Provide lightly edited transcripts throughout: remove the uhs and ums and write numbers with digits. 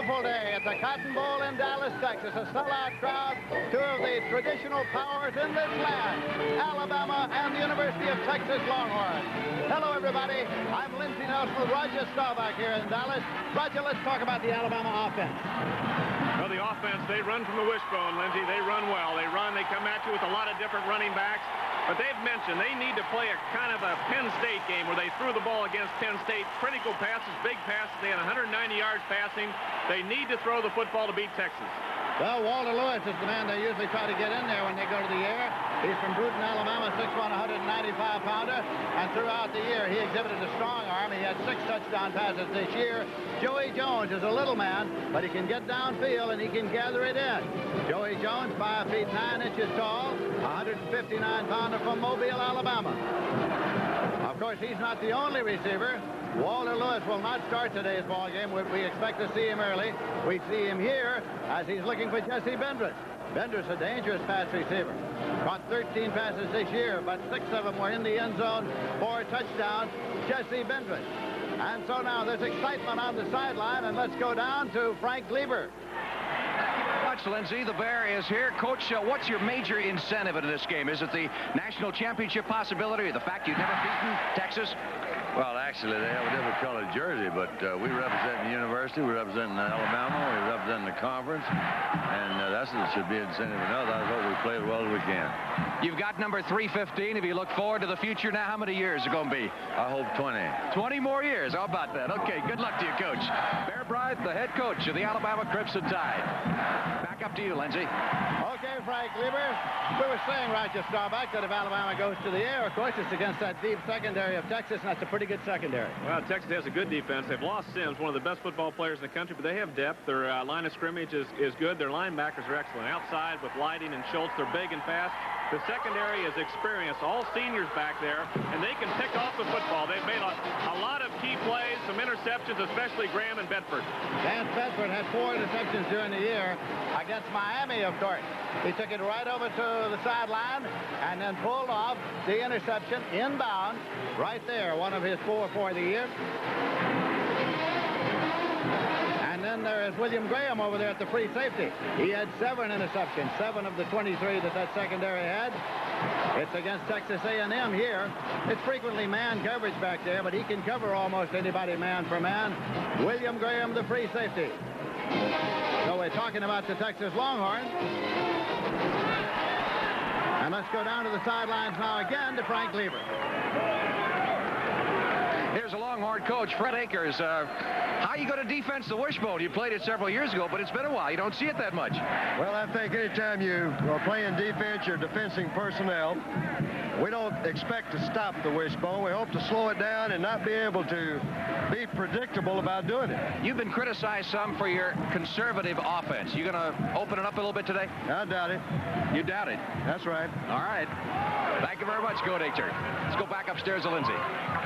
beautiful day at the Cotton Bowl in Dallas, Texas. A sellout crowd, two of the traditional powers in this land, Alabama and the University of Texas Longhorns. Hello, everybody. I'm Lindsey Nelson with Roger Staubach here in Dallas. Roger, let's talk about the Alabama offense. Well, the offense, they run from the wishbone, Lindsey. They run well. They come at you with a lot of different running backs. But they've mentioned they need to play a kind of a Penn State game where they threw the ball against Penn State. Critical passes, big passes. They had 190 yards passing. They need to throw the football to beat Texas. Well, Walter Lewis is the man they usually try to get in there when they go to the air. He's from Bruton, Alabama, 6'1", 195-pounder. And throughout the year, he exhibited a strong arm. He had 6 touchdown passes this year. Joey Jones is a little man, but he can get downfield and he can gather it in. Joey Jones, 5 feet 9 inches tall, 159-pounder from Mobile, Alabama. Of course, he's not the only receiver. Walter Lewis will not start today's ball game. We expect to see him early. We see him here as he's looking for Jesse Bendress. Bendress, a dangerous pass receiver. Caught 13 passes this year, but 6 of them were in the end zone for touchdowns. Jesse Bendress. And so now there's excitement on the sideline, and let's go down to Frank Gleber. Much, Lindsey. The Bear is here. Coach, what's your major incentive in this game? Is it the national championship possibility or the fact you've never beaten Texas? Well, actually, they have a different colored jersey, but we represent the university, we represent Alabama, we represent the conference, and that's what should be incentive enough. I hope we play as well as we can. You've got number 315. If you look forward to the future now, how many years is it going to be? I hope 20. 20 more years. How about that? Okay, good luck to you, Coach. Bear Bryant, the head coach of the Alabama Crimson Tide. Back up to you, Lindsey. Okay, Frank Gleber. We were saying, Roger Staubach, that if Alabama goes to the air, of course, it's against that deep secondary of Texas, and that's a pretty good secondary. Well, Texas has a good defense. They've lost Sims, one of the best football players in the country, but they have depth. Their line of scrimmage is good. Their linebackers are excellent. Outside with Lighting and Schultz, they're big and fast. The secondary is experienced, all seniors back there, and they can pick off the football. They've made a lot of key plays, some interceptions, especially Graham and Bedford. Dan Bedford had 4 interceptions during the year against Miami, of course. He took it right over to the sideline and then pulled off the interception inbound right there, one of his 4 for the year. And then there is William Graham over there at the free safety. He had 7 interceptions, 7 of the 23 that secondary had. It's against Texas A&M here. It's frequently man coverage back there, but he can cover almost anybody man for man. William Graham, the free safety. So we're talking about the Texas Longhorns. And let's go down to the sidelines now again to Frank Gleber. Here's a Longhorn coach, Fred Akers. How you going to defense the wishbone? You played it several years ago, but it's been a while. You don't see it that much. Well, I think anytime you are playing defense, you're defending personnel. We don't expect to stop the wishbone. We hope to slow it down and not be able to be predictable about doing it. You've been criticized some for your conservative offense. You going to open it up a little bit today? I doubt it. You doubt it? That's right. All right. Thank you very much, Coach Akers. Let's go back upstairs to Lindsey.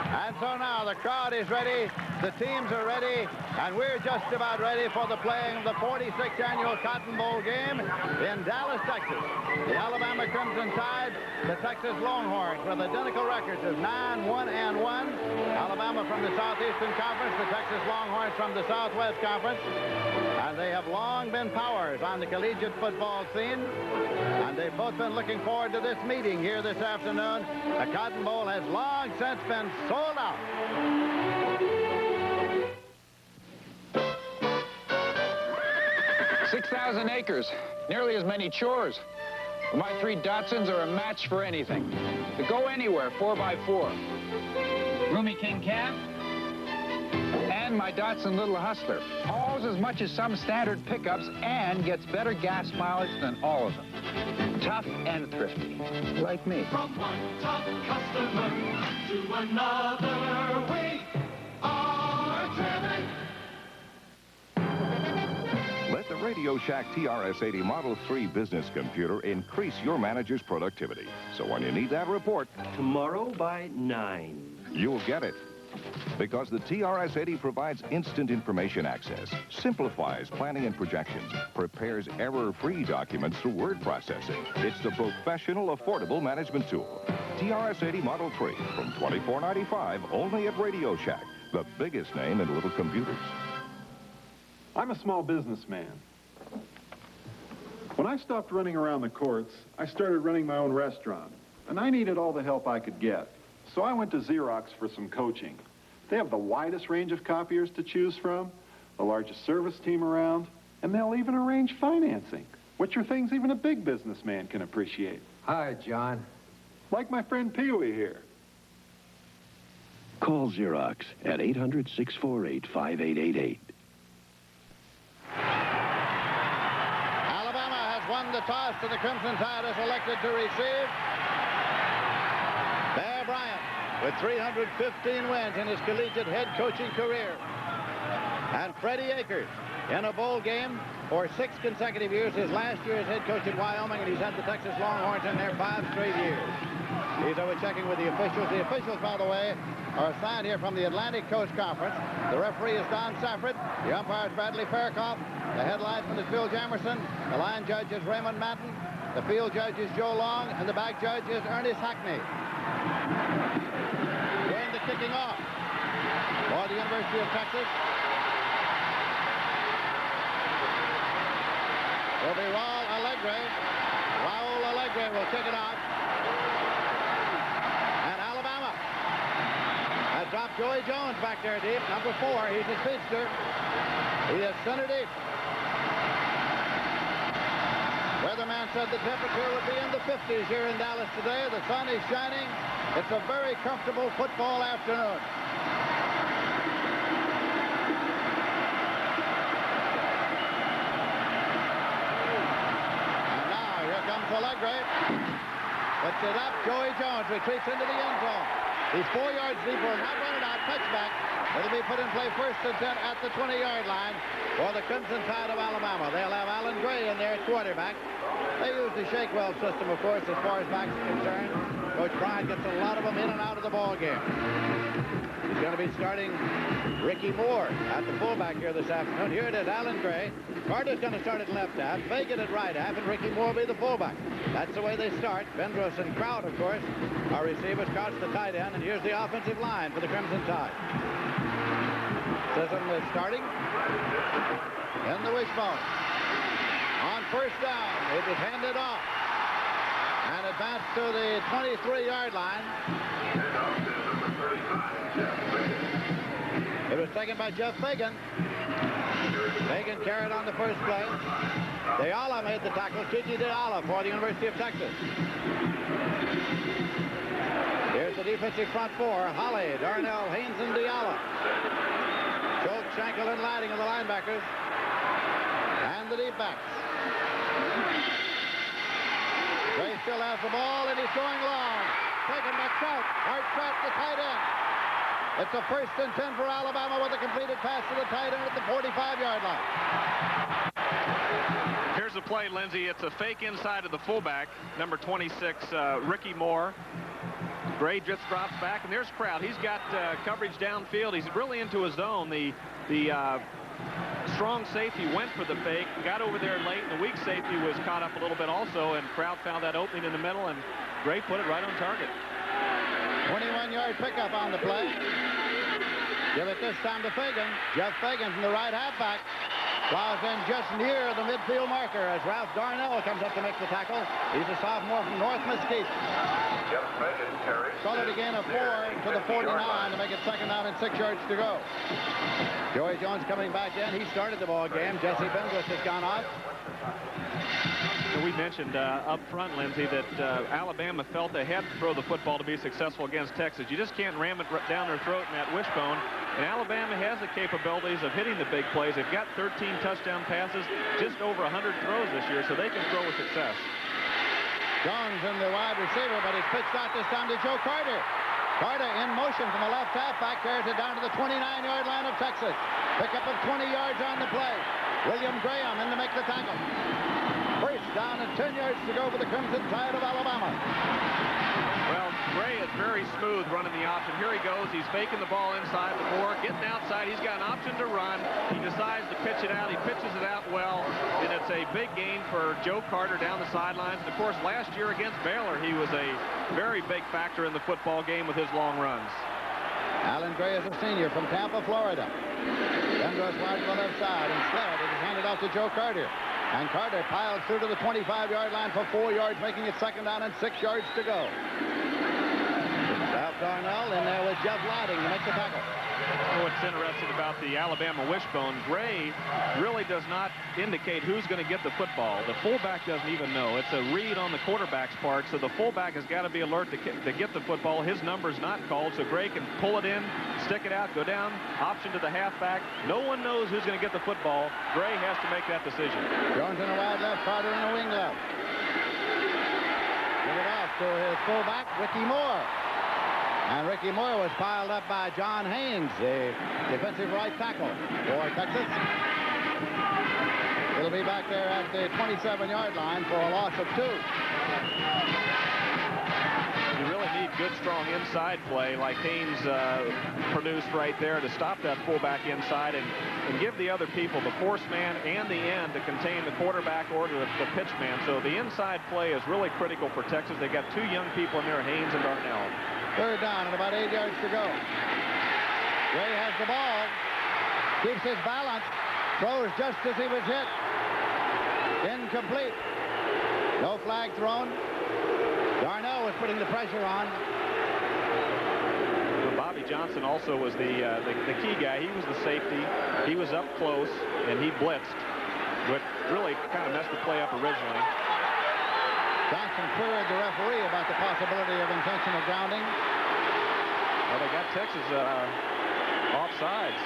And so now the crowd is ready, the teams are ready, and we're just about ready for the playing of the 46th annual Cotton Bowl game in Dallas, Texas. The Alabama Crimson Tide, the Texas Longhorns with identical records of 9-1-1. Alabama from the Southeastern Conference, the Texas Longhorns from the Southwest Conference. And they have long been powers on the collegiate football scene. And they've both been looking forward to this meeting here this afternoon. The Cotton Bowl has long since been sold out. 6,000 acres, nearly as many chores. My 3 Datsuns are a match for anything. They go anywhere, 4x4. Roomy King Cab. And my Datsun Little Hustler. Hauls as much as some standard pickups and gets better gas mileage than all of them. Tough and thrifty, like me. From one tough customer to another, we are driven. Let the Radio Shack TRS-80 Model 3 business computer increase your manager's productivity. So when you need that report, tomorrow by 9, you'll get it. Because the TRS-80 provides instant information access, simplifies planning and projections, prepares error-free documents through word processing. It's the professional, affordable management tool. TRS-80 Model 3 from $24.95 only at Radio Shack, the biggest name in little computers. I'm a small businessman. When I stopped running around the courts, I started running my own restaurant, and I needed all the help I could get. So I went to Xerox for some coaching. They have the widest range of copiers to choose from, the largest service team around, and they'll even arrange financing, which are things even a big businessman can appreciate. Hi, John. Like my friend Pee-wee here. Call Xerox at 800-648-5888. Alabama has won the toss, and the Crimson Tide is elected to receive. Bear Bryant with 315 wins in his collegiate head coaching career. And Freddie Akers in a bowl game for 6 consecutive years. His last year as head coach at Wyoming, and he's had the Texas Longhorns in there 5 straight years. He's over checking with the officials. The officials, by the way, are assigned here from the Atlantic Coast Conference. The referee is Don Safford. The umpire is Bradley Fairclough. The head linesman is Phil Jamerson. The line judge is Raymond Madden. The field judge is Joe Long. And the back judge is Ernest Hackney. Doing the kicking off for the University of Texas will be Raul Alegre. Raul Alegre will kick it out. And Alabama has dropped Joey Jones back there deep. Number 4, he's a speedster. He is center deep. Weatherman said the temperature would be in the 50s here in Dallas today. The sun is shining. It's a very comfortable football afternoon. Alegre puts it up. Joey Jones retreats into the end zone. He's 4 yards deep. Will not run it out. Touchback. It'll be put in play first and 10 at the 20-yard line for the Crimson Tide of Alabama. They'll have Alan Gray in there at quarterback. They use the Shake-Well system, of course, as far as backs are concerned. Coach Bryant gets a lot of them in and out of the ball game. He's going to be starting Ricky Moore at the fullback here this afternoon. Here it is, Alan Gray. Carter's going to start at left half, Fagan at right half, and Ricky Moore will be the fullback. That's the way they start. Vendros and Kraut, of course, are receivers. Kraut's the tight end, and here's the offensive line for the Crimson Tide. Sisson is starting in the wishbone. On first down, it was handed off and advanced to the 23-yard line. It was taken by Jeff Fagan. Fagan carried on the first play. Diala made the tackle. Kiki Diala for the University of Texas. Here's the defensive front 4. Holly, Darnell, Haynes, and Diala. Schultz, Schenkel, and Ladding of the linebackers. And the deep backs. Gray still has the ball, and he's going long. Taken by Kraut. Art Kraut, the tight end. It's a first and 10 for Alabama with a completed pass to the tight end at the 45-yard line. Here's the play, Lindsey. It's a fake inside of the fullback, number 26, Ricky Moore. Gray just drops back, and there's Kraut. He's got coverage downfield. He's really into his zone. The strong safety went for the fake, got over there late, and the weak safety was caught up a little bit also, and Kraut found that opening in the middle, and Gray put it right on target. 21-yard pickup on the play. Give it this time to Fagan. Jeff Fagan from the right halfback. Flies in just near the midfield marker as Ralph Darnell comes up to make the tackle. He's a sophomore from North Mesquite. Jeff Fagan carries. Colored again a 4 to the 49 to make it second down and 6 yards to go. Joey Jones coming back in. He started the ball game. Jesse Vendros has gone off. So we mentioned up front, Lindsey, that Alabama felt they had to throw the football to be successful against Texas. You just can't ram it down their throat in that wishbone. And Alabama has the capabilities of hitting the big plays. They've got 13 touchdown passes, just over 100 throws this year, so they can throw with success. Jones in the wide receiver, but he's pitched out this time to Joe Carter. Carter in motion from the left halfback, carries it down to the 29-yard line of Texas. Pickup of 20 yards on the play. William Graham in to make the tackle. First down and 10 yards to go for the Crimson Tide of Alabama. Well, Gray is very smooth running the option. Here he goes. He's faking the ball inside the 4, getting outside. He's got an option to run. He decides to pitch it out. He pitches it out well, and it's a big gain for Joe Carter down the sidelines. And of course, last year against Baylor, he was a very big factor in the football game with his long runs. Alan Gray is a senior from Tampa, Florida. Then goes wide to the left side. Instead, it is handed off to Joe Carter. And Carter piles through to the 25-yard line for 4 yards, making it 2nd down and 6 yards to go. Ralph Darnell in there with Jeff Lighting to make the tackle. What's interesting about the Alabama wishbone, Gray really does not indicate who's going to get the football. The fullback doesn't even know. It's a read on the quarterback's part, so the fullback has got to be alert to get the football. His number's not called, so Gray can pull it in, stick it out, go down, option to the halfback. No one knows who's going to get the football. Gray has to make that decision. Jones in the wide left, Carter in the wing left. Give it off to his fullback, Ricky Moore. And Ricky Moore was piled up by John Haynes, the defensive right tackle for Texas. It'll be back there at the 27-yard line for a loss of 2. You really need good, strong inside play like Haynes produced right there to stop that fullback inside and give the other people, the force man and the end, to contain the quarterback or the pitch man. So the inside play is really critical for Texas. They got 2 young people in there, Haynes and Darnell. 3rd down and about 8 yards to go. Gray has the ball, keeps his balance, throws just as he was hit. Incomplete. No flag thrown. Darnell was putting the pressure on. Well, Bobby Johnson also was the key guy. He was the safety. He was up close, and he blitzed, but really kind of messed the play up originally. Johnson queried the referee about the possibility of intentional grounding. Well, they got Texas offsides.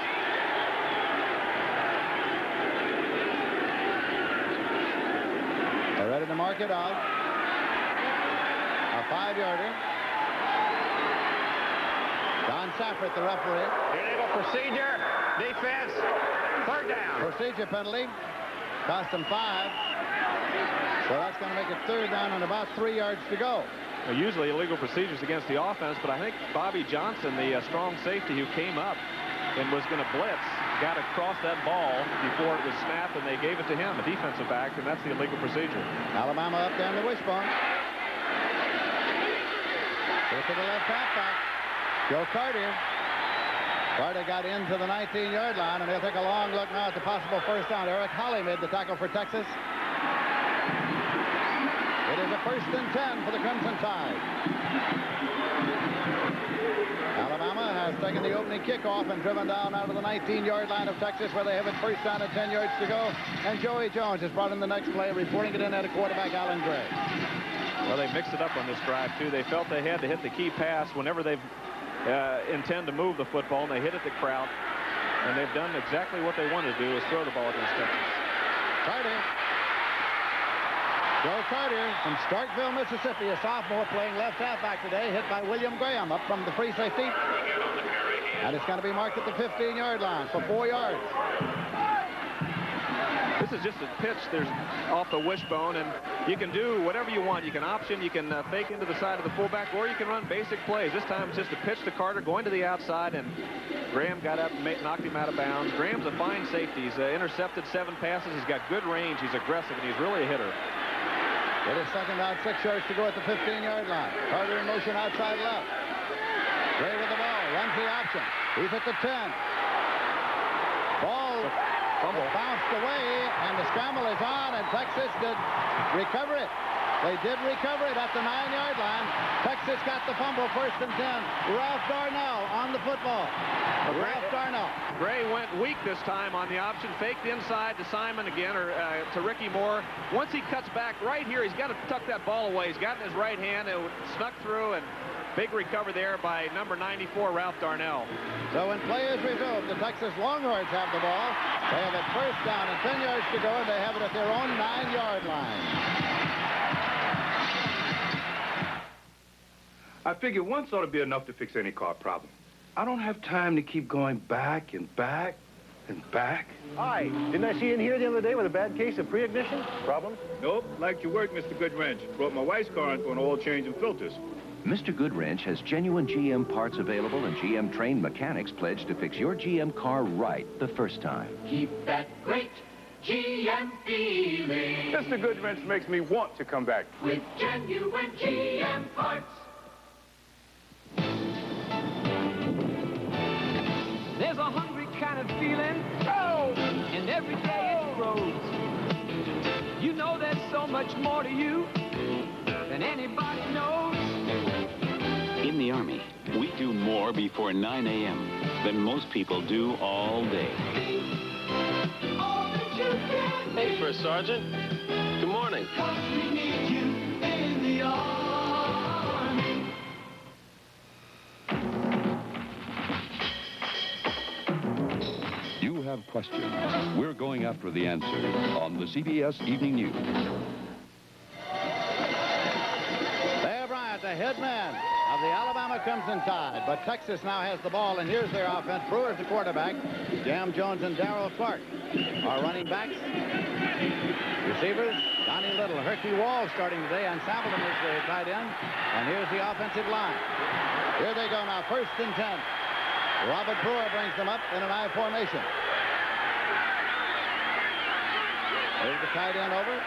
They're ready to mark it out. A 5-yarder. Don Saffert, the referee. Illegal procedure. Defense. 3rd down. Procedure penalty. Cost them 5. So that's going to make it 3rd down and about 3 yards to go. Well, usually illegal procedures against the offense, but I think Bobby Johnson, the strong safety who came up and was going to blitz, got across that ball before it was snapped, and they gave it to him, a defensive back, and that's the illegal procedure. Alabama up there in the wishbone. Go to the left halfback. Joe Carter. Carter got into the 19-yard line, and they'll take a long look now at the possible 1st down. Eric Holley made the tackle for Texas. It is a 1st and 10 for the Crimson Tide. Alabama has taken the opening kickoff and driven down out of the 19-yard line of Texas, where they have it 1st down and 10 yards to go. And Joey Jones has brought in the next play, reporting it in at a quarterback, Alan Gray. Well, they mixed it up on this drive, too. They felt they had to hit the key pass whenever they intend to move the football, and they hit it to Kraut. And they've done exactly what they wanted to do, is throw the ball against Texas. Carter. Joe Carter from Starkville, Mississippi, a sophomore playing left halfback today, hit by William Graham up from the free safety. And it's going to be marked at the 15-yard line for 4 yards. This is just a pitch. There's off the wishbone, and you can do whatever you want. You can option, you can fake into the side of the fullback, or you can run basic plays. This time it's just a pitch to Carter going to the outside, and Graham got up and knocked him out of bounds. Graham's a fine safety. He's intercepted 7 passes. He's got good range. He's aggressive, and he's really a hitter. It is 2nd down, 6 yards to go at the 15-yard line. Carter in motion outside left. Gray with the ball, runs the option. He's at the 10. Ball bounced away, and the scramble is on, and Texas did recover it. They did recover it at the 9-yard line. Texas got the fumble, 1st and 10. Ralph Darnell on the football. Ralph Darnell. Gray went weak this time on the option, faked inside to Simon again, or to Ricky Moore. Once he cuts back right here, he's got to tuck that ball away. He's got it in his right hand. It snuck through, and big recover there by number 94, Ralph Darnell. So when play is resumed, the Texas Longhorns have the ball. They have it 1st down and 10 yards to go, and they have it at their own 9-yard line. I figure once ought to be enough to fix any car problem. I don't have time to keep going back and back and back. Hi. Didn't I see you in here the other day with a bad case of pre-ignition? Problem? Nope. Like your work, Mr. Goodwrench. Brought my wife's car in for an oil change and filters. Mr. Goodwrench has genuine GM parts available, and GM-trained mechanics pledged to fix your GM car right the first time. Keep that great GM feeling. Mr. Goodwrench makes me want to come back. With genuine GM parts. kind of feeling. Oh! And every day it grows. You know there's so much more to you than anybody knows. In the Army, we do more before 9 a.m. than most people do all day. Hey, First Sergeant. Good morning. We need you in the Army. You have questions. We're going after the answers on the CBS Evening News. Bear Bryant, the head man of the Alabama Crimson Tide. But Texas now has the ball, and here's their offense. Brewer's the quarterback. Jam Jones and Darrell Clark are running backs. Receivers, Donnie Little, Herky Wall starting today, and Sampleton is the tight end. And here's the offensive line. Here they go now, 1st and 10. Robert Brewer brings them up in an I formation. There's the tight end over.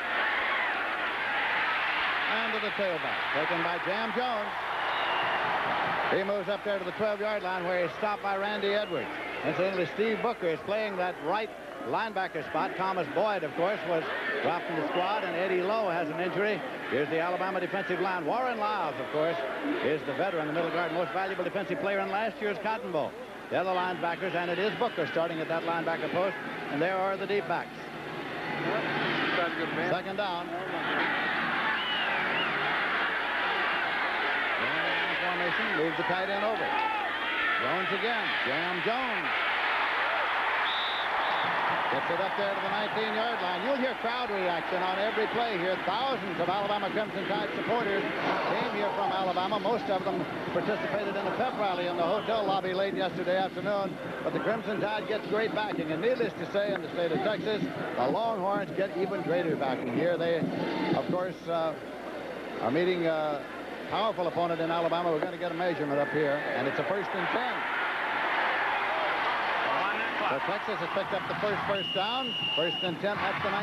And to the tailback, taken by Jam Jones. He moves up there to the 12-yard line where he's stopped by Randy Edwards. Incidentally, Steve Booker is playing that right linebacker spot. Thomas Boyd, of course, was dropped from the squad, and Eddie Lowe has an injury. Here's the Alabama defensive line. Warren Lyles, of course, is the veteran, the middle guard, most valuable defensive player in last year's Cotton Bowl. The other linebackers, and it is Booker starting at that linebacker post, and there are the deep backs. 2nd down. Formation, moves the tight end over. Jones again. Jam Jones. Gets it up there to the 19-yard line. You'll hear crowd reaction on every play here. Thousands of Alabama Crimson Tide supporters came here from Alabama. Most of them participated in a pep rally in the hotel lobby late yesterday afternoon. But the Crimson Tide gets great backing. And needless to say, in the state of Texas, the Longhorns get even greater backing here. They, of course, are meeting a powerful opponent in Alabama. We're going to get a measurement up here. And it's a 1st and 10. So Texas has picked up the first down. 1st and 10 at the 19.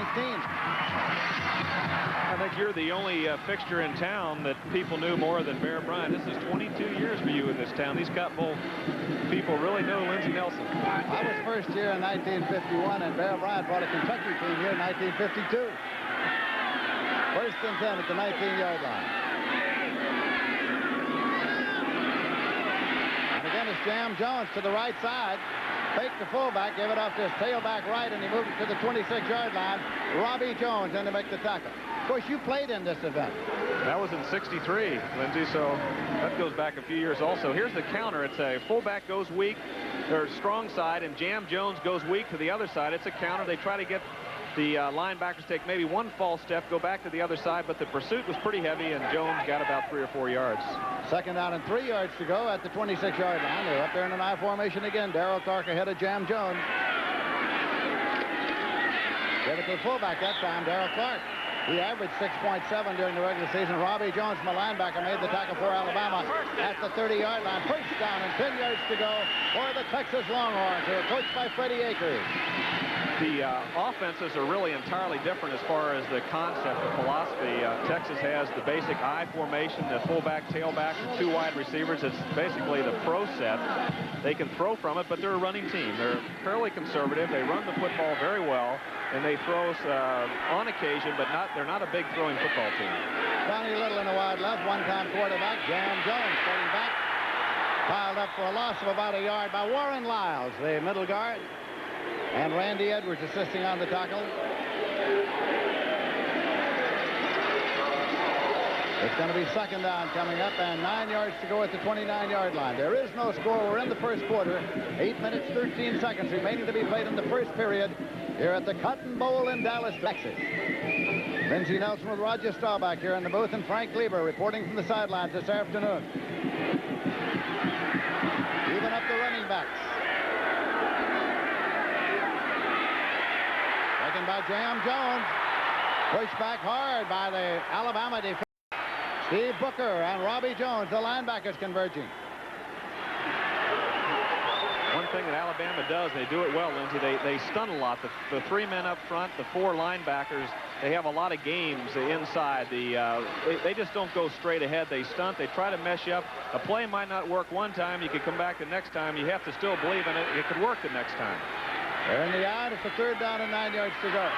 I think you're the only fixture in town that people knew more than Bear Bryant. This is 22 years for you in this town. These Cotton Bowl people really know Lindsey Nelson. I was first here in 1951, and Bear Bryant brought a Kentucky team here in 1952. 1st and 10 at the 19-yard line. And again, it's Jam Jones to the right side. Fake the fullback, gave it off to his tailback right, and he moved it to the 26-yard line. Robbie Jones in to make the tackle. Of course, you played in this event. That was in '63, Lindsey, so that goes back a few years also. Here's the counter. It's a fullback goes weak, or strong side, and Jam Jones goes weak to the other side. It's a counter. They try to get the linebackers take maybe one false step, go back to the other side, but the pursuit was pretty heavy, and Jones got about 3 or 4 yards. 2nd down and 3 yards to go at the 26-yard line. They're up there in an I formation again. Darrell Clark ahead of Jam Jones. Give it to the fullback that time, Darrell Clark. He averaged 6.7 during the regular season. Robbie Jones, my linebacker, made the tackle for Alabama at the 30-yard line. 1st down and 10 yards to go for the Texas Longhorns, who are coached by Freddie Akers. The offenses are really entirely different as far as the concept, the philosophy. Texas has the basic I formation, the fullback, tailback, and 2 wide receivers. It's basically the pro set. They can throw from it, but they're a running team. They're fairly conservative. They run the football very well, and they throw on occasion, but they're not a big throwing football team. Donnie Little in the wide left, one-time quarterback. Jam Jones starting back. Piled up for a loss of about a yard by Warren Lyles, the middle guard. And Randy Edwards assisting on the tackle. It's going to be 2nd down coming up, and 9 yards to go at the 29-yard line. There is no score. We're in the 1st quarter. 8 minutes, 13 seconds remaining to be played in the 1st period here at the Cotton Bowl in Dallas, Texas. Lindsey Nelson with Roger Staubach here in the booth, and Frank Lieber reporting from the sidelines this afternoon. Even up the running backs. Taken by Jam Jones. Pushed back hard by the Alabama defense. Steve Booker and Robbie Jones, the linebackers, converging. 1 thing that Alabama does, and they do it well, Lindsey, they stun a lot. The 3 men up front, the 4 linebackers, they have a lot of games inside. They just don't go straight ahead. They stunt. They try to mesh up. A play might not work one time. You could come back the next time. You have to still believe in it. It could work the next time. They're in the yard. It's a 3rd down and 9 yards to go.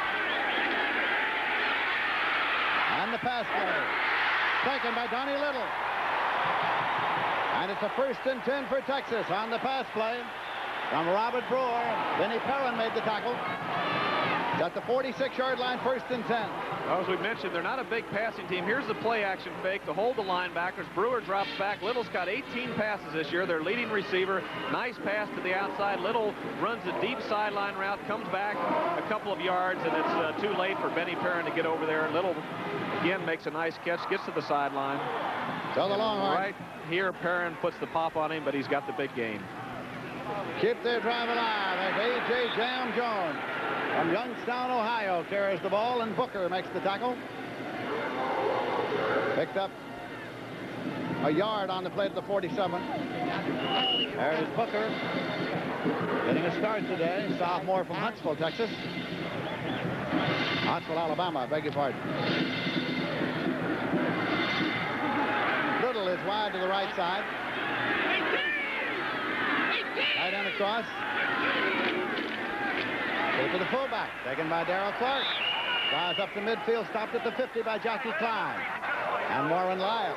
And the pass play taken by Donnie Little. And it's a 1st and 10 for Texas on the pass play from Robert Brewer. Benny Perrin made the tackle. Got the 46-yard line, 1st and 10. Well, as we mentioned, they're not a big passing team. Here's the play-action fake to hold the linebackers. Brewer drops back. Little's got 18 passes this year. Their leading receiver. Nice pass to the outside. Little runs a deep sideline route, comes back a couple of yards, and it's too late for Benny Perrin to get over there. Little, again, makes a nice catch, gets to the sideline. So the Longhorns. Right here, Perrin puts the pop on him, but he's got the big gain. Keep their drive alive as A.J. Jam Jones from Youngstown, Ohio, carries the ball, and Booker makes the tackle. Picked up a yard on the play to the 47. There it is, Booker, getting a start today. Sophomore from Huntsville, Texas. Huntsville, Alabama, I beg your pardon. Little is wide to the right side. Right end across. Go to the fullback. Taken by Darrell Clark. Flies up to midfield. Stopped at the 50 by Jackie Klein. And Warren Lyle.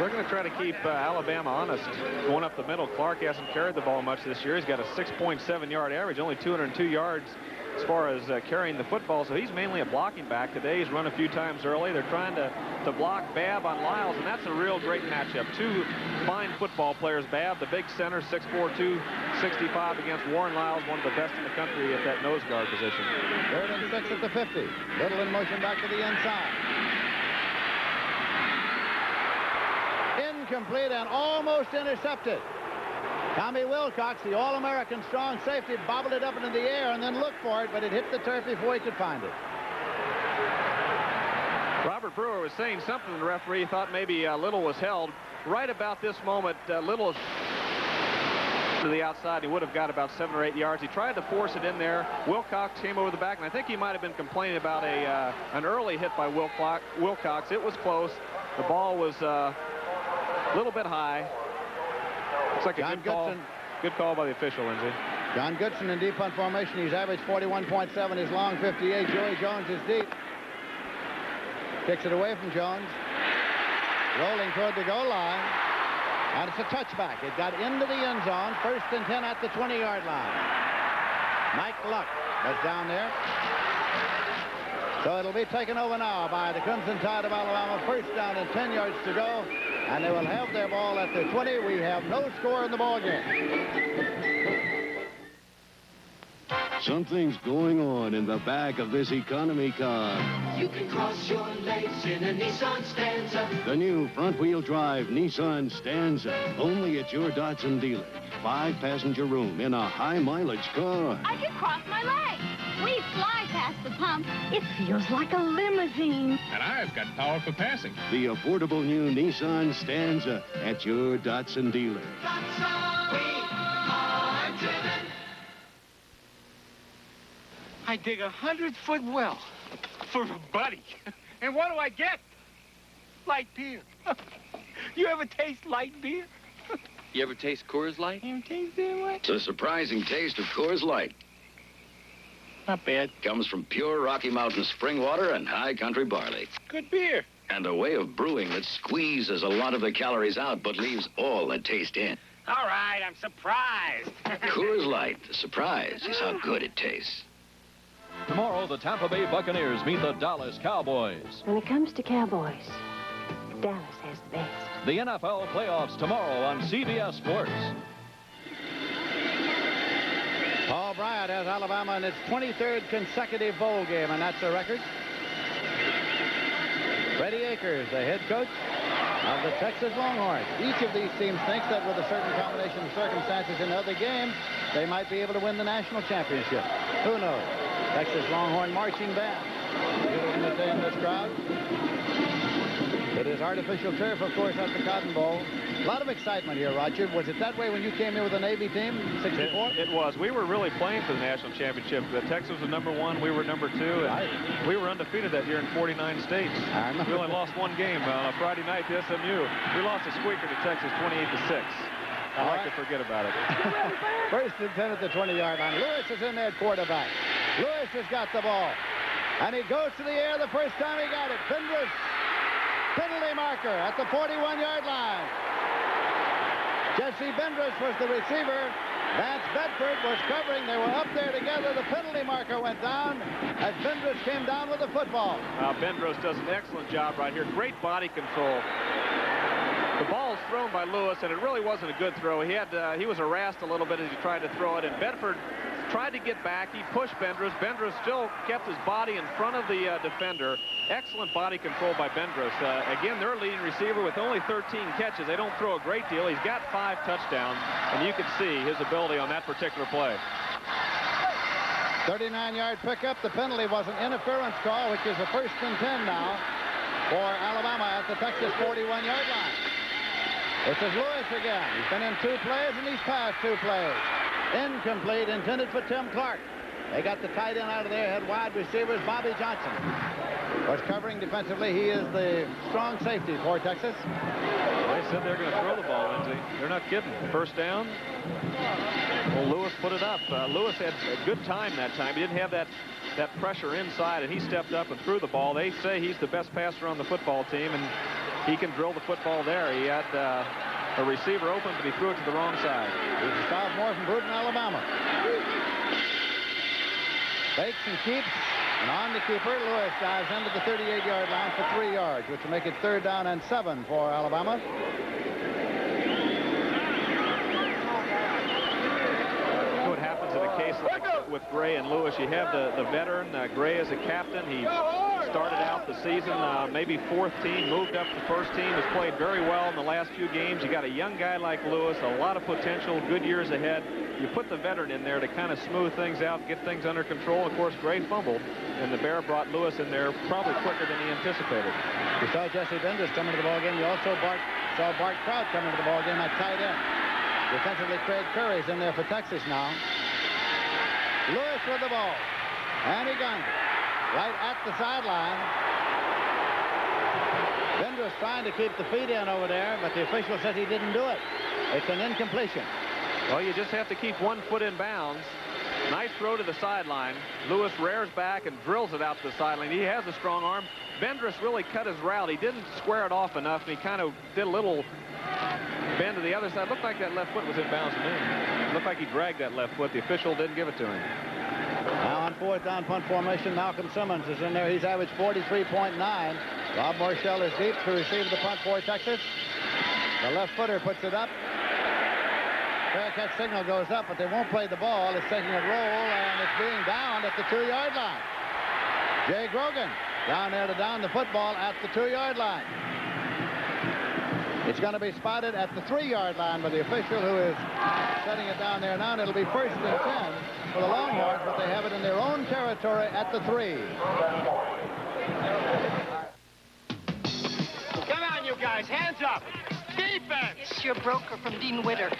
We're going to try to keep Alabama honest going up the middle. Clark hasn't carried the ball much this year. He's got a 6.7-yard average, only 202 yards as far as carrying the football, so he's mainly a blocking back. Today he's run a few times early. They're trying to block Babb on Lyles, and that's a real great matchup. 2 fine football players. Babb, the big center, 6'4", 265 against Warren Lyles, one of the best in the country at that nose guard position. 3rd and 6 at the 50. Little in motion back to the inside. Incomplete and almost intercepted. Tommy Wilcox, the All-American strong safety, bobbled it up into the air and then looked for it, but it hit the turf before he could find it. Robert Brewer was saying something to the referee. Thought maybe Little was held. Right about this moment, Little to the outside. He would have got about 7 or 8 yards. He tried to force it in there. Wilcox came over the back, and I think he might have been complaining about an early hit by Wilcox. It was close. The ball was a little bit high. Looks like a good call by the official, Lindsey. John Goodson in deep punt formation. He's averaged 41.7. His long 58. Joey Jones is deep. Kicks it away from Jones. Rolling toward the goal line. And it's a touchback. It got into the end zone. 1st and 10 at the 20-yard line. Mike Luck was down there. So it'll be taken over now by the Crimson Tide of Alabama. 1st down and 10 yards to go. And they will have their ball at the 20. We have no score in the ball game. Something's going on in the back of this economy car. You can cross your legs in a Nissan Stanza. The new front-wheel drive Nissan Stanza. Only at your Datsun dealer. 5-passenger room in a high-mileage car. I can cross my legs. We fly past the pump. It feels like a limousine. And I've got power for passing. The affordable new Nissan Stanza at your Datsun dealer. Datsun, we are driven. I dig a 100-foot well for a buddy. And what do I get? Light beer. You ever taste light beer? You ever taste Coors Light? You ever taste beer, what? It's a surprising taste of Coors Light. Not bad. Comes from pure Rocky Mountain spring water and high country barley. Good beer. And a way of brewing that squeezes a lot of the calories out but leaves all the taste in. All right, I'm surprised. Coors Light, the surprise is how good it tastes. Tomorrow, the Tampa Bay Buccaneers meet the Dallas Cowboys. When it comes to Cowboys, Dallas has the best. The NFL playoffs tomorrow on CBS Sports. Paul Bryant has Alabama in its 23rd consecutive bowl game, and that's a record. Freddie Akers, the head coach of the Texas Longhorns. Each of these teams thinks that with a certain combination of circumstances in other games, they might be able to win the national championship. Who knows? Texas Longhorn marching band. You're looking at in this crowd. It is artificial turf, of course, at the Cotton Bowl. A lot of excitement here, Roger. Was it that way when you came here with the Navy team, 64? It was. We were really playing for the national championship. Texas was #1. We were #2. And right. We were undefeated that year in 49 states. We only lost one game on a Friday night to SMU. We lost a squeaker to Texas 28-6. I like to forget about it. First and 10 at the 20-yard line. Lewis is in there at quarterback. Lewis has got the ball. And he goes to the air the first time he got it. Bendrus, penalty marker at the 41-yard line. Jesse Bendrus was the receiver. Vance Bedford was covering. They were up there together. The penalty marker went down as Bendrus came down with the football. Bendrus does an excellent job right here. Great body control. The ball's thrown by Lewis, and it really wasn't a good throw. He was harassed a little bit as he tried to throw it, and Bedford tried to get back. He pushed Bendrus. Bendrus still kept his body in front of the defender. Excellent body control by Bendrus. Again, their leading receiver with only 13 catches. They don't throw a great deal. He's got 5 touchdowns, and you can see his ability on that particular play. 39-yard pickup. The penalty was an interference call, which is a first and 10 now for Alabama at the Texas 41-yard line. This is Lewis again. He's been in 2 plays, and he's passed 2 plays. Incomplete, intended for Tim Clark. They got the tight end out of there, had wide receivers. Bobby Johnson was covering defensively. He is the strong safety for Texas. They said they're going to throw the ball, Lindsey. They're not kidding. First down. Well, Lewis put it up. Lewis had a good time that time. He didn't have that pressure inside, and he stepped up and threw the ball. They say he's the best passer on the football team, and he can drill the football there. He had a receiver open, but he threw it to the wrong side. He's a sophomore from Bruton, Alabama. Fakes and keeps, and on the keeper, Lewis dives into the 38-yard line for 3 yards, which will make it 3rd down and 7 for Alabama. What happens in a case like with Gray and Lewis? You have the veteran, Gray as a captain. He started out the season maybe 4th team, moved up to 1st team, has played very well in the last few games. You got a young guy like Lewis, a lot of potential, good years ahead. You put the veteran in there to kind of smooth things out, get things under control. Of course, Gray fumbled, and the Bear brought Lewis in there probably quicker than he anticipated. You saw Jesse Bendrus coming to the ballgame. You also saw Bart Trout coming to the ballgame at tight end. Defensively, Craig Curry's in there for Texas now. Lewis with the ball, and he guns it right at the sideline. Bendrus trying to keep the feet in over there, but the official says he didn't do it. It's an incompletion. Well, you just have to keep 1 foot in bounds. Nice throw to the sideline. Lewis rears back and drills it out to the sideline. He has a strong arm. Bendrus really cut his route. He didn't square it off enough, and he kind of did a little bend to the other side. Looked like that left foot was in bounds to me. Looked like he dragged that left foot. The official didn't give it to him. Now on 4th down punt formation, Malcolm Simmons is in there. He's averaged 43.9. Rob Marshall is deep to receive the punt for Texas. The left footer puts it up. Fair catch signal goes up, but they won't play the ball. It's taking a roll, and it's being downed at the 2-yard line. Jay Grogan down there to down the football at the 2-yard line. It's going to be spotted at the 3-yard line by the official who is setting it down there now, and it'll be 1st and 10 for the Longhorns, but they have it in their own territory at the 3. Come on, you guys, hands up. Defense! It's your broker from Dean Witter.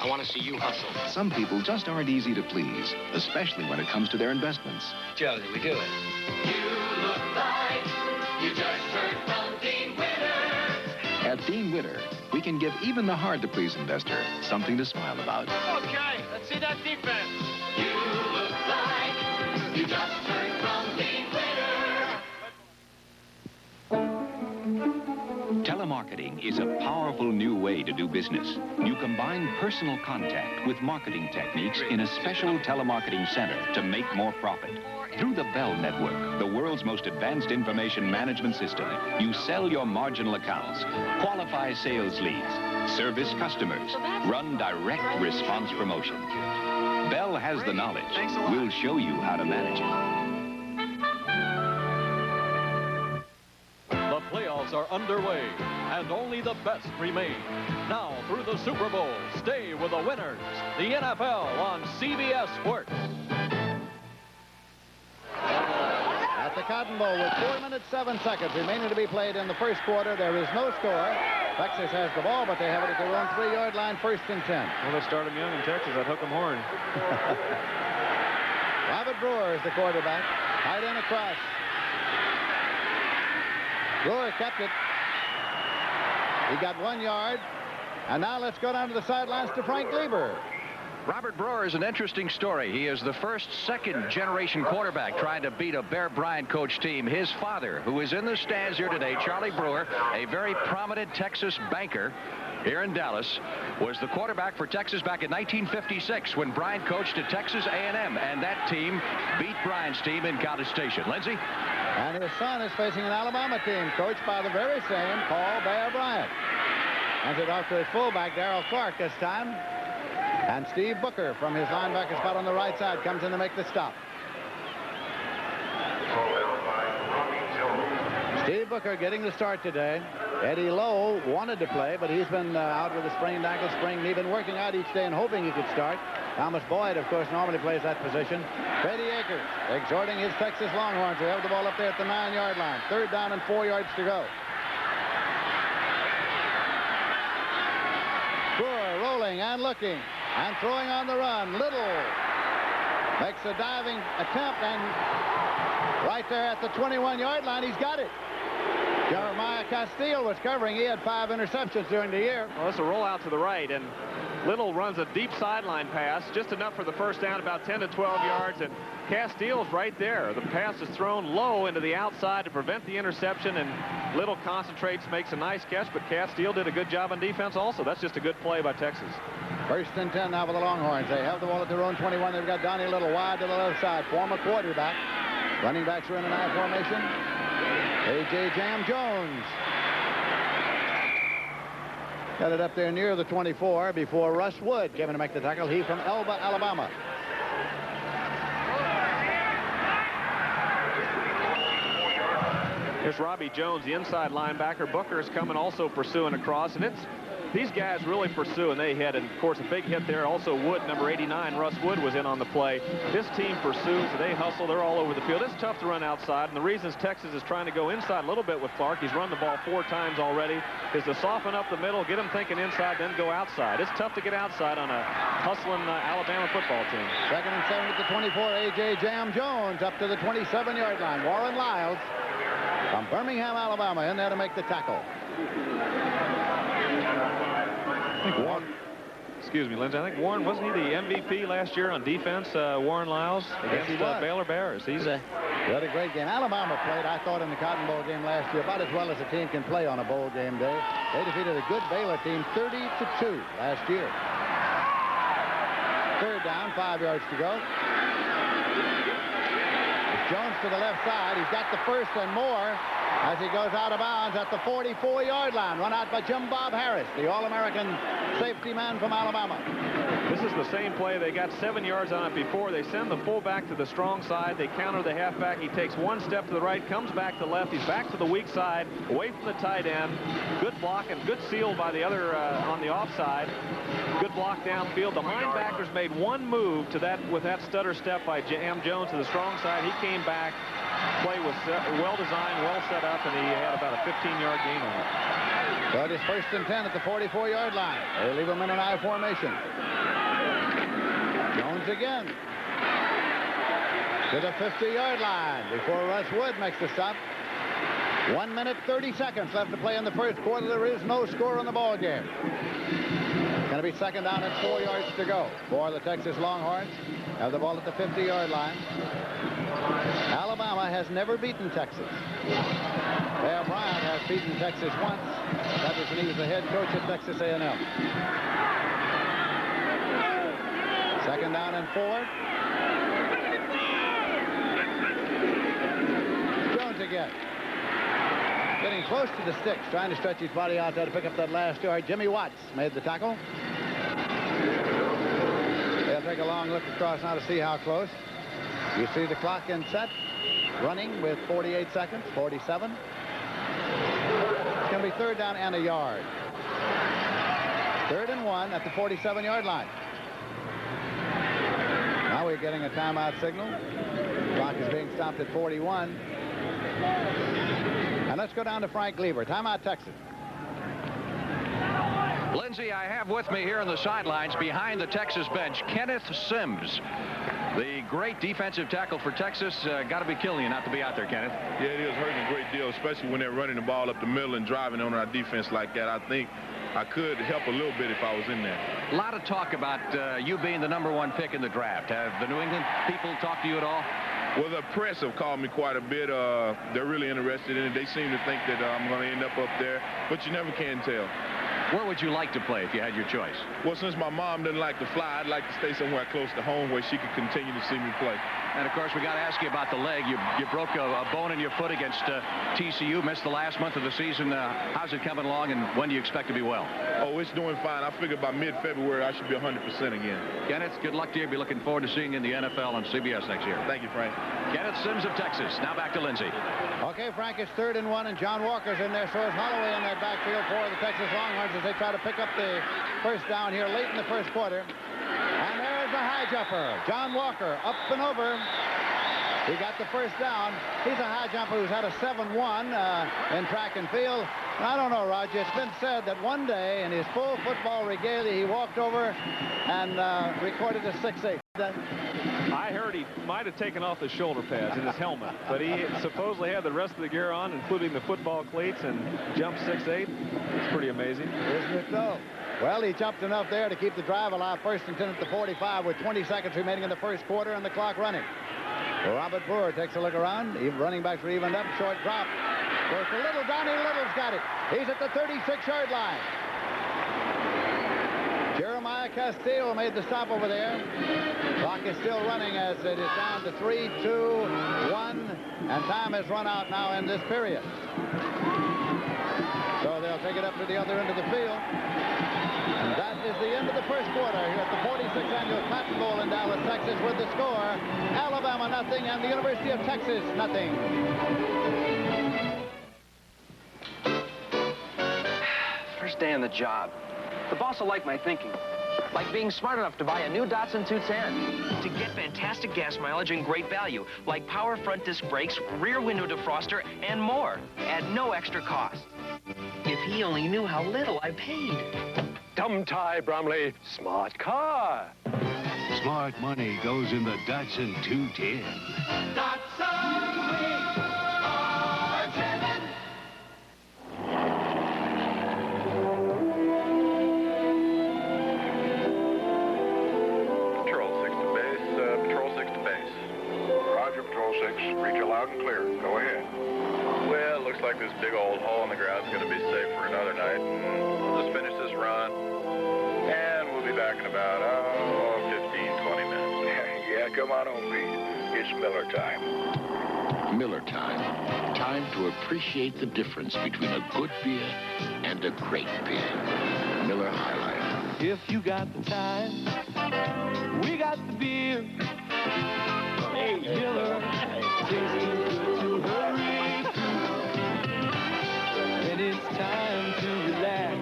I want to see you hustle. Some people just aren't easy to please, especially when it comes to their investments. Josie, we do it. You look like you just heard from Dean Witter. At Dean Witter, we can give even the hard-to-please investor something to smile about. Okay, let's see that defense. You look like you just heard from Dean Witter. Telemarketing is a powerful new way to do business. You combine personal contact with marketing techniques in a special telemarketing center to make more profit. Through the Bell Network, the world's most advanced information management system, you sell your marginal accounts, qualify sales leads, service customers, run direct response promotion. Bell has the knowledge. We'll show you how to manage it. The playoffs are underway, and only the best remain. Now, through the Super Bowl, stay with the winners. The NFL on CBS Sports. At at the Cotton Bowl with 4 minutes, 7 seconds remaining to be played in the first quarter. There is no score. Texas has the ball, but they have it at their own 3-yard line, 1st and 10. Well, they start them young in Texas. I'd hook them horn. Robert Brewer is the quarterback. Tight end across. Brewer kept it. He got 1 yard. And now let's go down to the sidelines to Frank Lieber. Robert Brewer is an interesting story. He is the first second-generation quarterback trying to beat a Bear Bryant coach team. His father, who is in the stands here today, Charlie Brewer, a very prominent Texas banker here in Dallas, was the quarterback for Texas back in 1956 when Bryant coached at Texas A&M, and that team beat Bryant's team in College Station. Lindsey? And his son is facing an Alabama team coached by the very same Paul Bear Bryant. Hands it off to his fullback, Darrell Clark, this time. And Steve Booker from his linebacker spot on the right side comes in to make the stop. Steve Booker getting the start today. Eddie Lowe wanted to play, but he's been out with a sprained ankle, sprained knee. Been working out each day and hoping he could start. Thomas Boyd, of course, normally plays that position. Brady Akers exhorting his Texas Longhorns to have the ball up there at the 9-yard line. 3rd down and 4 yards to go. Brewer rolling and looking and throwing on the run. Little makes a diving attempt, and right there at the 21-yard line, he's got it. Jeremiah Castile was covering. He had 5 interceptions during the year. Well, it's a rollout to the right, and Little runs a deep sideline pass, just enough for the first down, about 10 to 12 yards, and Castile's right there. The pass is thrown low into the outside to prevent the interception, and Little concentrates, makes a nice catch, but Castile did a good job on defense also. That's just a good play by Texas. 1st and 10 now for the Longhorns. They have the ball at their own 21. They've got Donnie Little wide to the left side, former quarterback. Running backs are in an I formation. A.J. Jam Jones got it up there near the 24 before Russ Wood came in to make the tackle. He from Elba, Alabama. Here's Robbie Jones, the inside linebacker. Booker is coming, also pursuing across, and these guys really pursue, and they hit, and of course a big hit there. Also Wood, number 89, Russ Wood, was in on the play. This team pursues, they hustle, they're all over the field. It's tough to run outside, and the reasons Texas is trying to go inside a little bit with Clark, he's run the ball 4 times already, is to soften up the middle, get him thinking inside, then go outside. It's tough to get outside on a hustling Alabama football team. 2nd and 7 at the 24. A.J. Jam Jones up to the 27-yard line. Warren Lyles from Birmingham, Alabama, in there to make the tackle. Excuse me, Lindsey. I think Warren, wasn't he the MVP last year on defense, Warren Lyles, against Baylor Bears? He had a great game. Alabama played, I thought, in the Cotton Bowl game last year about as well as a team can play on a bowl game day. They defeated a good Baylor team 30-2 last year. 3rd down, 5 yards to go. It's Jones to the left side. He's got the 1st and more as he goes out of bounds at the 44-yard line. Run out by Jim Bob Harris, the All-American safety man from Alabama. This is the same play. They got 7 yards on it before. They send the fullback to the strong side. They counter the halfback. He takes 1 step to the right, comes back to left. He's back to the weak side, away from the tight end. Good block and good seal by the other on the offside. Good block downfield. The linebackers made 1 move to that with that stutter step by Jam Jones to the strong side. He came back. Play was well designed, well set up, and he had about a 15-yard gain on it. So it is 1st and 10 at the 44-yard line. They leave him in an I formation. Jones again to the 50-yard line before Russ Wood makes the stop. 1 minute, 30 seconds left to play in the first quarter. There is no score on the ball game. It's going to be 2nd down and 4 yards to go for the Texas Longhorns. Have the ball at the 50-yard line. Alabama has never beaten Texas. Bear Bryant has beaten Texas once. That was when he was the head coach at Texas A&M. 2nd down and 4. Jones again. Getting close to the sticks, trying to stretch his body out there to pick up that last yard. Jimmy Watts made the tackle. They'll take a long look across now to see how close. You see the clock in set, running with 48 seconds, 47. It's going to be 3rd down and a yard. 3rd and 1 at the 47-yard line. Now we're getting a timeout signal. The clock is being stopped at 41. And let's go down to Frank Lieber. Timeout, Texas. Lindsay, I have with me here on the sidelines behind the Texas bench, Kenneth Sims. The great defensive tackle for Texas. Got to be killing you not to be out there, Kenneth. Yeah, it is hurting a great deal, especially when they're running the ball up the middle and driving on our defense like that. I think I could help a little bit if I was in there. A lot of talk about you being the #1 pick in the draft. Have the New England people talked to you at all? Well, the press have called me quite a bit. They're really interested in it. They seem to think that I'm going to end up there, but you never can tell. Where would you like to play if you had your choice? Well, since my mom doesn't like to fly, I'd like to stay somewhere close to home where she could continue to see me play. And, of course, we got to ask you about the leg. You broke a bone in your foot against TCU, missed the last month of the season. How's it coming along, and when do you expect to be well? Oh, it's doing fine. I figure by mid-February I should be 100% again. Kenneth, good luck to you. Be looking forward to seeing you in the NFL on CBS next year. Thank you, Frank. Kenneth Sims of Texas. Now back to Lindsay. Okay, Frank, it's 3rd and 1, and John Walker's in there, so is Holloway in that backfield for the Texas Longhorns as they try to pick up the first down here late in the first quarter. And there's the high jumper, John Walker, up and over. He got the first down. He's a high jumper who's had a 7-1 in track and field. And I don't know, Roger, it's been said that one day in his full football regalia, he walked over and recorded a 6'8". I heard he might have taken off the shoulder pads in his helmet, but he supposedly had the rest of the gear on, including the football cleats, and jumped 6'8". It's pretty amazing. Isn't it though? Well, he jumped enough there to keep the drive alive. 1st and 10 at the 45 with 20 seconds remaining in the first quarter and the clock running. Robert Brewer takes a look around. Running backs are evened up. Short drop. Goes to Little. Donnie Little's got it. He's at the 36-yard line. Jeremiah Castillo made the stop over there. Clock is still running as it is down to 3, 2, 1, and time has run out now in this period. So they'll take it up to the other end of the field. And that is the end of the first quarter here at the 46th Annual Cotton Bowl in Dallas, Texas, with the score, Alabama 0 and the University of Texas 0. First day on the job. The boss will like my thinking. Like being smart enough to buy a new Datsun 210. To get fantastic gas mileage and great value, like power front disc brakes, rear window defroster, and more, at no extra cost. If he only knew how little I paid. Dumb tie, Bromley. Smart car. Smart money goes in the Datsun 210. Datsun, we are driven. Patrol 6 to base. Patrol 6 to base. Roger, Patrol 6. Reach you loud and clear. Go ahead. Well, it looks like this big old hole in the ground is going to be safe for another night. We'll just finish this run, and we'll be back in about 15, 20 minutes. Yeah, come on home, Pete. It's Miller time. Miller time. Time to appreciate the difference between a good beer and a great beer. Miller High Life. If you got the time, we got the beer. Hey, Miller, tastes too good to hurry through. When it's time to relax,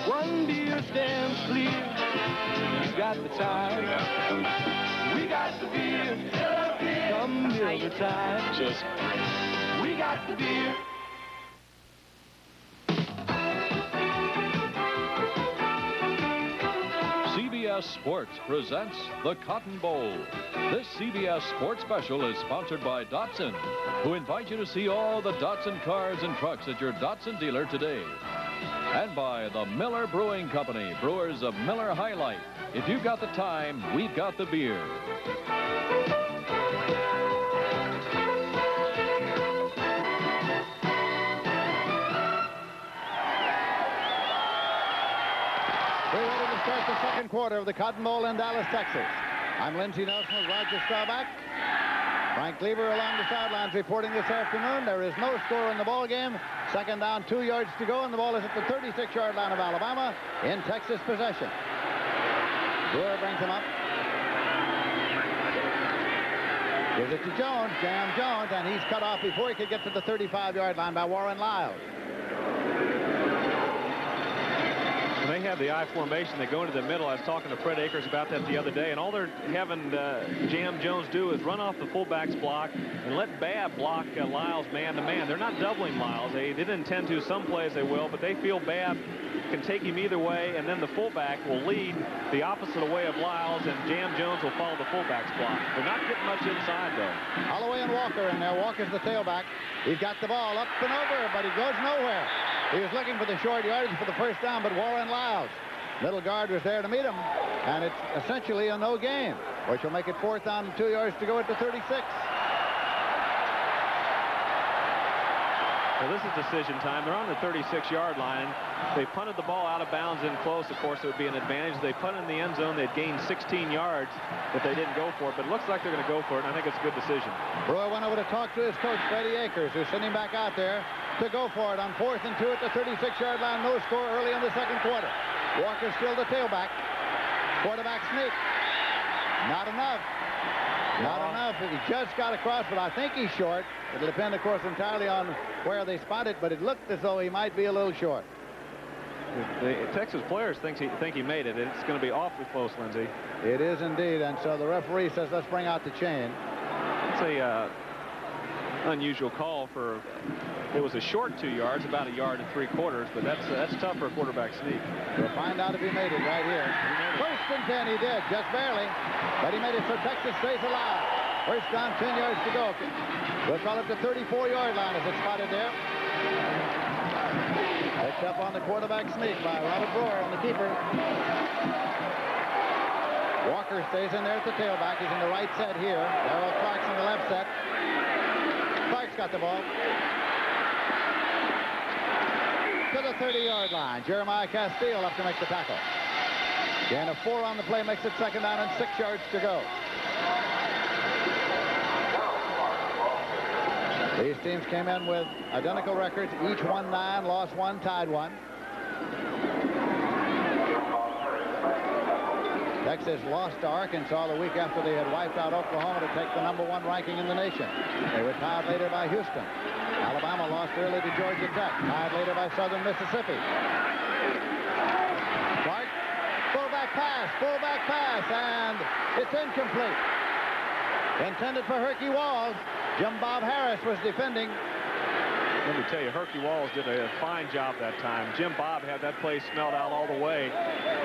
one beer stands clear. You got the time, we got the beer. Come Miller time, we got the beer. CBS Sports presents the Cotton Bowl. This CBS Sports special is sponsored by Datsun, who invite you to see all the Datsun cars and trucks at your Datsun dealer today. And by the Miller Brewing Company, brewers of Miller High Life. If you've got the time, we've got the beer. We're ready to start the second quarter of the Cotton Bowl in Dallas, Texas. I'm Lindsey Nelson with Roger Staubach. Frank Lieber along the sidelines reporting this afternoon. There is no score in the ball game. Second down, 2 yards to go, and the ball is at the 36-yard line of Alabama in Texas possession. Brewer brings him up. Gives it to Jones, Jam Jones, and he's cut off before he could get to the 35-yard line by Warren Lyles. They have the I formation. They go into the middle. I was talking to Fred Akers about that the other day, and all they're having Jam Jones do is run off the fullback's block and let Babb block Lyles man-to-man. They're not doubling Lyles. They didn't intend to. Some plays they will, but they feel Babb can take him either way, and then the fullback will lead the opposite way of Lyles, and Jam Jones will follow the fullback's block. They're not getting much inside, though. Holloway and Walker in there. Walker's the tailback. He's got the ball up and over, but he goes nowhere. He was looking for the short yardage for the first down, but Warren Lyles, middle guard, was there to meet him, and it's essentially a no gain, which will make it 4th down and 2 yards to go at the 36. Well, this is decision time. They're on the 36-yard line. They punted the ball out of bounds in close. Of course, it would be an advantage. They punted in the end zone. They'd gained 16 yards if they didn't go for it. But it looks like they're going to go for it, and I think it's a good decision. Brewer went over to talk to his coach, Freddie Akers, who's sitting back out there to go for it on 4th and 2 at the 36-yard line. No score early in the second quarter. Walker still the tailback. Quarterback sneak. Not enough. Not enough. He just got across, but I think he's short. It'll depend, of course, entirely on where they spot it, but it looked as though he might be a little short. The Texas players think he made it. It's going to be awfully close, Lindsey. It is indeed, and so the referee says, let's bring out the chain. It's a unusual call for. It was a short 2 yards, about 1 yard and 3/4, but that's tough for a quarterback sneak. We'll find out if he made it right here. 1st and 10, he did, just barely, but he made it so Texas stays alive. 1st down, 10 yards to go. We'll call it the 34-yard line as it's spotted there. Picked up on the quarterback sneak by Robert Brewer on the keeper. Walker stays in there at the tailback. He's in the right set here. Darrell Clark's in the left set. Clark's got the ball. To the 30-yard line. Jeremiah Castile up to make the tackle. Gain of 4 on the play makes it 2nd down and 6 yards to go. These teams came in with identical records. Each won 9, lost 1, tied 1. Texas lost to Arkansas the week after they had wiped out Oklahoma to take the #1 ranking in the nation. They were tied later by Houston. Alabama lost early to Georgia Tech, tied later by Southern Mississippi. Clark, fullback pass, and it's incomplete. Intended for Herky Walls. Jim Bob Harris was defending. Let me tell you, Herky Walls did a fine job that time. Jim Bob had that play smelled out all the way.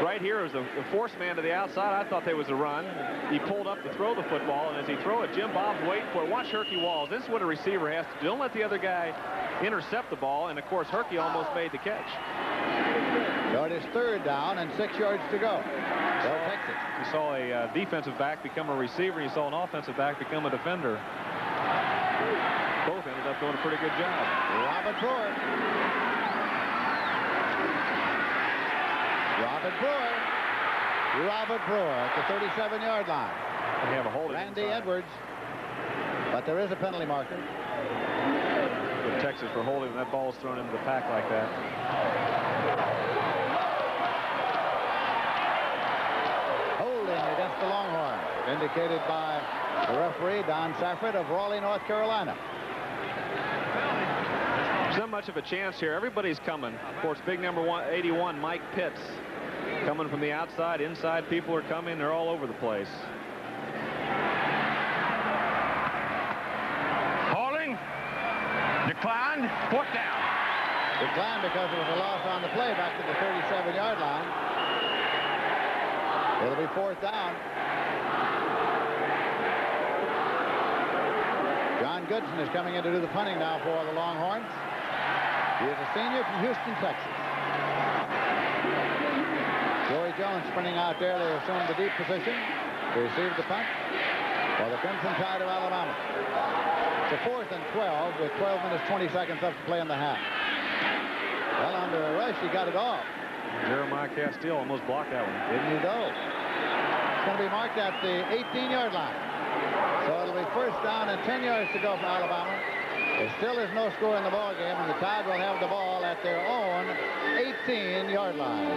Right here was the force man to the outside. I thought there was a run. He pulled up to throw the football, and as he threw it, Jim Bob's waiting for it. Watch Herky Walls. This is what a receiver has to do. Don't let the other guy intercept the ball, and of course, Herky almost made the catch. So it is 3rd down and 6 yards to go. So Texas. You saw a defensive back become a receiver, and you saw an offensive back become a defender. Both ended up doing a pretty good job. Robert Brewer. Robert Brewer at the 37-yard line. They have a hold. Randy Edwards. But there is a penalty marker. With Texas for holding, that ball's thrown into the pack like that. Holding against the Longhorns, indicated by the referee, Don Safford of Raleigh, North Carolina. There's not much of a chance here. Everybody's coming. Of course, big number 81, Mike Pitts, coming from the outside. Inside people are coming. They're all over the place. Holding. Declined. 4th down. Declined because it was a loss on the play back to the 37-yard line. It'll be 4th down. John Goodson is coming in to do the punting now for the Longhorns. He is a senior from Houston, Texas. Joey Jones sprinting out there. They assume the deep position to receive the punt for the Crimson Tide of Alabama. It's a 4th and 12 with 12 minutes, 20 seconds left to play in the half. Well, under a rush, he got it off. Jeremiah Castile almost blocked that one. Didn't he, though? It's going to be marked at the 18-yard line. So it'll be 1st down and 10 yards to go for Alabama. There still is no score in the ball game, and the Tide will have the ball at their own 18-yard line.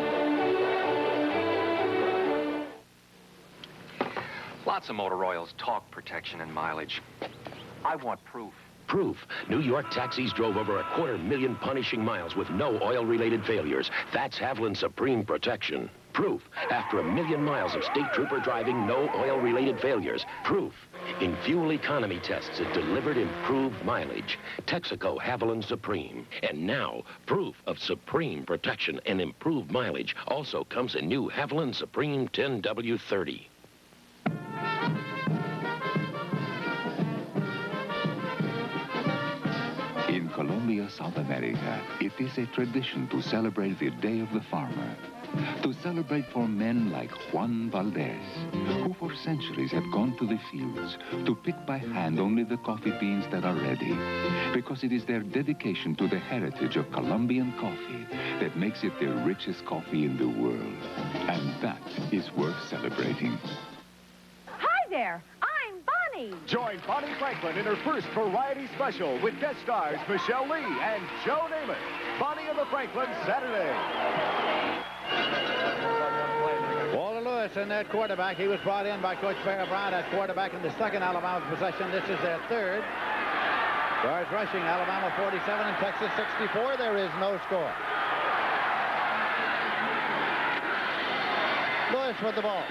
Lots of motor oils talk protection and mileage. I want proof. Proof. New York taxis drove over 250,000 punishing miles with no oil-related failures. That's Haviland Supreme Protection. Proof. After 1 million miles of state trooper driving, no oil-related failures. Proof. In fuel economy tests, it delivered improved mileage. Texaco Haviland Supreme. And now, proof of supreme protection and improved mileage also comes in new Haviland Supreme 10W30. In Colombia, South America, it is a tradition to celebrate the Day of the Farmer. To celebrate for men like Juan Valdez, who for centuries have gone to the fields to pick by hand only the coffee beans that are ready, because it is their dedication to the heritage of Colombian coffee that makes it the richest coffee in the world. And that is worth celebrating. Hi there, I'm Bonnie. Join Bonnie Franklin in her first variety special with guest stars Michelle Lee and Joe Namath. Bonnie and the Franklins, Saturday. Walter Lewis in that quarterback. He was brought in by Coach Bear Bryant at quarterback in the second Alabama possession. This is their third. Yards rushing, Alabama 47 and Texas 64. There is no score. Lewis with the ball.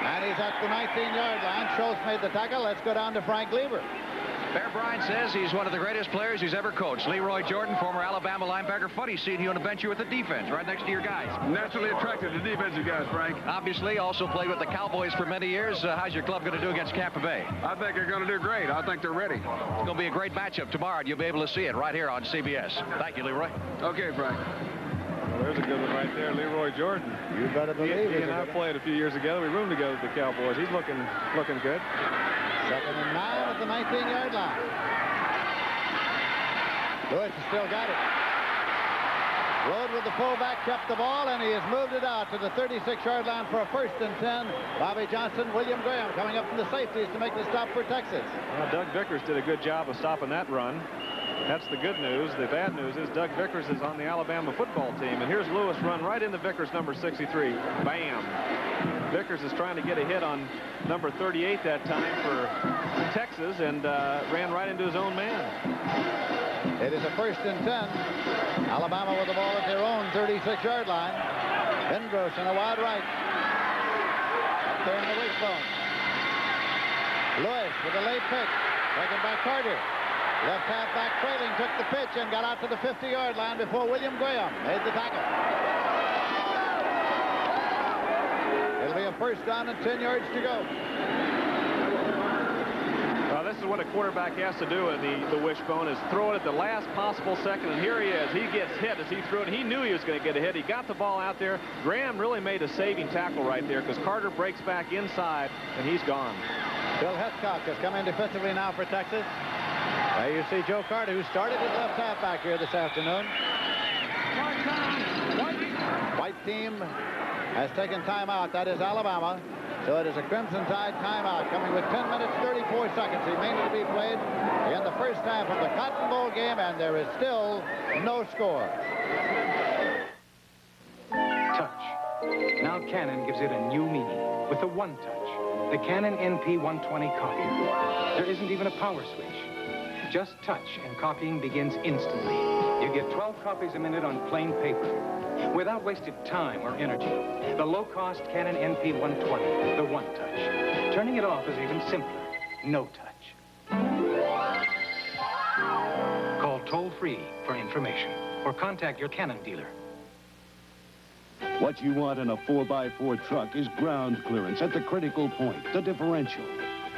And he's at the 19-yard line. Schultz made the tackle. Let's go down to Frank Lieber. Bear Bryant says he's one of the greatest players he's ever coached. Leroy Jordan, former Alabama linebacker. Funny seeing you on the bench here with the defense, right next to your guys. Naturally attracted to defensive guys, Frank. Obviously, also played with the Cowboys for many years. How's your club going to do against Tampa Bay? I think they're going to do great. I think they're ready. It's going to be a great matchup tomorrow, and you'll be able to see it right here on CBS. Thank you, Leroy. Okay, Frank. Well, there's a good one right there, Leroy Jordan. You better believe it. He and I played a few years together. We roomed together with the Cowboys. He's looking good. 2nd and 9 at the 19-yard line. Lewis has still got it. Rode with the fullback, kept the ball, and he has moved it out to the 36-yard line for a 1st and 10. Bobby Johnson, William Graham coming up from the safeties to make the stop for Texas. Well, Doug Vickers did a good job of stopping that run. That's the good news. The bad news is Doug Vickers is on the Alabama football team. And here's Lewis run right into Vickers, number 63. Bam. Vickers is trying to get a hit on number 38 that time for Texas and ran right into his own man. It is a 1st and 10. Alabama with the ball at their own 36-yard line. Vendros in a wide right. Up there in the wishbone. Lewis with a late pick. Taken by Carter. Left halfback trailing, took the pitch and got out to the 50-yard line before William Graham made the tackle. It'll be a 1st down and 10 yards to go. Well, this is what a quarterback has to do in the wishbone, is throw it at the last possible second. And here he is. He gets hit as he threw it. He knew he was going to get a hit. He got the ball out there. Graham really made a saving tackle right there because Carter breaks back inside, and he's gone. Bill Hetcock has come in defensively now for Texas. There you see Joe Carter, who started at left halfback here this afternoon. White team has taken timeout. That is Alabama. So it is a Crimson Tide timeout coming with 10 minutes, 34 seconds remaining to be played in the 1st half of the Cotton Bowl game, and there is still no score. Touch. Now Canon gives it a new meaning with the One Touch, the Canon NP120 copier. There isn't even a power switch. Just touch and copying begins instantly. You get 12 copies a minute on plain paper without wasted time or energy. The low-cost Canon NP120, the One Touch. Turning it off is even simpler. No touch. Call toll-free for information or contact your Canon dealer. What you want in a 4x4 truck is ground clearance at the critical point, the differential.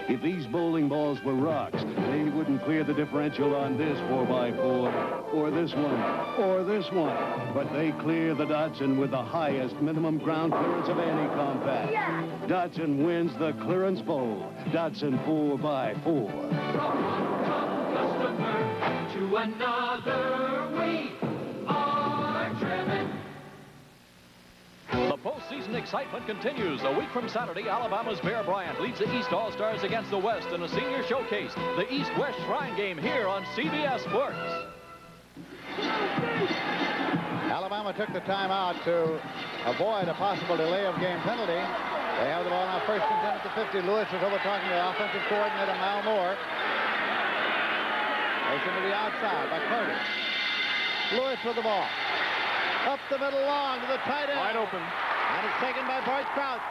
If these bowling balls were rocks, they wouldn't clear the differential on this 4x4, or this one, or this one. But they clear the Datsun with the highest minimum ground clearance of any compact. Yeah. Datsun wins the clearance bowl. Datsun 4x4. Customer to another, we are driven. The postseason excitement continues. A week from Saturday, Alabama's Bear Bryant leads the East All-Stars against the West in a senior showcase. The East-West Shrine Game here on CBS Sports. Alabama took the timeout to avoid a possible delay of game penalty. They have the ball now 1st and 10 at the 50. Lewis is over talking to the offensive coordinator, Mal Moore. Motion to the outside by Carter. Lewis with the ball. Up the middle long to the tight end. Wide open. And it's taken by Bart Kraut.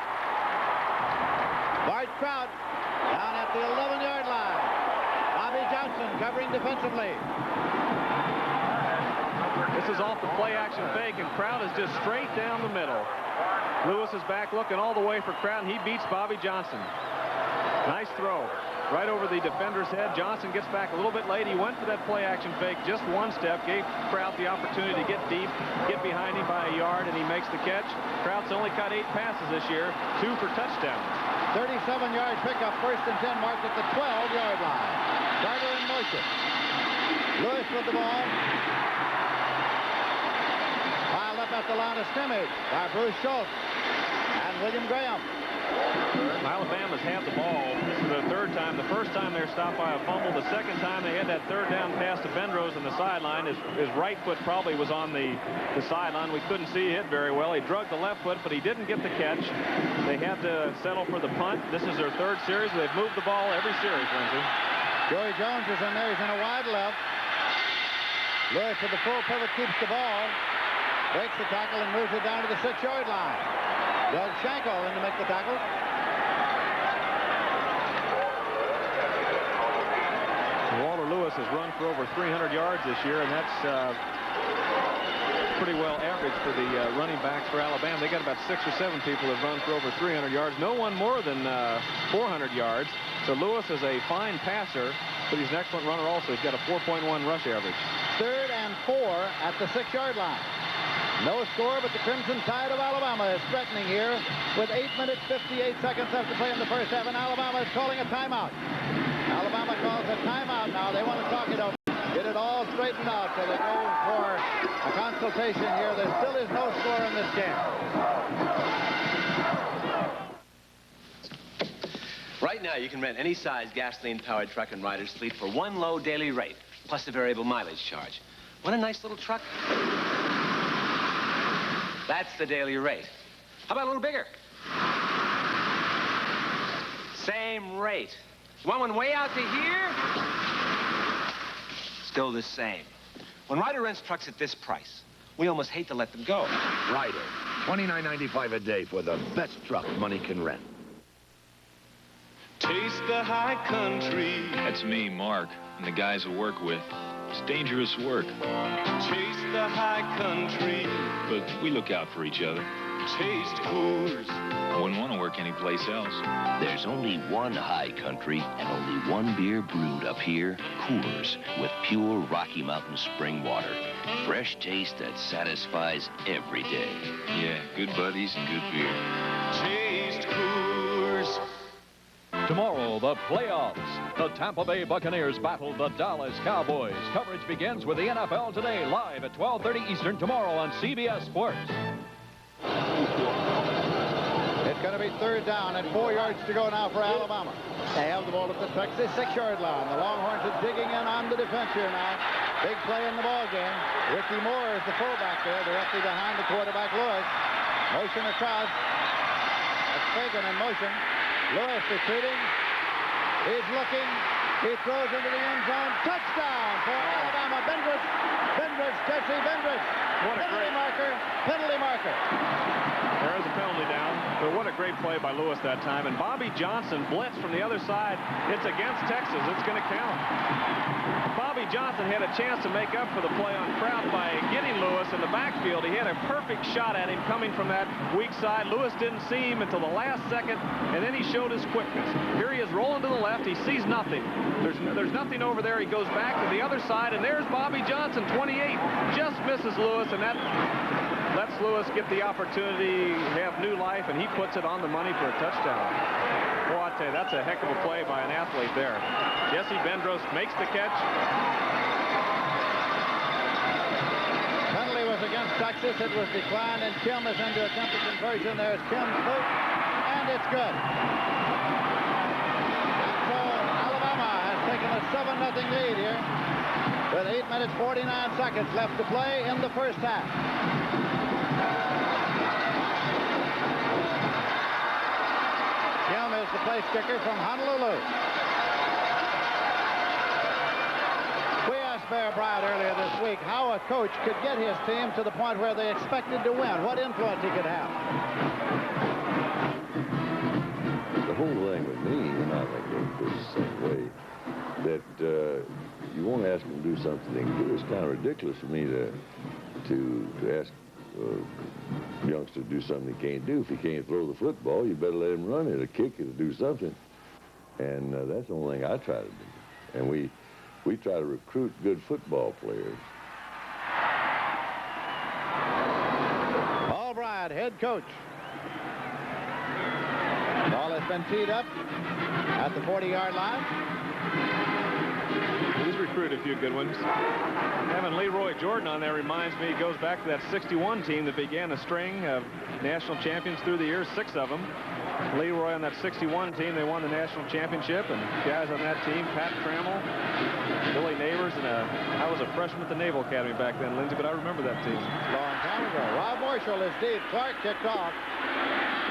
Bart Kraut down at the 11-yard line. Bobby Johnson covering defensively. This is off the play-action fake, and Kraut is just straight down the middle. Lewis is back looking all the way for Kraut, and he beats Bobby Johnson. Nice throw. Right over the defender's head. Johnson gets back a little bit late. He went for that play-action fake just one step, gave Kraut the opportunity to get deep, get behind him by a yard, and he makes the catch. Kraut's only caught 8 passes this year, 2 for touchdowns. 37-yard pickup, 1st and 10 marked at the 12-yard line. Carter in motion. Lewis with the ball. Piled up at the line of scrimmage by Bruce Schultz and William Graham. Alabama's had the ball. This is the 3rd time. The first time they were stopped by a fumble. The 2nd time they had that 3rd down pass to Bendrose on the sideline. His right foot probably was on the sideline. We couldn't see it very well. He drugged the left foot, but he didn't get the catch. They had to settle for the punt. This is their 3rd series. They've moved the ball every series, Lindsey. Joey Jones is in there. He's in a wide left. Lewis with the full pivot keeps the ball. Breaks the tackle and moves it down to the 6-yard line. Doug Schenkel in to make the tackle. Walter Lewis has run for over 300 yards this year, and that's pretty well average for the running backs for Alabama. They got about 6 or 7 people that run for over 300 yards. No one more than 400 yards. So Lewis is a fine passer, but he's an excellent runner also. He's got a 4.1 rush average. 3rd and 4 at the 6-yard line. No score, but the Crimson Tide of Alabama is threatening here with 8 minutes, 58 seconds left to play in the first half, and Alabama is calling a timeout. Alabama calls a timeout now. They want to talk it over, get it all straightened out, so they go for a consultation here. There still is no score in this game. Right now, you can rent any size gasoline-powered truck and rider's fleet for 1 low daily rate, plus a variable mileage charge. What a nice little truck. That's the daily rate. How about a little bigger? Same rate. You want one way out to here? Still the same. When Ryder rents trucks at this price, we almost hate to let them go. Ryder, $29.95 a day for the best truck money can rent. Taste the high country. That's me, Mark, and the guys I work with. It's dangerous work. Taste the high country. But we look out for each other. Taste Coors. I wouldn't want to work anyplace else. There's only one high country and only one beer brewed up here, Coors, with pure Rocky Mountain spring water. Fresh taste that satisfies every day. Yeah, good buddies and good beer. Taste Coors. Tomorrow, the playoffs. The Tampa Bay Buccaneers battle the Dallas Cowboys. Coverage begins with the NFL Today, live at 12:30 Eastern tomorrow on CBS Sports. It's going to be 3rd down and 4 yards to go now for Alabama. They have the ball at the Texas 6-yard line. The Longhorns are digging in on the defense here now. Big play in the ball game. Ricky Moore is the fullback there, directly behind the quarterback, Lewis. Motion across. That's Fagan in motion. Lewis retreating. He's looking. He throws into the end zone. Touchdown for Alabama. Bendrich, Jesse Bendrich. What a penalty marker. Penalty marker. There's a penalty down. But what a great play by Lewis that time. And Bobby Johnson blitz from the other side. It's against Texas. It's going to count. Bobby Johnson had a chance to make up for the play on Kraut by getting Lewis in the backfield. He had a perfect shot at him coming from that weak side. Lewis didn't see him until the last second, and then he showed his quickness. Here he is rolling to the left. He sees nothing. There's nothing over there. He goes back to the other side, and there's Bobby Johnson, 28. Just misses Lewis, and that lets Lewis get the opportunity to have new life, and he puts it on the money for a touchdown. Boy, I tell you, that's a heck of a play by an athlete there. Jesse Bendrose makes the catch. Penalty was against Texas. It was declined, and Kim is in to attempt a conversion. There's Kim's boot, and it's good. And so Alabama has taken a 7-0 lead here with 8 minutes, 49 seconds left to play in the first half. Kim is the place kicker from Honolulu. We Bear Bryant earlier this week how a coach could get his team to the point where they expected to win, what influence he could have. The whole thing with me, and I think it's the same way, that you won't ask them to do something they can do. It's kind of ridiculous for me to ask youngsters to do something they can't do. If you can't throw the football, you better let him run it or kick it or do something. And that's the only thing I try to do. And we try to recruit good football players. Paul Bryant, head coach. Ball has been teed up at the 40-yard line. He's recruited a few good ones. Having Leroy Jordan on there reminds me, he goes back to that 61 team that began a string of national champions through the years, 6 of them. Leroy on that 61 team, they won the national championship, and guys on that team, Pat Trammell, Billy Neighbors, and I was a freshman at the Naval Academy back then, Lindsey, but I remember that team. Long time ago. Rob Marshall is deep. Clark kicked off.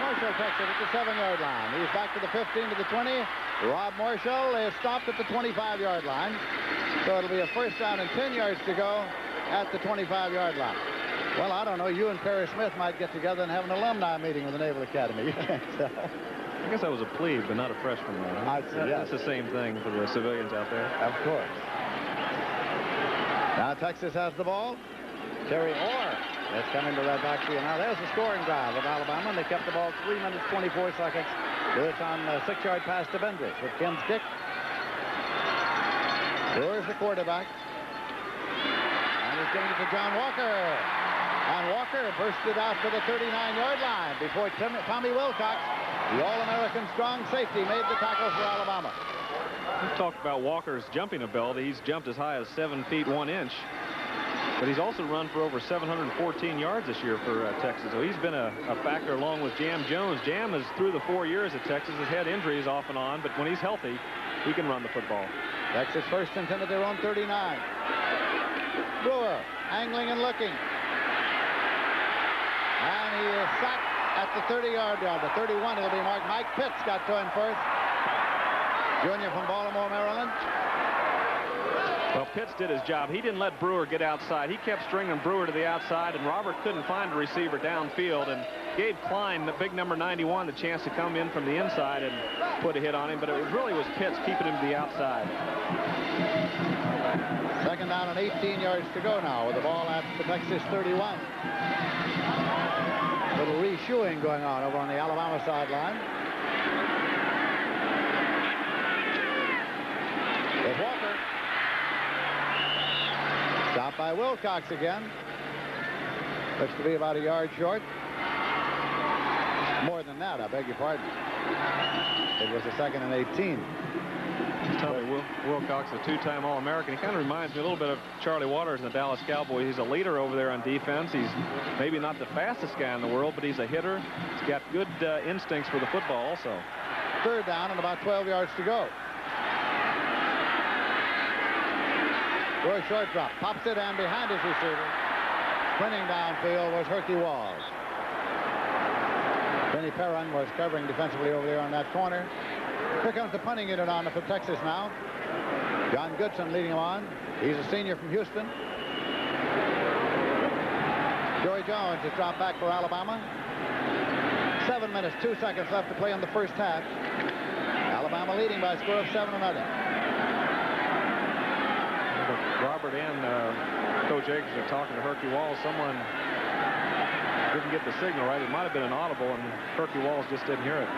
Marshall takes it at the 7-yard line. He's back to the 15 to the 20. Rob Marshall is stopped at the 25-yard line. So it'll be a first down and 10 yards to go at the 25-yard line. Well, I don't know. You and Perry Smith might get together and have an alumni meeting with the Naval Academy. I guess I was a plebe, but not a freshman. I'd say, yes. That's the same thing for the civilians out there. Of course. Now Texas has the ball. Terry Orr is coming to that backfield. Now there's the scoring drive of Alabama, and they kept the ball 3 minutes, 24 seconds. It's on a 6-yard pass to Bendris with Kim's kick. Brewer's the quarterback. And he's giving it to John Walker. And Walker bursted out to the 39-yard line before Tommy Wilcox, the All-American strong safety, made the tackle for Alabama. We talked about Walker's jumping ability. He's jumped as high as 7 feet 1 inch. But he's also run for over 714 yards this year for Texas. So he's been a factor along with Jam Jones. Jam is through the 4 years at Texas, has had injuries off and on, but when he's healthy, he can run the football. Texas first and 10 at their own 39. Brewer angling and looking. And he is sacked at the 30-yard line. The 31 it'll be marked. Mike Pitts got to him first. Junior from Baltimore, Maryland. Well, Pitts did his job. He didn't let Brewer get outside. He kept stringing Brewer to the outside, and Robert couldn't find a receiver downfield, and gave Klein, the big number 91, the chance to come in from the inside and put a hit on him, but it really was Pitts keeping him to the outside. Second down and 18 yards to go now with the ball at the Texas 31. Little re-shoeing going on over on the Alabama sideline. With Walker. Stopped by Wilcox again. Looks to be about a yard short. More than that, I beg your pardon. It was a second and 18. Tommy Wilcox, a 2-time All-American. He kind of reminds me a little bit of Charlie Waters in the Dallas Cowboys. He's a leader over there on defense. He's maybe not the fastest guy in the world, but he's a hitter. He's got good instincts for the football also. Third down and about 12 yards to go. For a short drop. Pops it and behind his receiver. Sprinting downfield was Herky Walls. Benny Perrin was covering defensively over there on that corner. Here comes the punting unit on for Texas now. John Goodson leading him on. He's a senior from Houston. Joey Jones has dropped back for Alabama. 7 minutes, 2 seconds left to play in the first half. Alabama leading by a score of 7-0. Robert and Coach Akers are talking to Herky Walls. Someone didn't get the signal right. It might have been an audible, and Herky Walls just didn't hear it.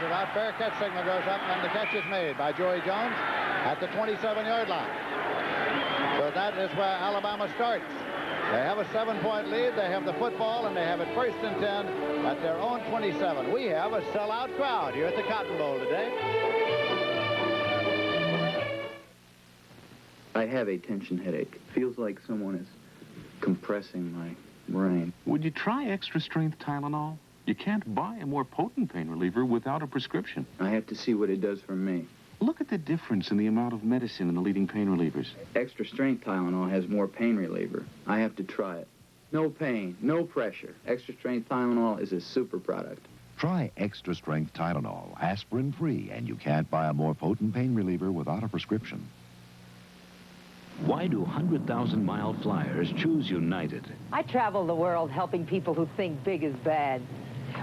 That fair catch signal goes up, and the catch is made by Joey Jones at the 27-yard line. So that is where Alabama starts. They have a 7-point lead. They have the football, and they have it first and 10 at their own 27. We have a sellout crowd here at the Cotton Bowl today. I have a tension headache. Feels like someone is compressing my brain. Would you try extra-strength Tylenol? You can't buy a more potent pain reliever without a prescription. I have to see what it does for me. Look at the difference in the amount of medicine in the leading pain relievers. Extra strength Tylenol has more pain reliever. I have to try it. No pain, no pressure. Extra strength Tylenol is a super product. Try extra strength Tylenol, aspirin-free, and you can't buy a more potent pain reliever without a prescription. Why do 100,000-mile flyers choose United? I travel the world helping people who think big is bad.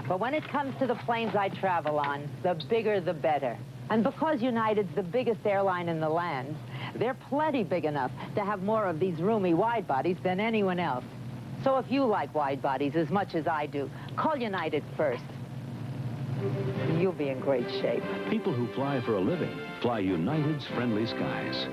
But when it comes to the planes I travel on, the bigger the better. And because United's the biggest airline in the land, they're plenty big enough to have more of these roomy wide bodies than anyone else. So if you like wide bodies as much as I do, call United first. You'll be in great shape. People who fly for a living fly United's friendly skies.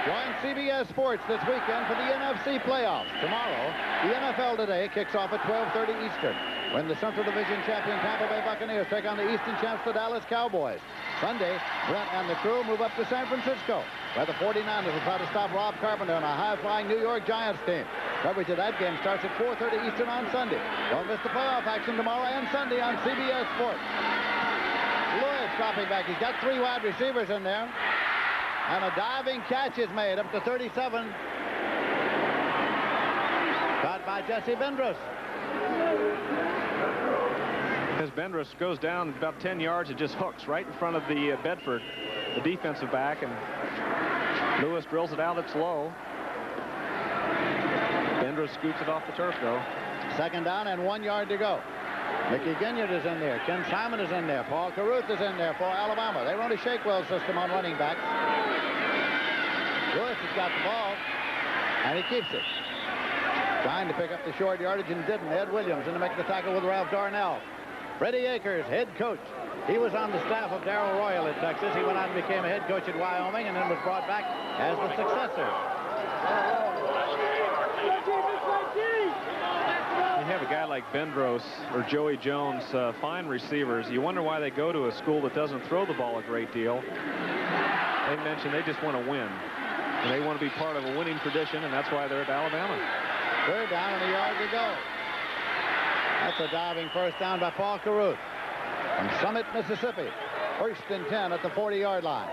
Join CBS Sports this weekend for the NFC playoffs. Tomorrow, the NFL Today kicks off at 12:30 Eastern, when the Central Division champion Tampa Bay Buccaneers take on the Eastern champs, the Dallas Cowboys. Sunday, Brent and the crew move up to San Francisco, where the 49ers will try to stop Rob Carpenter on a high-flying New York Giants team. Coverage of that game starts at 4:30 Eastern on Sunday. Don't miss the playoff action tomorrow and Sunday on CBS Sports. Lewis dropping back. He's got 3 wide receivers in there. And a diving catch is made up to 37. Caught by Jesse Bendrus. As Bendrus goes down about 10 yards, it just hooks right in front of the Bedford, the defensive back, and Lewis drills it out. It's low. Bendrus scoots it off the turf, though. Second down and 1 yard to go. Mickey Ginyard is in there. Ken Simon is in there. Paul Carruth is in there for Alabama. They run a Shakewell system on running backs. Lewis has got the ball, and he keeps it. Trying to pick up the short yardage and didn't. Ed Williams in to make the tackle with Ralph Darnell. Freddie Akers, head coach. He was on the staff of Darrell Royal at Texas. He went on and became a head coach at Wyoming and then was brought back as the successor. You have a guy like Bendrus or Joey Jones, fine receivers. You wonder why they go to a school that doesn't throw the ball a great deal. They mentioned they just want to win. And they want to be part of a winning tradition, and that's why they're at Alabama. Third down and a yard to go. That's a diving first down by Paul Carruth from Summit, Mississippi. First and 10 at the 40-yard line.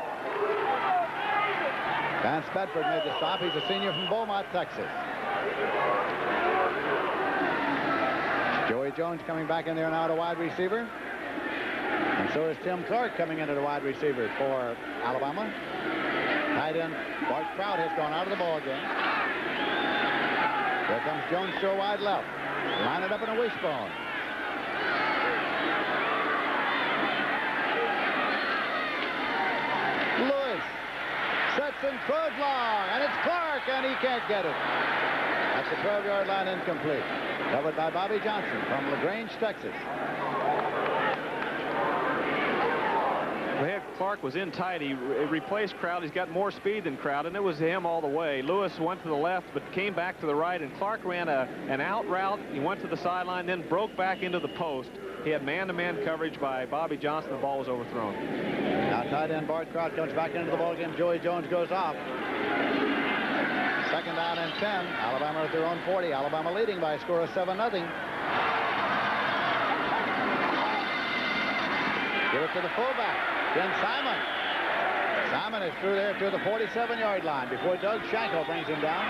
Vance Bedford made the stop. He's a senior from Beaumont, Texas. Joey Jones coming back in there now to wide receiver. And so is Tim Clark coming into the wide receiver for Alabama. Tight end Bart Trout has gone out of the ball game. Here comes Jones to a wide left. Line it up in a wishbone. Lewis sets and throws long, and it's Clark, and he can't get it. That's the 12-yard line incomplete. Covered by Bobby Johnson from LaGrange, Texas. Clark was in tight. He replaced Crowd. He's got more speed than Crowd, and it was him all the way. Lewis went to the left, but came back to the right, and Clark ran an out route. He went to the sideline, then broke back into the post. He had man-to-man coverage by Bobby Johnson. The ball was overthrown. Now tight end Bart Crowd comes back into the ballgame. Joey Jones goes off. Second down and 10. Alabama at their own 40. Alabama leading by a score of 7-0. Give it to the fullback. Ken Simon. Simon is through there to the 47-yard line before Doug Schenkel brings him down.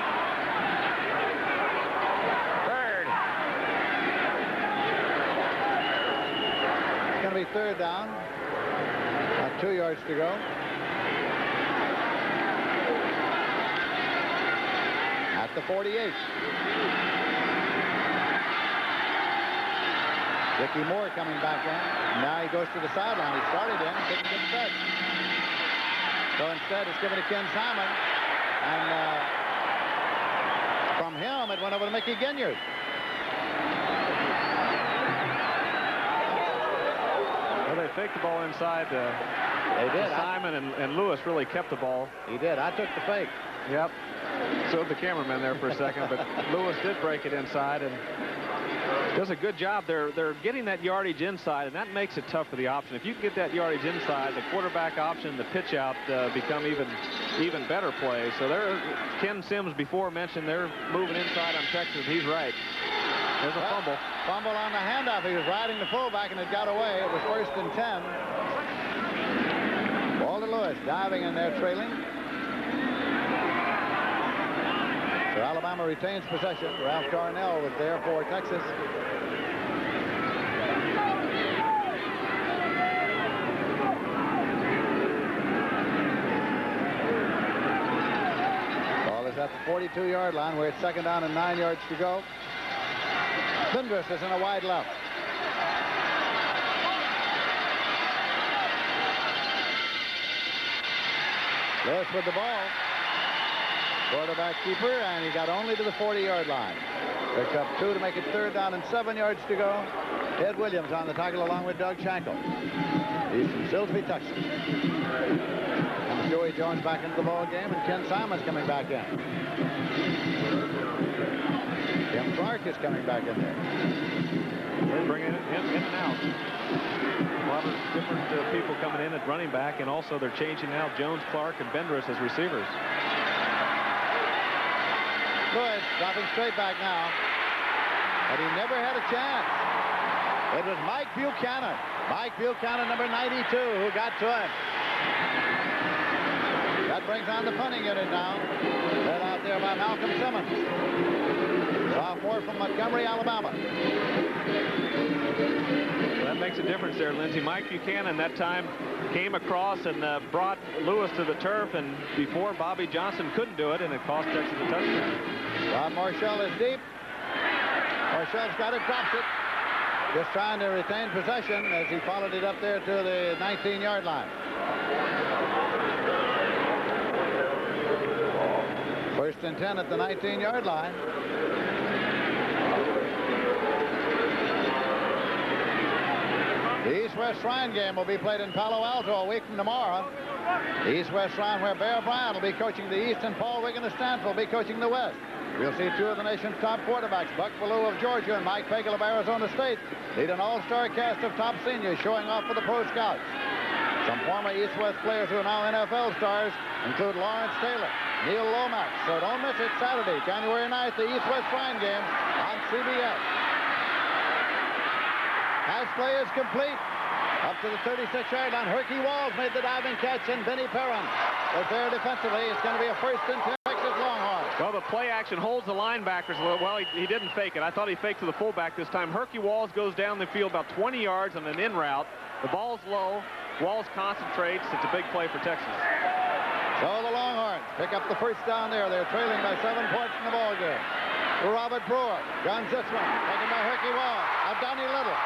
Third. It's going to be third down. About 2 yards to go. At the 48. Ricky Moore coming back in. Now he goes to the sideline. He started in and couldn't get set. So instead, it's given to Ken Simon. And from him, it went over to Mickey Ginyard. Well, they faked the ball inside. They did. Simon and Lewis really kept the ball. He did. I took the fake. Yep. So the cameraman there for a second, but Lewis did break it inside and does a good job. They're getting that yardage inside, and that makes it tough for the option. If you can get that yardage inside, the quarterback option, the pitch out become even better plays. So Ken Sims before mentioned they're moving inside on Texas. He's right. There's a fumble. Fumble on the handoff. He was riding the fullback, and it got away. It was first and 10. Walter Lewis diving in there, trailing. So Alabama retains possession. Ralph Darnell was there for Texas. Ball is at the 42-yard line where it's second down and 9 yards to go. Bindris is in a wide left. Lewis with the ball. Quarterback keeper, and he got only to the 40-yard line. Picked up 2 to make it third down and 7 yards to go. Ed Williams on the tackle along with Doug Shankle. He's from Silsbee, Texas. And Joey Jones back into the ball game, and Ken Simons coming back in. Jim Clark is coming back in there. They're bringing it in and out. A lot of different people coming in at running back, and also they're changing now Jones, Clark, and Bendris as receivers. Good, dropping straight back now. But he never had a chance. It was Mike Buchanan. Mike Buchanan, number 92, who got to him. That brings on the punting unit now. Led out there by Malcolm Simmons. Sophomore from Montgomery, Alabama. Well, that makes a difference there, Lindsey. Mike Buchanan that time came across and brought Lewis to the turf, and before Bobby Johnson couldn't do it, and it cost Texas a touchdown. Ron Marshall is deep. Marshall's got it, drops it. Just trying to retain possession as he followed it up there to the 19-yard line. First and 10 at the 19-yard line. The East-West Shrine game will be played in Palo Alto a week from tomorrow. The East-West Shrine, where Bear Bryant will be coaching the East and Paul Wiggin of Stanford will be coaching the West. We'll see 2 of the nation's top quarterbacks, Buck Bellew of Georgia and Mike Pagel of Arizona State, lead an all-star cast of top seniors showing off for the pro scouts. Some former East-West players who are now NFL stars include Lawrence Taylor, Neil Lomax. So don't miss it Saturday, January 9th, the East-West Shrine game on CBS. Pass play is complete. Up to the 36-yard line. Herky Walls made the diving catch, and Benny Perrin was there defensively. It's going to be a first and 10 Texas Longhorns. Well, the play action holds the linebackers. Well, he didn't fake it. I thought he faked to the fullback this time. Herky Walls goes down the field about 20 yards on an in route. The ball's low. Walls concentrates. It's a big play for Texas. So the Longhorns pick up the first down there. They're trailing by 7 points in the ball game. Robert Brewer guns this one. Taken by Herky Walls. Now Donnie Little.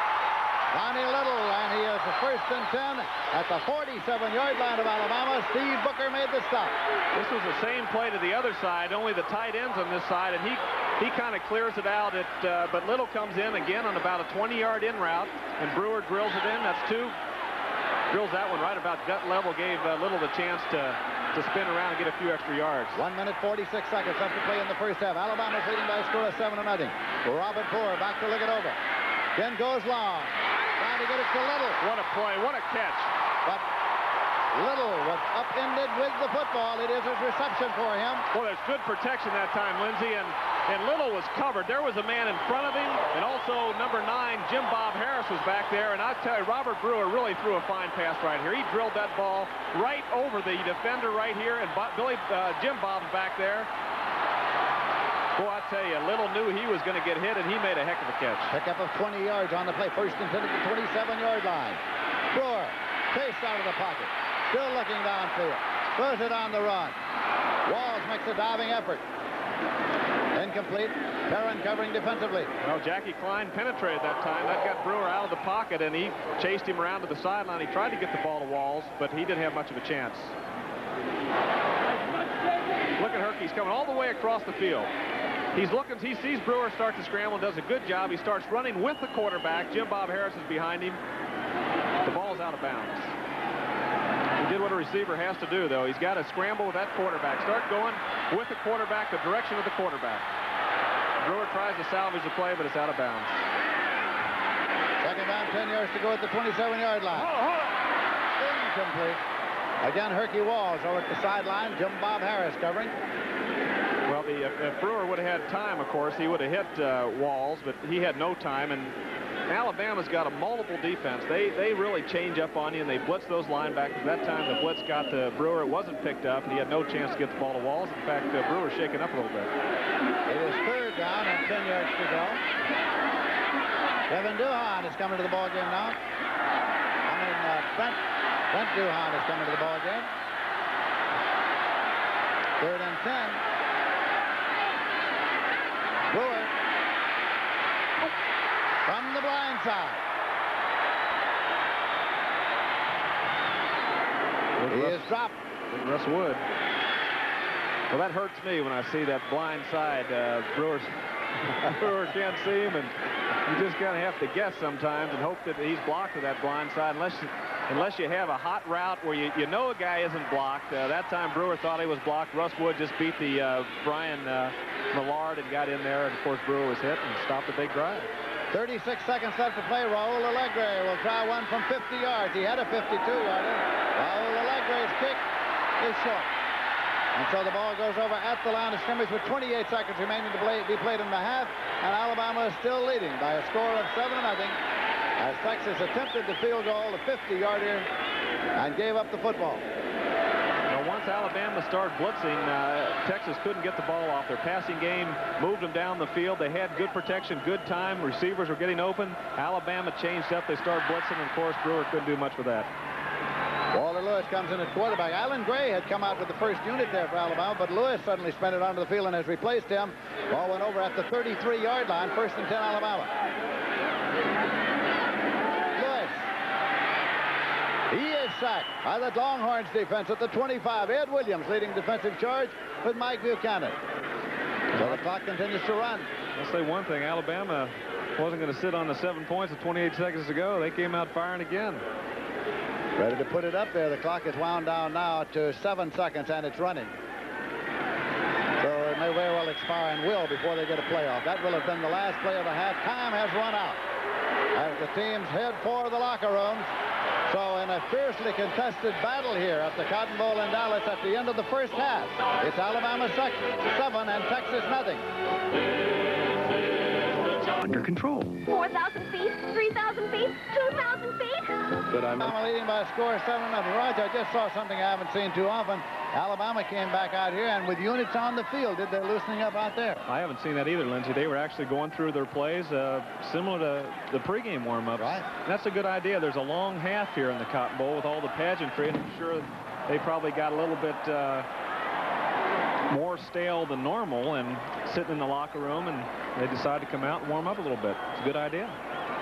Donnie Little, and he is the first and 10 at the 47-yard line of Alabama. Steve Booker made the stop. This was the same play to the other side, only the tight end's on this side, and he kind of clears it out. But Little comes in again on about a 20-yard in route, and Brewer drills it in. That's 2. Drills that one right about gut level, gave Little the chance to spin around and get a few extra yards. 1 minute, 46 seconds left to play in the first half. Alabama's leading by a score of 7-0. Robert Brewer back to look it over. Then goes long. Trying to get it to Little. What a play. What a catch. But Little was upended with the football. It is his reception for him. Well, there's good protection that time, Lindsey, and Little was covered. There was a man in front of him, and also number 9, Jim Bob Harris, was back there. And I tell you, Robert Brewer really threw a fine pass right here. He drilled that ball right over the defender right here, and Jim Bob's back there. Boy, I tell you, Little knew he was going to get hit, and he made a heck of a catch. Pickup of 20 yards on the play. First and 10 at the 27-yard line. Brewer chased out of the pocket. Still looking downfield. Throws it on the run. Walls makes a diving effort. Incomplete. Perrin covering defensively. Well, Jackie Klein penetrated that time. That got Brewer out of the pocket, and he chased him around to the sideline. He tried to get the ball to Walls, but he didn't have much of a chance. Look at Herky. He's coming all the way across the field. He's looking, he sees Brewer start to scramble, does a good job. He starts running with the quarterback. Jim Bob Harris is behind him. The ball's out of bounds. He did what a receiver has to do, though. He's got to scramble with that quarterback. Start going with the quarterback, the direction of the quarterback. Brewer tries to salvage the play, but it's out of bounds. Second down, 10 yards to go at the 27-yard line. Incomplete. Again, Herky Walls over at the sideline. Jim Bob Harris covering. Well, if Brewer would have had time, of course, he would have hit Walls, but he had no time. And Alabama's got a multiple defense. They really change up on you, and they blitz those linebackers. That time the blitz got to Brewer. It wasn't picked up, and he had no chance to get the ball to Walls. In fact, Brewer's shaken up a little bit. It is third down and 10 yards to go. Kevin Duhan is coming to the ball game now. Brent Duhan is coming to the ball game. Third and 10. Brewer from the blind side. He is dropped. Russ Wood. Well, that hurts me when I see that blind side. Brewer can't see him, and you just kind of have to guess sometimes and hope that he's blocked to that blind side, unless you have a hot route where you know a guy isn't blocked. That time Brewer thought he was blocked. Russ Wood just beat the Brian Millard and got in there, and of course Brewer was hit and stopped the big drive. 36 seconds left to play. Raul Alegre will try one from 50 yards. He had a 52-yarder. Raul Alegre's kick is short. And so the ball goes over at the line of scrimmage with 28 seconds remaining to be played in the half. And Alabama is still leading by a score of 7-0 as Texas attempted the field goal, the 50-yarder, and gave up the football. Well, once Alabama started blitzing, Texas couldn't get the ball off. Their passing game moved them down the field. They had good protection, good time. Receivers were getting open. Alabama changed up. They started blitzing, and of course, Brewer couldn't do much with that. Walter Lewis comes in at quarterback. Alan Gray had come out with the first unit there for Alabama, but Lewis suddenly spent it onto the field and has replaced him. Ball went over at the 33-yard line, 1st and 10 Alabama. Lewis. He is sacked by the Longhorns defense at the 25. Ed Williams leading defensive charge with Mike Buchanan. So the clock continues to run. I'll say one thing. Alabama wasn't going to sit on the 7 points with 28 seconds to go. They came out firing again. Ready to put it up there. The clock is wound down now to 7 seconds, and it's running. So it may very well expire and will before they get a playoff. That will have been the last play of the half. Time has run out as the teams head for the locker rooms. So in a fiercely contested battle here at the Cotton Bowl in Dallas at the end of the first half, it's Alabama 7 and Texas nothing. Under control. 4,000 feet, 3,000 feet, 2,000 feet. But I'm leading by a score of 7-0. Roger, I just saw something I haven't seen too often. Alabama came back out here, and with units on the field, did they loosening up out there? I haven't seen that either, Lindsey. They were actually going through their plays similar to the pregame warm-ups. Right. That's a good idea. There's a long half here in the Cotton Bowl with all the pageantry, and I'm sure they probably got a little bit more stale than normal and sitting in the locker room, and they decided to come out and warm up a little bit. It's a good idea.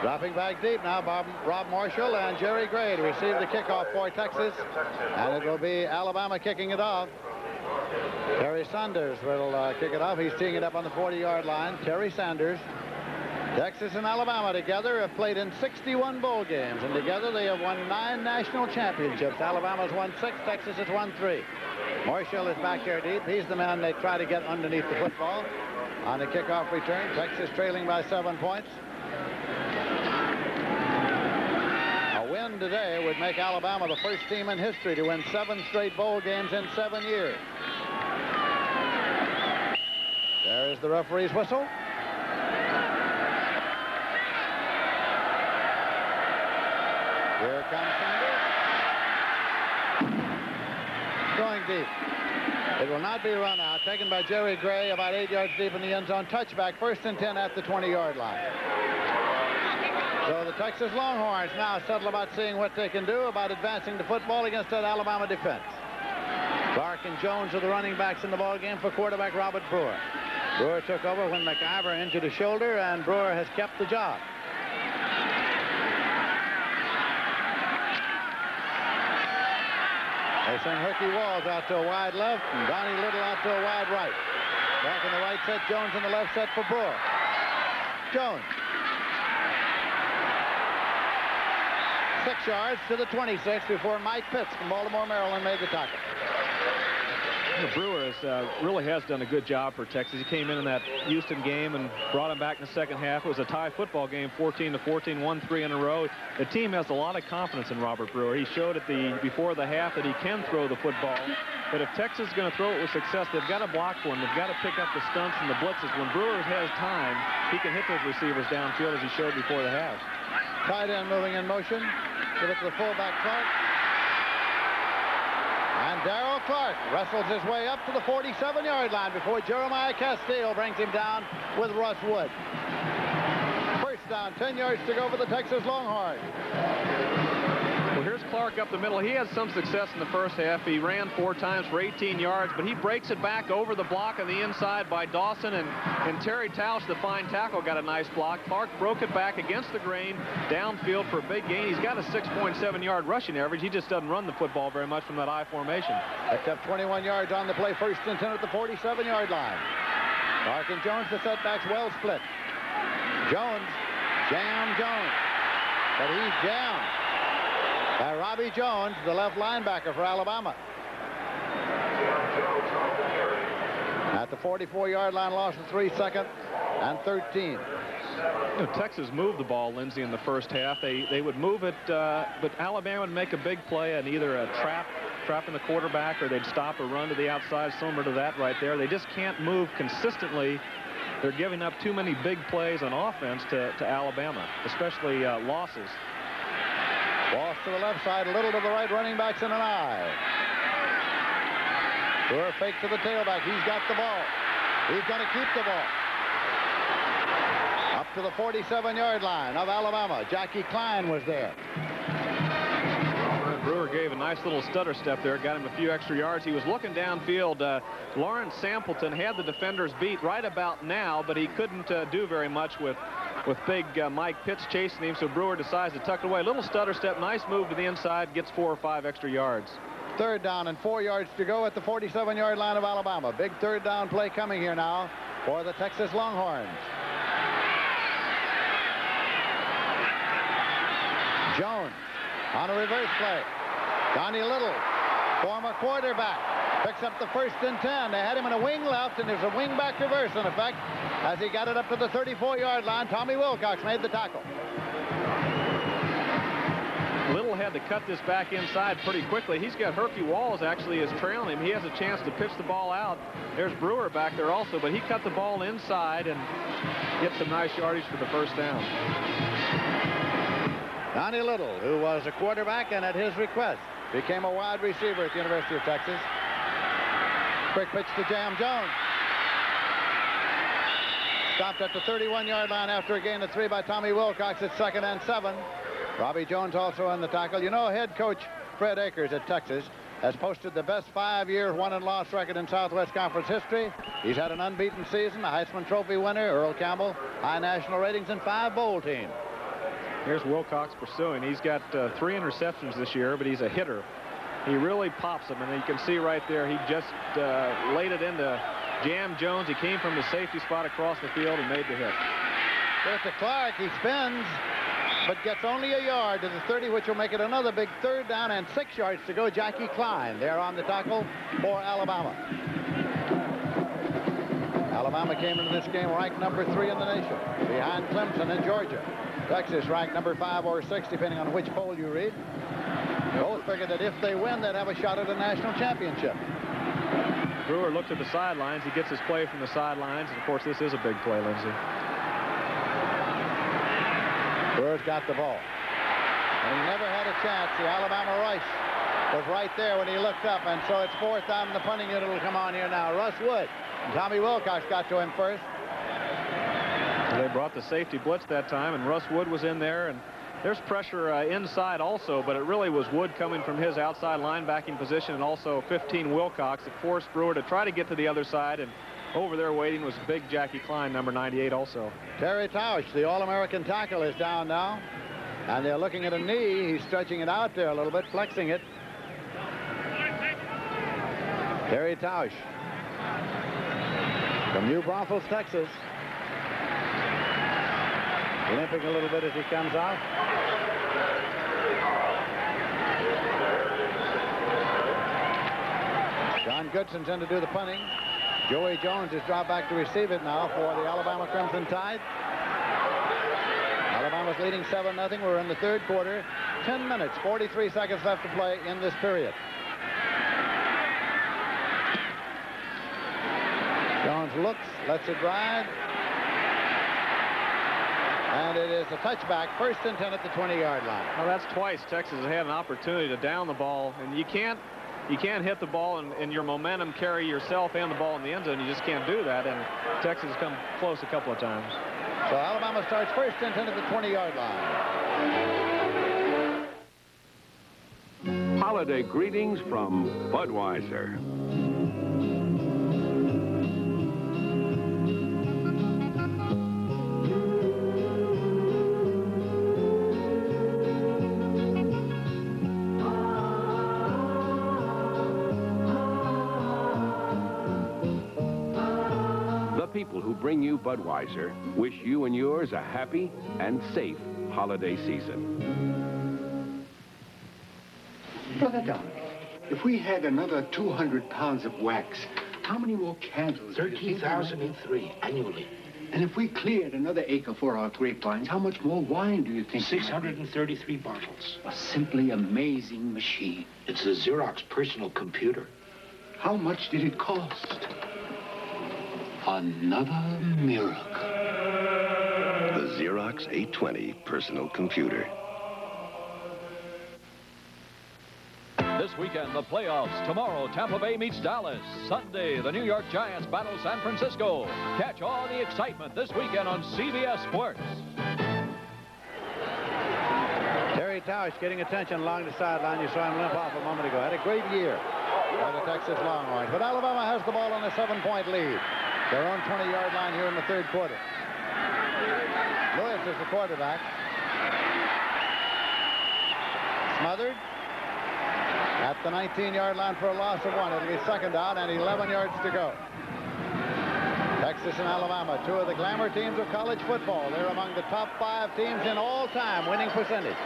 Dropping back deep now, Rob Marshall and Jerry Gray to receive the kickoff for Texas, and it will be Alabama kicking it off. Terry Sanders will kick it off. He's teeing it up on the 40-yard line. Terry Sanders. Texas and Alabama together have played in 61 bowl games, and together they have won 9 national championships. Alabama's won 6, Texas has won 3. Marshall is back there deep. He's the man they try to get underneath the football on the kickoff return. Texas trailing by 7 points. A win today would make Alabama the first team in history to win 7 straight bowl games in 7 years. There is the referee's whistle. Here comes Sanders. Going deep. It will not be run out. Taken by Jerry Gray about 8 yards deep in the end zone. Touchback, 1st and 10 at the 20-yard line. So the Texas Longhorns now settle about seeing what they can do about advancing the football against that Alabama defense. Clark and Jones are the running backs in the ball game for quarterback Robert Brewer. Brewer took over when McIver injured his shoulder, and Brewer has kept the job. They send Herky Walls out to a wide left and Donnie Little out to a wide right. Back in the right set, Jones in the left set for Brewer. Jones. 6 yards to the 26 before Mike Pitts from Baltimore, Maryland made the tackle. Brewer really has done a good job for Texas. He came in that Houston game and brought him back in the second half. It was a tie football game, 14-14, won 3 in a row. The team has a lot of confidence in Robert Brewer. He showed before the half that he can throw the football. But if Texas is going to throw it with success, they've got to block for him. They've got to pick up the stunts and the blitzes. When Brewer has time, he can hit those receivers downfield as he showed before the half. Tight end moving in motion. Give it to the fullback, Clark. And Darrell Clark wrestles his way up to the 47-yard line before Jeremiah Castile brings him down with Russ Wood. First down, 10 yards to go for the Texas Longhorns. Well, here's Clark up the middle. He had some success in the first half. He ran 4 times for 18 yards, but he breaks it back over the block on the inside by Dawson, and Terry Tausch, the fine tackle, got a nice block. Clark broke it back against the grain, downfield for a big gain. He's got a 6.7-yard rushing average. He just doesn't run the football very much from that I formation. Picked up 21 yards on the play, first and 10 at the 47-yard line. Clark and Jones, the setbacks, well split. Jones, Jones, but he's jammed by Robbie Jones, the left linebacker for Alabama. At the 44-yard line, loss of 3, second and 13. Texas moved the ball, Lindsey, in the first half. They would move it, but Alabama would make a big play and either a trapping the quarterback, or they'd stop or run to the outside, similar to that right there. They just can't move consistently. They're giving up too many big plays on offense to Alabama, especially losses. Loss to the left side, a little to the right, running backs in an eye. Brewer fake to the tailback. He's got the ball. He's going to keep the ball. Up to the 47-yard line of Alabama. Jackie Klein was there. Brewer gave a nice little stutter step there, got him a few extra yards. He was looking downfield. Lawrence Sampleton had the defenders beat right about now, but he couldn't do very much with big Mike Pitts chasing him, so Brewer decides to tuck it away. A little stutter step, nice move to the inside, gets 4 or 5 extra yards. Third down and 4 yards to go at the 47-yard line of Alabama. Big third down play coming here now for the Texas Longhorns. Jones on a reverse play. Donnie Little, former quarterback, picks up the first and 10. They had him in a wing left, and there's a wing back reverse in effect. As he got it up to the 34-yard line, Tommy Wilcox made the tackle. Little had to cut this back inside pretty quickly. He's got Herky Walls actually is trailing him. He has a chance to pitch the ball out. There's Brewer back there also, but he cut the ball inside and gets some nice yardage for the first down. Donnie Little, who was a quarterback and at his request became a wide receiver at the University of Texas. Quick pitch to Jam Jones. Stopped at the 31-yard line after a gain of 3 by Tommy Wilcox at 2nd and 7. Robbie Jones also on the tackle. You know, head coach Fred Akers at Texas has posted the best 5-year won-and-loss record in Southwest Conference history. He's had an unbeaten season, a Heisman Trophy winner, Earl Campbell, high national ratings, and 5 bowl teams. Here's Wilcox pursuing. He's got 3 interceptions this year, but he's a hitter. He really pops them, and you can see right there, he just laid it into Jam Jones. He came from the safety spot across the field and made the hit. There's to Clark. He spins, but gets only a yard to the 30, which will make it another big third down and 6 yards to go. Jackie Klein there on the tackle for Alabama. Alabama came into this game ranked number 3 in the nation, behind Clemson and Georgia. Texas ranked number 5 or 6, depending on which poll you read. Both figured that if they win, they'd have a shot at a national championship. Brewer looked at the sidelines. He gets his play from the sidelines. And, of course, this is a big play, Lindsey. Brewer's got the ball. And he never had a chance. The Alabama rush was right there when he looked up. And so it's 4th down, and the punting unit will come on here now. Russ Wood and Tommy Wilcox got to him first. They brought the safety blitz that time, and Russ Wood was in there. And there's pressure inside also, but it really was Wood coming from his outside linebacking position, and also 15 Wilcox that forced Brewer to try to get to the other side. And over there waiting was big Jackie Klein, number 98 also. Terry Tausch, the All-American tackle, is down now. And they're looking at a knee. He's stretching it out there a little bit, flexing it. Terry Tausch from New Braunfels, Texas. Limping a little bit as he comes out. John Goodson's in to do the punting. Joey Jones has dropped back to receive it now for the Alabama Crimson Tide. Alabama's leading 7-0. We're in the third quarter. 10 minutes, 43 seconds left to play in this period. Jones looks, lets it ride. And it is a touchback, 1st and 10 at the 20-yard line. Well, that's twice Texas has had an opportunity to down the ball, and you can't hit the ball and your momentum carry yourself and the ball in the end zone. You just can't do that, and Texas has come close a couple of times. So Alabama starts 1st and 10 at the 20-yard line. Holiday greetings from Budweiser. People who bring you Budweiser wish you and yours a happy and safe holiday season. Brother Dominic, if we had another 200 pounds of wax, how many more candles? 13,003 annually. And if we cleared another acre for our grapevines, how much more wine do you think? 633 bottles. A simply amazing machine. It's a Xerox personal computer. How much did it cost? Another miracle. The Xerox 820 personal computer. This weekend, the playoffs. Tomorrow, Tampa Bay meets Dallas. Sunday, the New York Giants battle San Francisco. Catch all the excitement this weekend on CBS Sports. Terry Tausch getting attention along the sideline. You saw him limp off a moment ago. Had a great year by the Texas Longhorns. But Alabama has the ball on a 7-point lead. Their own 20-yard line here in the third quarter. Lewis is the quarterback. Smothered at the 19-yard line for a loss of 1. It'll be 2nd down and 11 yards to go. Texas and Alabama, 2 of the glamour teams of college football. They're among the top 5 teams in all-time winning percentage.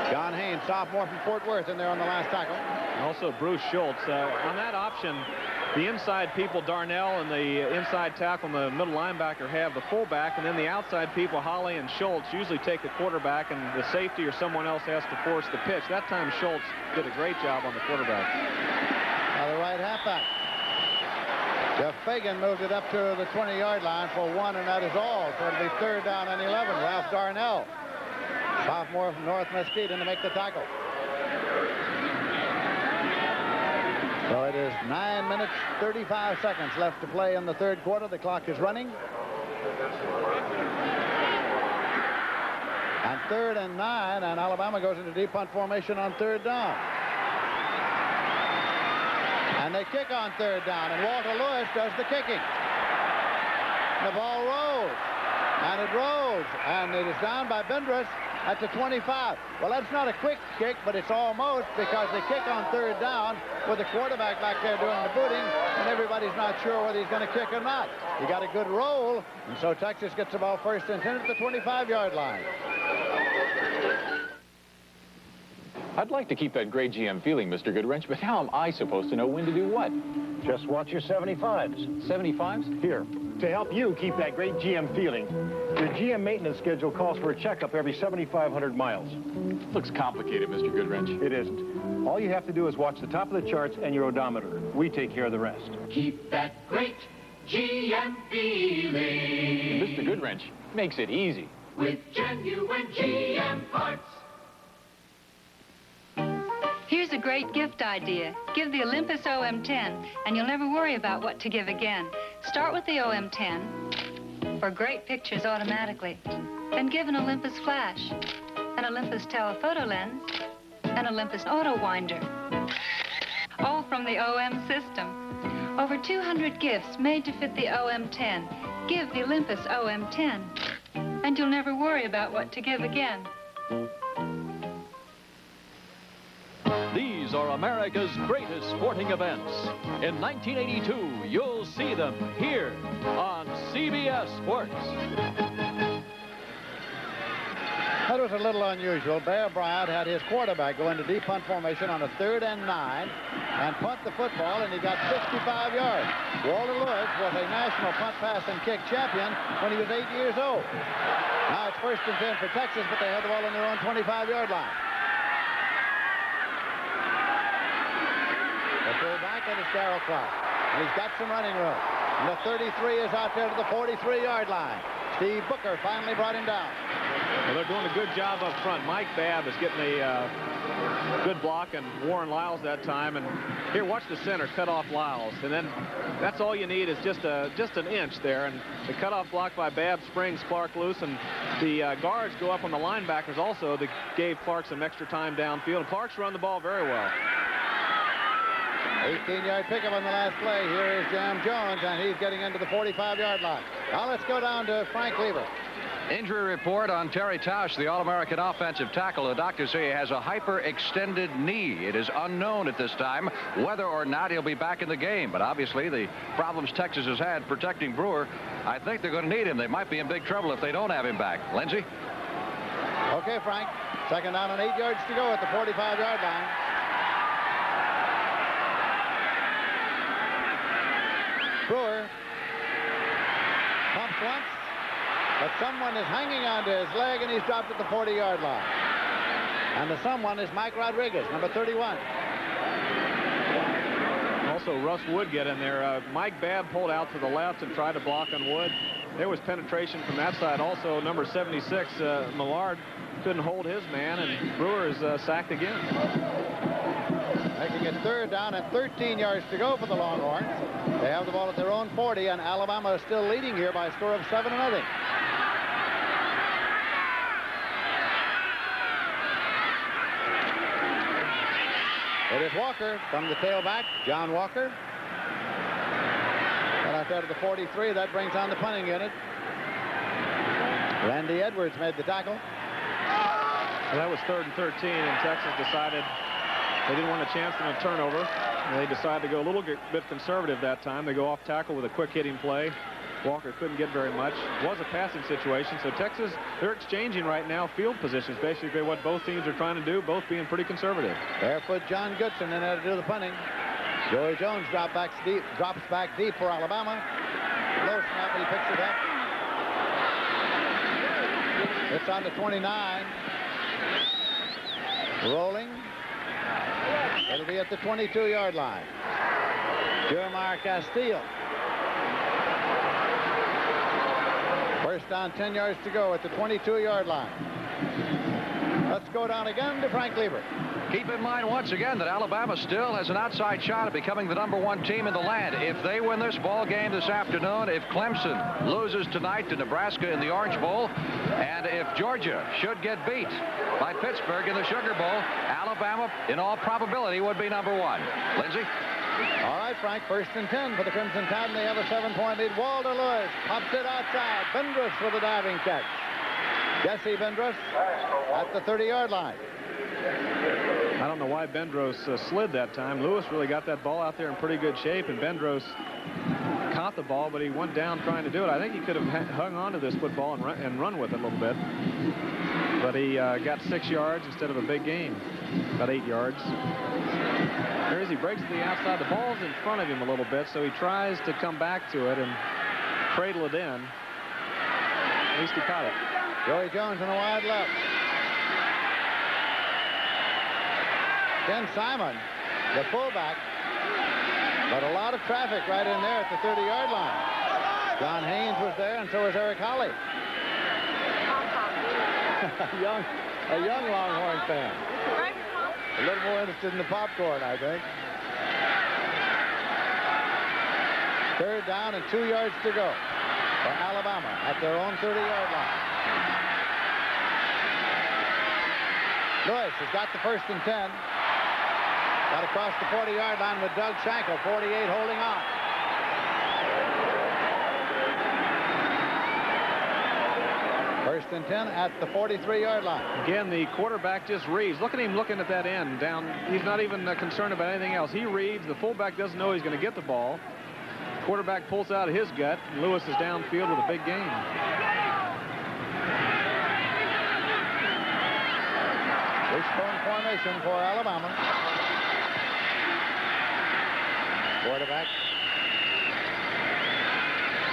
John Haynes, sophomore from Fort Worth, in there on the last tackle. And also Bruce Schultz. On that option, the inside people, Darnell, and the inside tackle and the middle linebacker have the fullback, and then the outside people, Holly and Schultz, usually take the quarterback, and the safety or someone else has to force the pitch. That time Schultz did a great job on the quarterback. Now the right halfback. Jeff Fagan moved it up to the 20-yard line for 1, and that is all. So it'll be 3rd down and 11. Ralph Darnell, sophomore from North Mesquite, in to make the tackle. So it is 9 minutes, 35 seconds left to play in the third quarter. The clock is running. And 3rd and 9, and Alabama goes into deep punt formation on 3rd down. And they kick on 3rd down, and Walter Lewis does the kicking. The ball rolls, and it rolls, and it is down by Bendrus at the 25. Well, that's not a quick kick, but it's almost, because they kick on 3rd down with the quarterback back there doing the booting, and everybody's not sure whether he's going to kick or not. He got a good roll, and so Texas gets the ball 1st and 10 at the 25-yard line. I'd like to keep that great GM feeling, Mr. Goodwrench, but how am I supposed to know when to do what? Just watch your 75s. 75s? Here, to help you keep that great GM feeling, your GM maintenance schedule calls for a checkup every 7,500 miles. Looks complicated, Mr. Goodwrench. It isn't. All you have to do is watch the top of the charts and your odometer. We take care of the rest. Keep that great GM feeling. Mr. Goodwrench makes it easy. With genuine GM parts. Here's a great gift idea. Give the Olympus OM10, and you'll never worry about what to give again. Start with the OM10 for great pictures automatically. Then give an Olympus flash, an Olympus telephoto lens, an Olympus auto winder. All from the OM system. Over 200 gifts made to fit the OM10. Give the Olympus OM10, and you'll never worry about what to give again. These are America's greatest sporting events. In 1982, you'll see them here on CBS Sports. That was a little unusual. Bear Bryant had his quarterback go into deep punt formation on a 3rd and 9 and punt the football, and he got 65 yards. Walter Lewis was a national punt, pass, and kick champion when he was 8 years old. Now it's 1st and 10 for Texas, but they have the ball on their own 25-yard line. The fullback, and it's Darrell Clark. And he's got some running room. And the 33 is out there to the 43-yard line. Steve Booker finally brought him down. Well, they're doing a good job up front. Mike Babb is getting a good block, and Warren Lyles that time. And here, watch the center cut off Lyles. And then that's all you need is just an inch there. And the cutoff block by Babb springs Clark loose, and the guards go up on the linebackers also. That gave Clark some extra time downfield. And Clark's run the ball very well. 18-yard pickup on the last play. Here is Jam Jones, and he's getting into the 45-yard line. Now let's go down to Frank Lever. Injury report on Terry Tausch, the All-American offensive tackle. The doctors say he has a hyperextended knee. It is unknown at this time whether or not he'll be back in the game. But obviously the problems Texas has had protecting Brewer, I think they're going to need him. They might be in big trouble if they don't have him back. Lindsey? Okay, Frank. 2nd down and 8 yards to go at the 45-yard line. Brewer pumps once, but someone is hanging onto his leg, and he's dropped at the 40-yard line. And the someone is Mike Rodriguez, number 31. Also, Russ Wood get in there. Mike Babb pulled out to the left and tried to block on Wood. There was penetration from that side. Also, number 76, Millard, couldn't hold his man, and Brewer is sacked again. Making it 3rd down and 13 yards to go for the Longhorns. They have the ball at their own 40, and Alabama is still leading here by a score of 7-0. It is Walker from the tailback, John Walker. And out there to the 43, that brings on the punting unit. Randy Edwards made the tackle. And that was 3rd and 13, and Texas decided they didn't want a chance in a turnover. And they decided to go a little bit conservative that time. They go off tackle with a quick hitting play. Walker couldn't get very much. It was a passing situation. So Texas, they're exchanging right now field positions, basically what both teams are trying to do, both being pretty conservative. Barefoot John Goodson in there to do the punting. Joey Jones drops back deep for Alabama. Low snap, but he picks it up. It's on to 29. Rolling. It'll be at the 22-yard line. Jeremiah Castile. 1st down, 10 yards to go at the 22-yard line. Let's go down again to Frank Lever. Keep in mind once again that Alabama still has an outside shot at becoming the #1 team in the land. If they win this ball game this afternoon, if Clemson loses tonight to Nebraska in the Orange Bowl, and if Georgia should get beat by Pittsburgh in the Sugar Bowl, Alabama, in all probability, would be #1. Lindsey? All right, Frank, 1st and 10 for the Crimson Tide, and they have a 7-point lead. Walter Lewis pops it outside. Bendrus with a diving catch. Jesse Bendrus at the 30-yard line. I don't know why Bendros slid that time. Lewis really got that ball out there in pretty good shape, and Bendros caught the ball, but he went down trying to do it. I think he could have hung on to this football and run with it a little bit. But he got 6 yards instead of a big gain, about 8 yards. There he breaks to the outside. The ball's in front of him a little bit, so he tries to come back to it and cradle it in. At least he caught it. Joey Jones in a wide left. Ken Simon, the fullback, but a lot of traffic right in there at the 30-yard line. John Haynes was there, and so was Eric Holly. a young Longhorn fan. A little more interested in the popcorn, I think. 3rd down and 2 yards to go for Alabama at their own 30-yard line. Lewis has got the 1st and 10. Got across the 40-yard line with Doug Schenkel, 48 holding on. First and 10 at the 43-yard line. Again, the quarterback just reads. Look at him looking at that end down. He's not even concerned about anything else. He reads. The fullback doesn't know he's going to get the ball. Quarterback pulls out of his gut. Lewis is downfield with a big gain. Wishbone formation for Alabama. Quarterback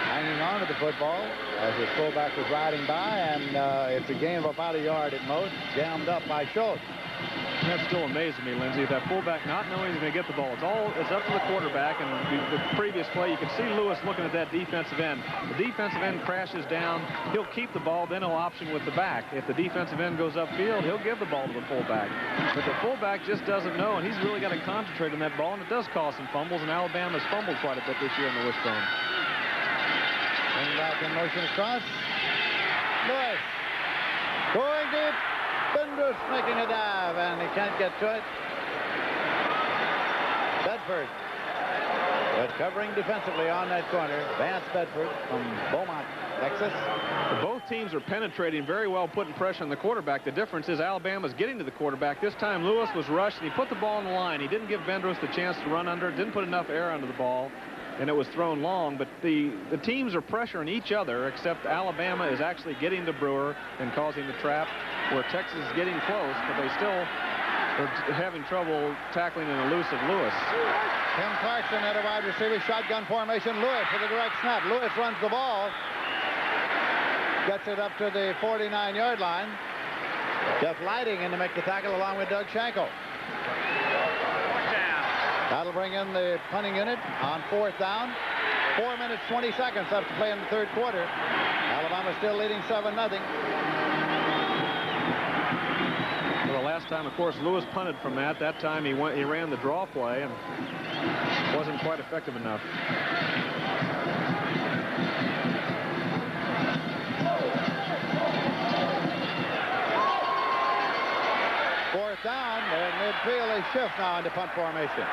hanging on to the football as his fullback was riding by, and it's a gain of about a yard at most, jammed up by Schultz. That still amazes me, Lindsey. That fullback not knowing he's going to get the ball. It's up to the quarterback, and the previous play, you can see Lewis looking at that defensive end. The defensive end crashes down. He'll keep the ball, then he'll option with the back. If the defensive end goes upfield, he'll give the ball to the fullback. But the fullback just doesn't know, and he's really got to concentrate on that ball, and it does cause some fumbles, and Alabama's fumbled quite a bit this year in the wishbone. Bring back in motion across. Lewis going deep. Bendrus making a dive, and he can't get to it. Bedford. But covering defensively on that corner. Vance Bedford from Beaumont, Texas. Both teams are penetrating very well, putting pressure on the quarterback. The difference is Alabama's getting to the quarterback. This time Lewis was rushed, and he put the ball on the line. He didn't give Bendrus the chance to run under it, didn't put enough air under the ball, and it was thrown long. But the teams are pressuring each other, except Alabama is actually getting to Brewer and causing the trap, where Texas is getting close, but they still are having trouble tackling an elusive Lewis. Tim Clarkson at a wide receiver, shotgun formation. Lewis with a direct snap. Lewis runs the ball, gets it up to the 49-yard line. Jeff Lighting in to make the tackle along with Doug Schenkel. That'll bring in the punting unit on 4th down. 4 minutes, 20 seconds left to play in the third quarter. Alabama still leading 7-0. Well, the last time, of course, Lewis punted from that. That time he ran the draw play and wasn't quite effective enough. Fourth down, they're in midfield. They shift now into punt formation.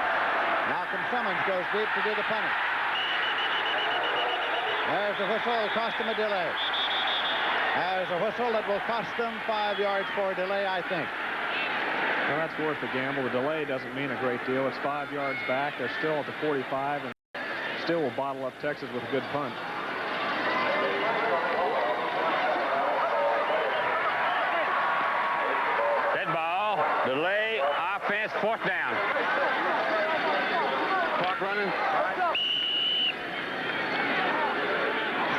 Malcolm Simmons goes deep to do the punting. There's a whistle that cost him a delay. There's a whistle that will cost them 5 yards for a delay, I think. Well, that's worth the gamble. The delay doesn't mean a great deal. It's 5 yards back. They're still at the 45, and still will bottle up Texas with a good punt. Dead ball, delay, offense, 4th down. Clock running.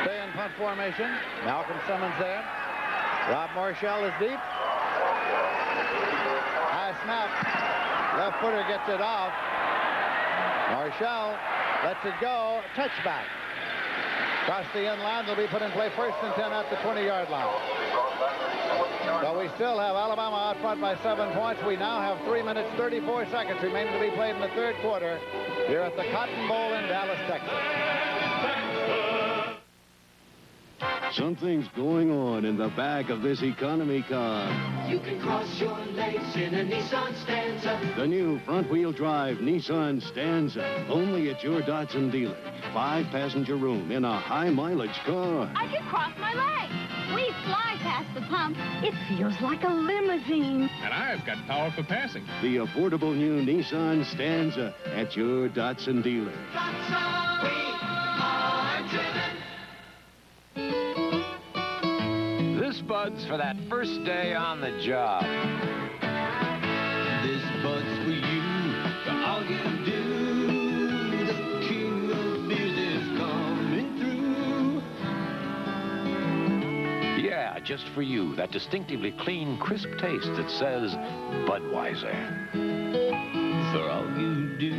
Stay in punt formation. Malcolm Simmons there. Rob Marshall is deep. High snap. Left footer gets it off. Marshall lets it go. Touchback. Across the end line, they'll be put in play 1st and 10 at the 20-yard line. So we still have Alabama out front by 7 points. We now have 3 minutes, 34 seconds remaining to be played in the third quarter here at the Cotton Bowl in Dallas, Texas. Something's going on in the back of this economy car. You can cross your legs in a Nissan Stanza. The new front-wheel drive Nissan Stanza, only at your Datsun dealer. 5-passenger room in a high-mileage car. I can cross my legs. We fly past the pump. It feels like a limousine. And I've got power for passing. The affordable new Nissan Stanza at your Datsun dealer. Datsun, we are driven. This Bud's for that first day on the job. This Bud's for you, for all you do. The king of beers is coming through. Yeah, just for you, that distinctively clean, crisp taste that says Budweiser. For all you do.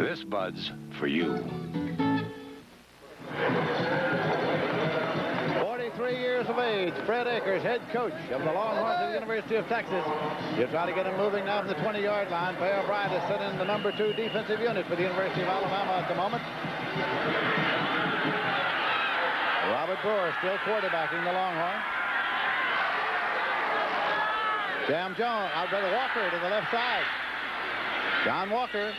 This Bud's for you. 43 years of age, Fred Akers, head coach of the Longhorns at the University of Texas. You try to get him moving now from the 20-yard line. Pale Bryant is sent in the number 2 defensive unit for the University of Alabama at the moment. Robert Brewer still quarterbacking the Longhorns. Jam Jones, out by the Walker to the left side. John Walker.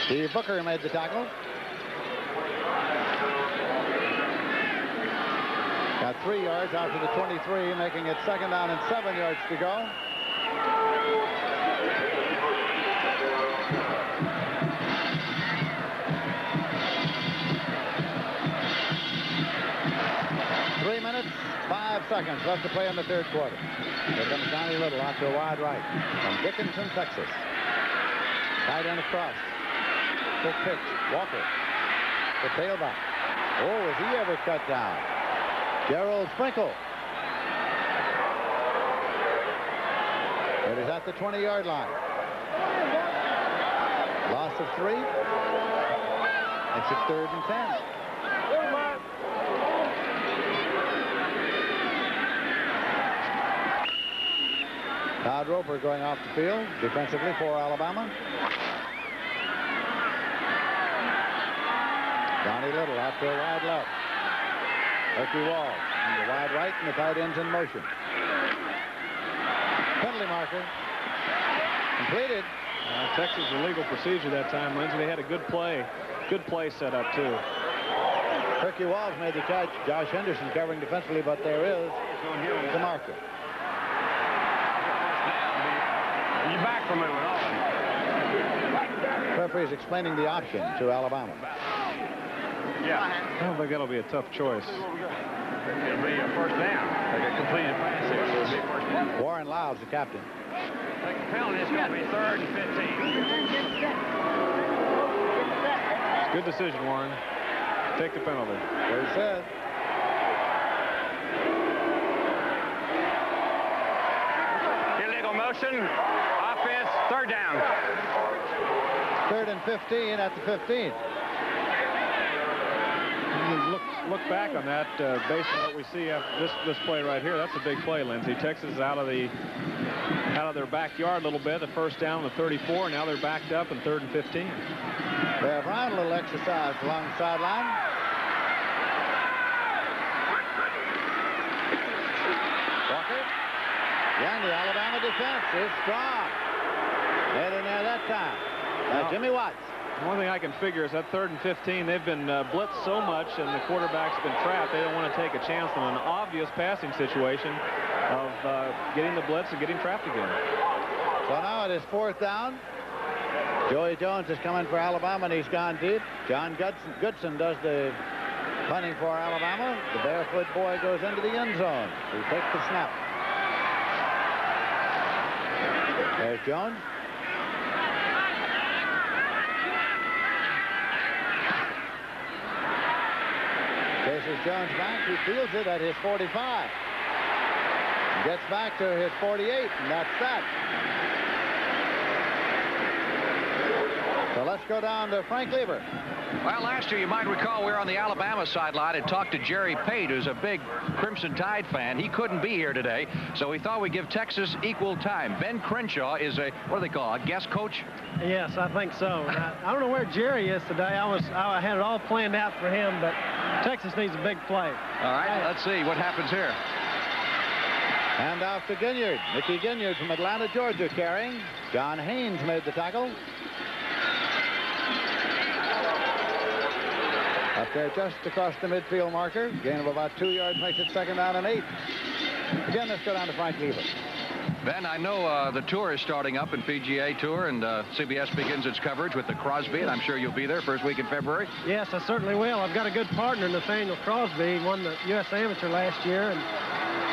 Steve Booker made the tackle. Got 3 yards out to the 23, making it 2nd down and 7 yards to go. seconds left to play in the third quarter. Here comes Johnny Little out to a wide right from Dickinson, Texas. Tight end across. Quick pitch. Walker. The tailback. Oh, is he ever cut down? Gerald Sprinkle. It is at the 20-yard line. Loss of 3. It's a 3rd and 10. Todd Roper going off the field defensively for Alabama. Johnny Little out to a wide left. Ricky Wall in the wide right, and the tight end's in motion. Penalty marker. Completed. Texas illegal procedure that time, Lindsey. They had a good play set up, too. Ricky Walls made the catch. Josh Henderson covering defensively, but there is the marker. You're back from it. Referee's explaining the option to Alabama. Yeah. I don't think that'll be a tough choice. It'll be a first down. Like a completed pass here, so it'll be first down. Warren Lyles, the captain. Taking penalty, it's going to be 3rd and 15. Good decision, Warren. Take the penalty. Well said. Illegal motion. Offense, 3rd down. 3rd and 15 at the 15th. Look back on that based on what we see after this play right here. That's a big play, Lindsey. Texas is out of their backyard a little bit. The first down on the 34. Now they're backed up in 3rd and 15. Bear Bryant, a little exercise along the sideline. Walker. Yeah, the Alabama defense is strong. Head in there that time. Jimmy Watts. One thing I can figure is that 3rd and 15, they've been blitzed so much and the quarterback's been trapped, they don't want to take a chance on an obvious passing situation of getting the blitz and getting trapped again. So now it is 4th down. Joey Jones is coming for Alabama, and he's gone deep. John Goodson does the punting for Alabama. The barefoot boy goes into the end zone. He takes the snap. There's Jones. Chases Jones back. He fields it at his 45. Gets back to his 48, and that's that. So let's go down to Frank Lieber. Well, last year, you might recall, we were on the Alabama sideline and talked to Jerry Pate, who's a big Crimson Tide fan. He couldn't be here today, so we thought we'd give Texas equal time. Ben Crenshaw is a, what do they call, a guest coach? Yes, I think so. I don't know where Jerry is today. I had it all planned out for him, but Texas needs a big play. All right, let's see what happens here. Hand off to Ginyard. Mickey Ginyard from Atlanta, Georgia, carrying. John Haynes made the tackle. Up there just across the midfield marker. Gain of about 2 yards makes it 2nd down and 8. Again, let's go down to Frank Lieber. Ben, I know the tour is starting up in PGA Tour, and CBS begins its coverage with the Crosby, and I'm sure you'll be there first week in February. Yes, I certainly will. I've got a good partner, Nathaniel Crosby. He won the U.S. Amateur last year, and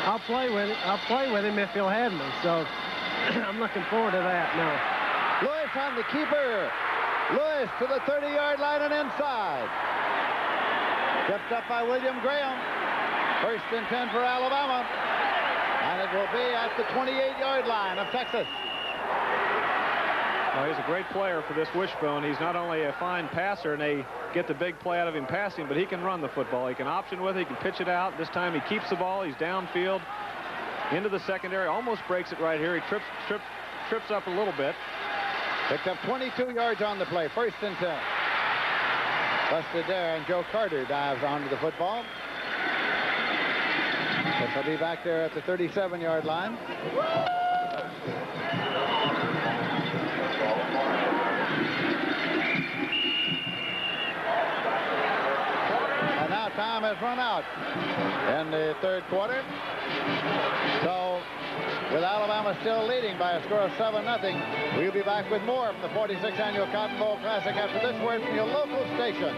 I'll play with him if he'll have me. So I'm looking forward to that now. Lewis on the keeper. Lewis to the 30-yard line and inside. Kept up by William Graham. 1st and 10 for Alabama. And it will be at the 28-yard line of Texas. Well, he's a great player for this wishbone. He's not only a fine passer, and they get the big play out of him passing, but he can run the football. He can option with it. He can pitch it out. This time he keeps the ball. He's downfield into the secondary. Almost breaks it right here. He trips up a little bit. Picked up 22 yards on the play. 1st and 10. Busted there, and Joe Carter dives onto the football. But he'll be back there at the 37-yard line. And now time has run out in the 3rd quarter. So with Alabama still leading by a score of 7-0, we'll be back with more from the 46th Annual Cotton Bowl Classic after this word from your local station.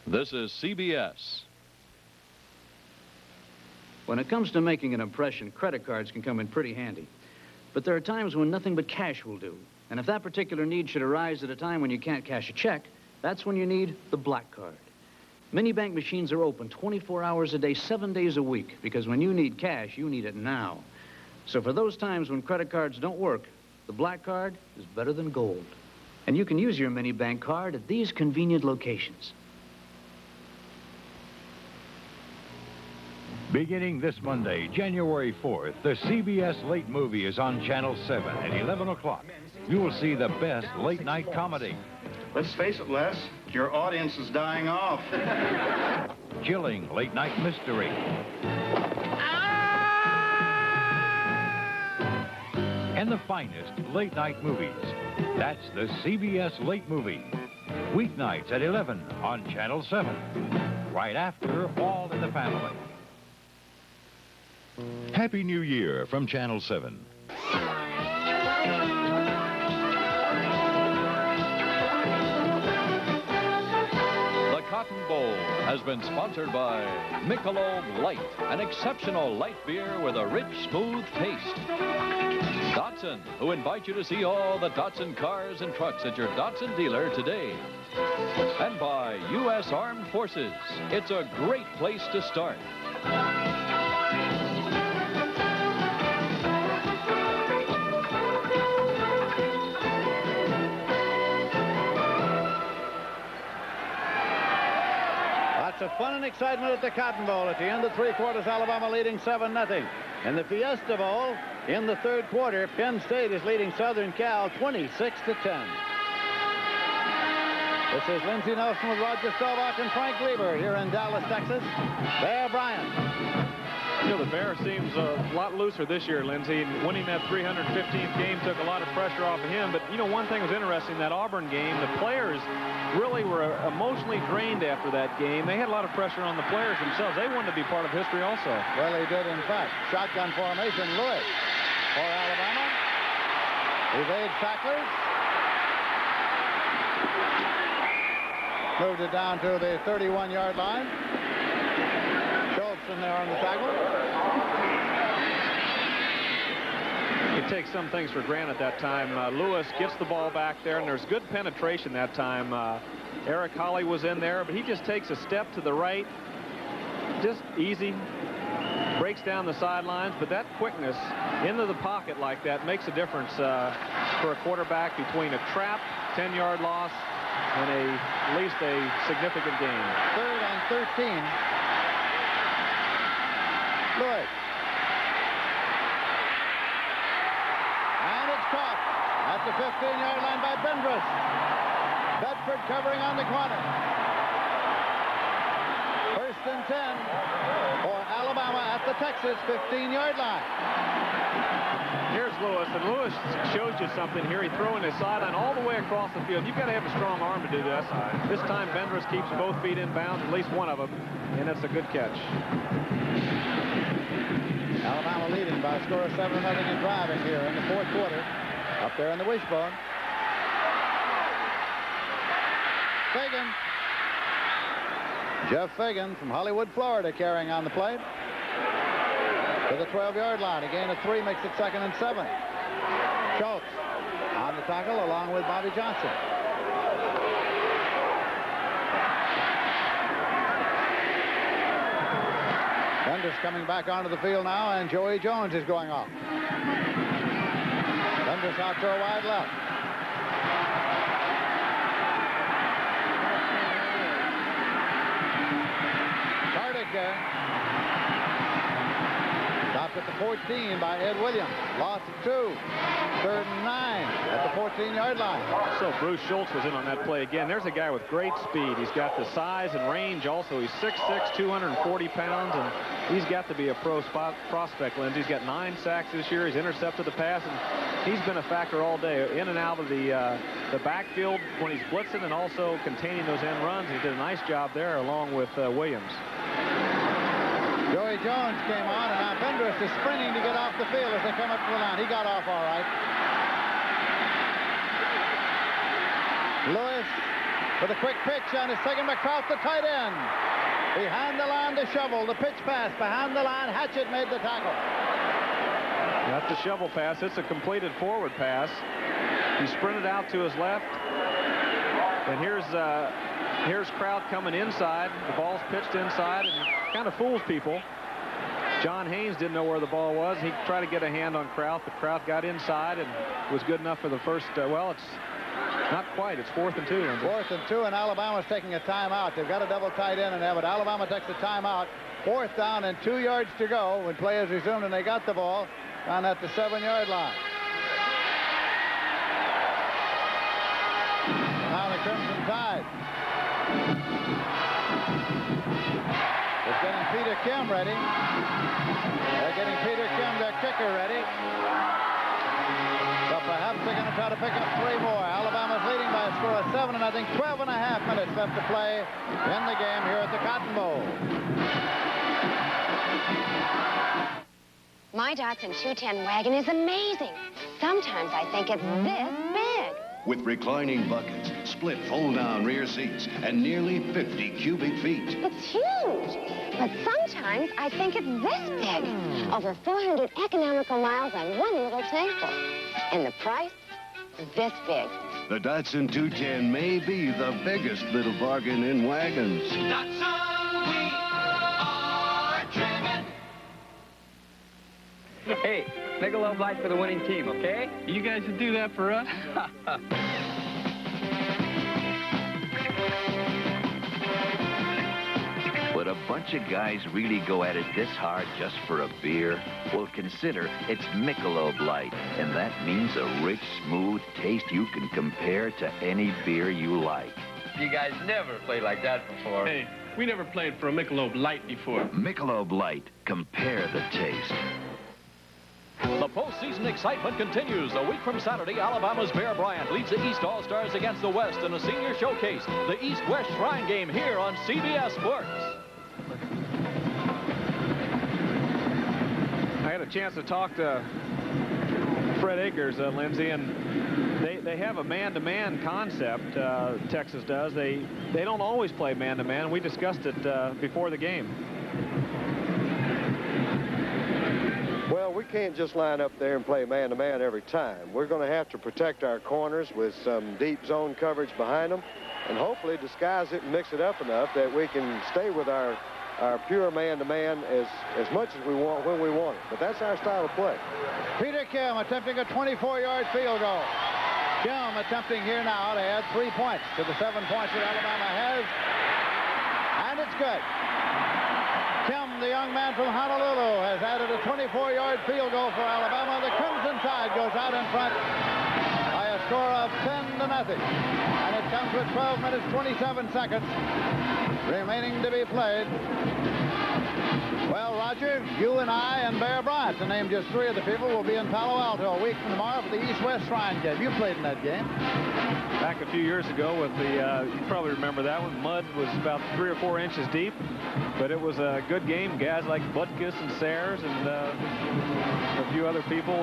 This is CBS. When it comes to making an impression, credit cards can come in pretty handy. But there are times when nothing but cash will do. And if that particular need should arise at a time when you can't cash a check, that's when you need the black card. Many bank machines are open 24 hours a day, 7 days a week, because when you need cash, you need it now. So for those times when credit cards don't work, the black card is better than gold. And you can use your mini bank card at these convenient locations. Beginning this Monday, January 4th, the CBS Late Movie is on Channel 7 at 11 o'clock. You will see the best late-night comedy. Let's face it, Les, your audience is dying off. Chilling late-night mystery. And the finest late-night movies. That's the CBS Late Movie. Weeknights at 11 on Channel 7. Right after All in the Family. Happy New Year from Channel 7. The Cotton Bowl has been sponsored by Michelob Light, an exceptional light beer with a rich, smooth taste. Datsun, who invite you to see all the Datsun cars and trucks at your Datsun dealer today. And by U.S. Armed Forces. It's a great place to start. Lots of fun and excitement at the Cotton Bowl. At the end of three quarters, Alabama leading 7-0. In the Fiesta Bowl, in the third quarter, Penn State is leading Southern Cal 26-10. This is Lindsey Nelson with Roger Staubach and Frank Lieber here in Dallas, Texas. Bear Bryant. You know, the Bear seems a lot looser this year, Lindsey. Winning that 315th game took a lot of pressure off of him. But, you know, one thing was interesting, that Auburn game, the players really were emotionally drained after that game. They had a lot of pressure on the players themselves. They wanted to be part of history also. Well, they did, in fact. Shotgun formation, Lewis for Alabama. Evades tacklers. Moved it down to the 31-yard line. Schultz in there on the tackle. You take some things for granted that time. Lewis gets the ball back there, and there's good penetration that time. Eric Holly was in there, but he just takes a step to the right. Just easy. Breaks down the sidelines, but that quickness into the pocket like that makes a difference for a quarterback between a trap, 10-yard loss, and at least a significant gain. 3rd and 13. Lewis. And it's caught at the 15-yard line by Bendrus. Bedford covering on the corner. 1st and 10 for Alabama at the Texas 15-yard line. Here's Lewis, and Lewis shows you something here. He's throwing his sideline all the way across the field. You've got to have a strong arm to do this. This time, Bendrus keeps both feet in bounds, at least one of them, and it's a good catch. Alabama leading by a score of 7-0 and driving here in the fourth quarter. Up there in the wishbone. Fagan. Jeff Fagan from Hollywood, Florida, carrying on the play. To the 12-yard line. A gain of 3 makes it 2nd and 7. Schultz on the tackle along with Bobby Johnson. Bendrus coming back onto the field now, and Joey Jones is going off. Bendrus out to a wide left. Tardick there. Stopped at the 14 by Ed Williams. Loss of 2. 3rd and 9 at the 14-yard line. So Bruce Schultz was in on that play again. There's a guy with great speed. He's got the size and range also. He's 6'6", 240 pounds, and he's got to be a pro prospect, Lindsey. He's got 9 sacks this year. He's intercepted the pass, and he's been a factor all day, in and out of the backfield when he's blitzing and also containing those end runs. He did a nice job there along with Williams. Joey Jones came on, and now Bendrus is sprinting to get off the field as they come up to the line. He got off all right. Lewis with a quick pitch, and it's taken by Kraft, the tight end. Behind the line to Shovel. The pitch pass behind the line. Hatchett made the tackle. That's the Shovel pass. It's a completed forward pass. He sprinted out to his left. And here's Kraut coming inside. The ball's pitched inside and kind of fools people. John Haynes didn't know where the ball was. He tried to get a hand on Kraut, but Kraut got inside and was good enough for the first, well, it's not quite. It's 4th and 2. 4th and 2, and Alabama's taking a timeout. They've got a double tight end in there, but Alabama takes a timeout. 4th down and 2 yards to go when play is resumed, and they got the ball down at the 7-yard line. Now the Crimson Tide is getting Peter Kim ready. They're getting Peter Kim, their kicker, ready. So perhaps they're going to try to pick up 3 more. Alabama's leading by a score of 7, and I think 12 and a half minutes left to play in the game here at the Cotton Bowl. My Datsun 210 wagon is amazing. Sometimes I think it's this big. With reclining buckets, split fold-down rear seats, and nearly 50 cubic feet. It's huge. But sometimes I think it's this big. Over 400 economical miles on one little tankful. And the price? This big. The Datsun 210 may be the biggest little bargain in wagons. Datsun, we are driven. Hey, Michelob Light for the winning team, okay? You guys would do that for us? Would a bunch of guys really go at it this hard just for a beer? Well, consider it's Michelob Light, and that means a rich, smooth taste you can compare to any beer you like. You guys never played like that before. Hey, we never played for a Michelob Light before. Michelob Light. Compare the taste. The postseason excitement continues. A week from Saturday, Alabama's Bear Bryant leads the East All-Stars against the West in a senior showcase. The East-West Shrine Game here on CBS Sports. I had a chance to talk to Fred Akers, Lindsay, and they have a man-to-man concept, Texas does. They don't always play man-to-man. We discussed it before the game. Well, we can't just line up there and play man-to-man every time. We're going to have to protect our corners with some deep zone coverage behind them and hopefully disguise it and mix it up enough that we can stay with our pure man-to-man as much as we want when we want it. But that's our style of play. Peter Kim attempting a 24-yard field goal. Kim attempting here now to add 3 points to the 7 points that Alabama has. And it's good. Kim, the young man from Honolulu, has added a 24-yard field goal for Alabama. The Crimson Tide goes out in front by a score of 10-0. And it comes with 12 minutes, 27 seconds remaining to be played. Well, Roger, you and I and Bear Bryant, to name just 3 of the people, will be in Palo Alto a week from tomorrow for the East-West Shrine Game. You played in that game. Back a few years ago with the, you probably remember that one. Mud was about 3 or 4 inches deep, but it was a good game. Guys like Butkus and Sayers and a few other people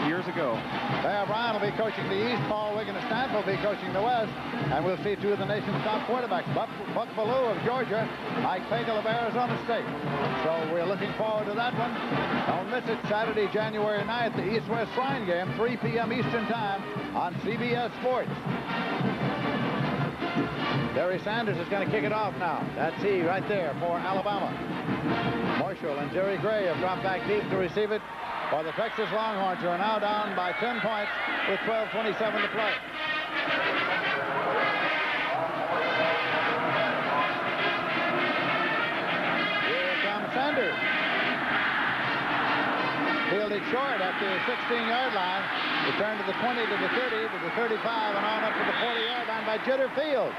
years ago. Bear Bryant will be coaching the East. Paul Wiggins-Stamp will be coaching the West. And we'll see 2 of the nation's top quarterbacks. Buck Bellew of Georgia, Mike Pagel of Arizona State. So we're looking forward to that one. Don't miss it, Saturday, January 9th, the East-West Shrine Game, 3 p.m. Eastern Time on CBS Sports. Barry Sanders is going to kick it off now. That's he right there for Alabama. Marshall and Jerry Gray have dropped back deep to receive it for the Texas Longhorns, who are now down by 10 points with 12:27 to play. Sanders. Fielded short at the 16-yard line. Returned to the 20, to the 30, to the 35, and on up to the 40-yard line by Jitter Fields.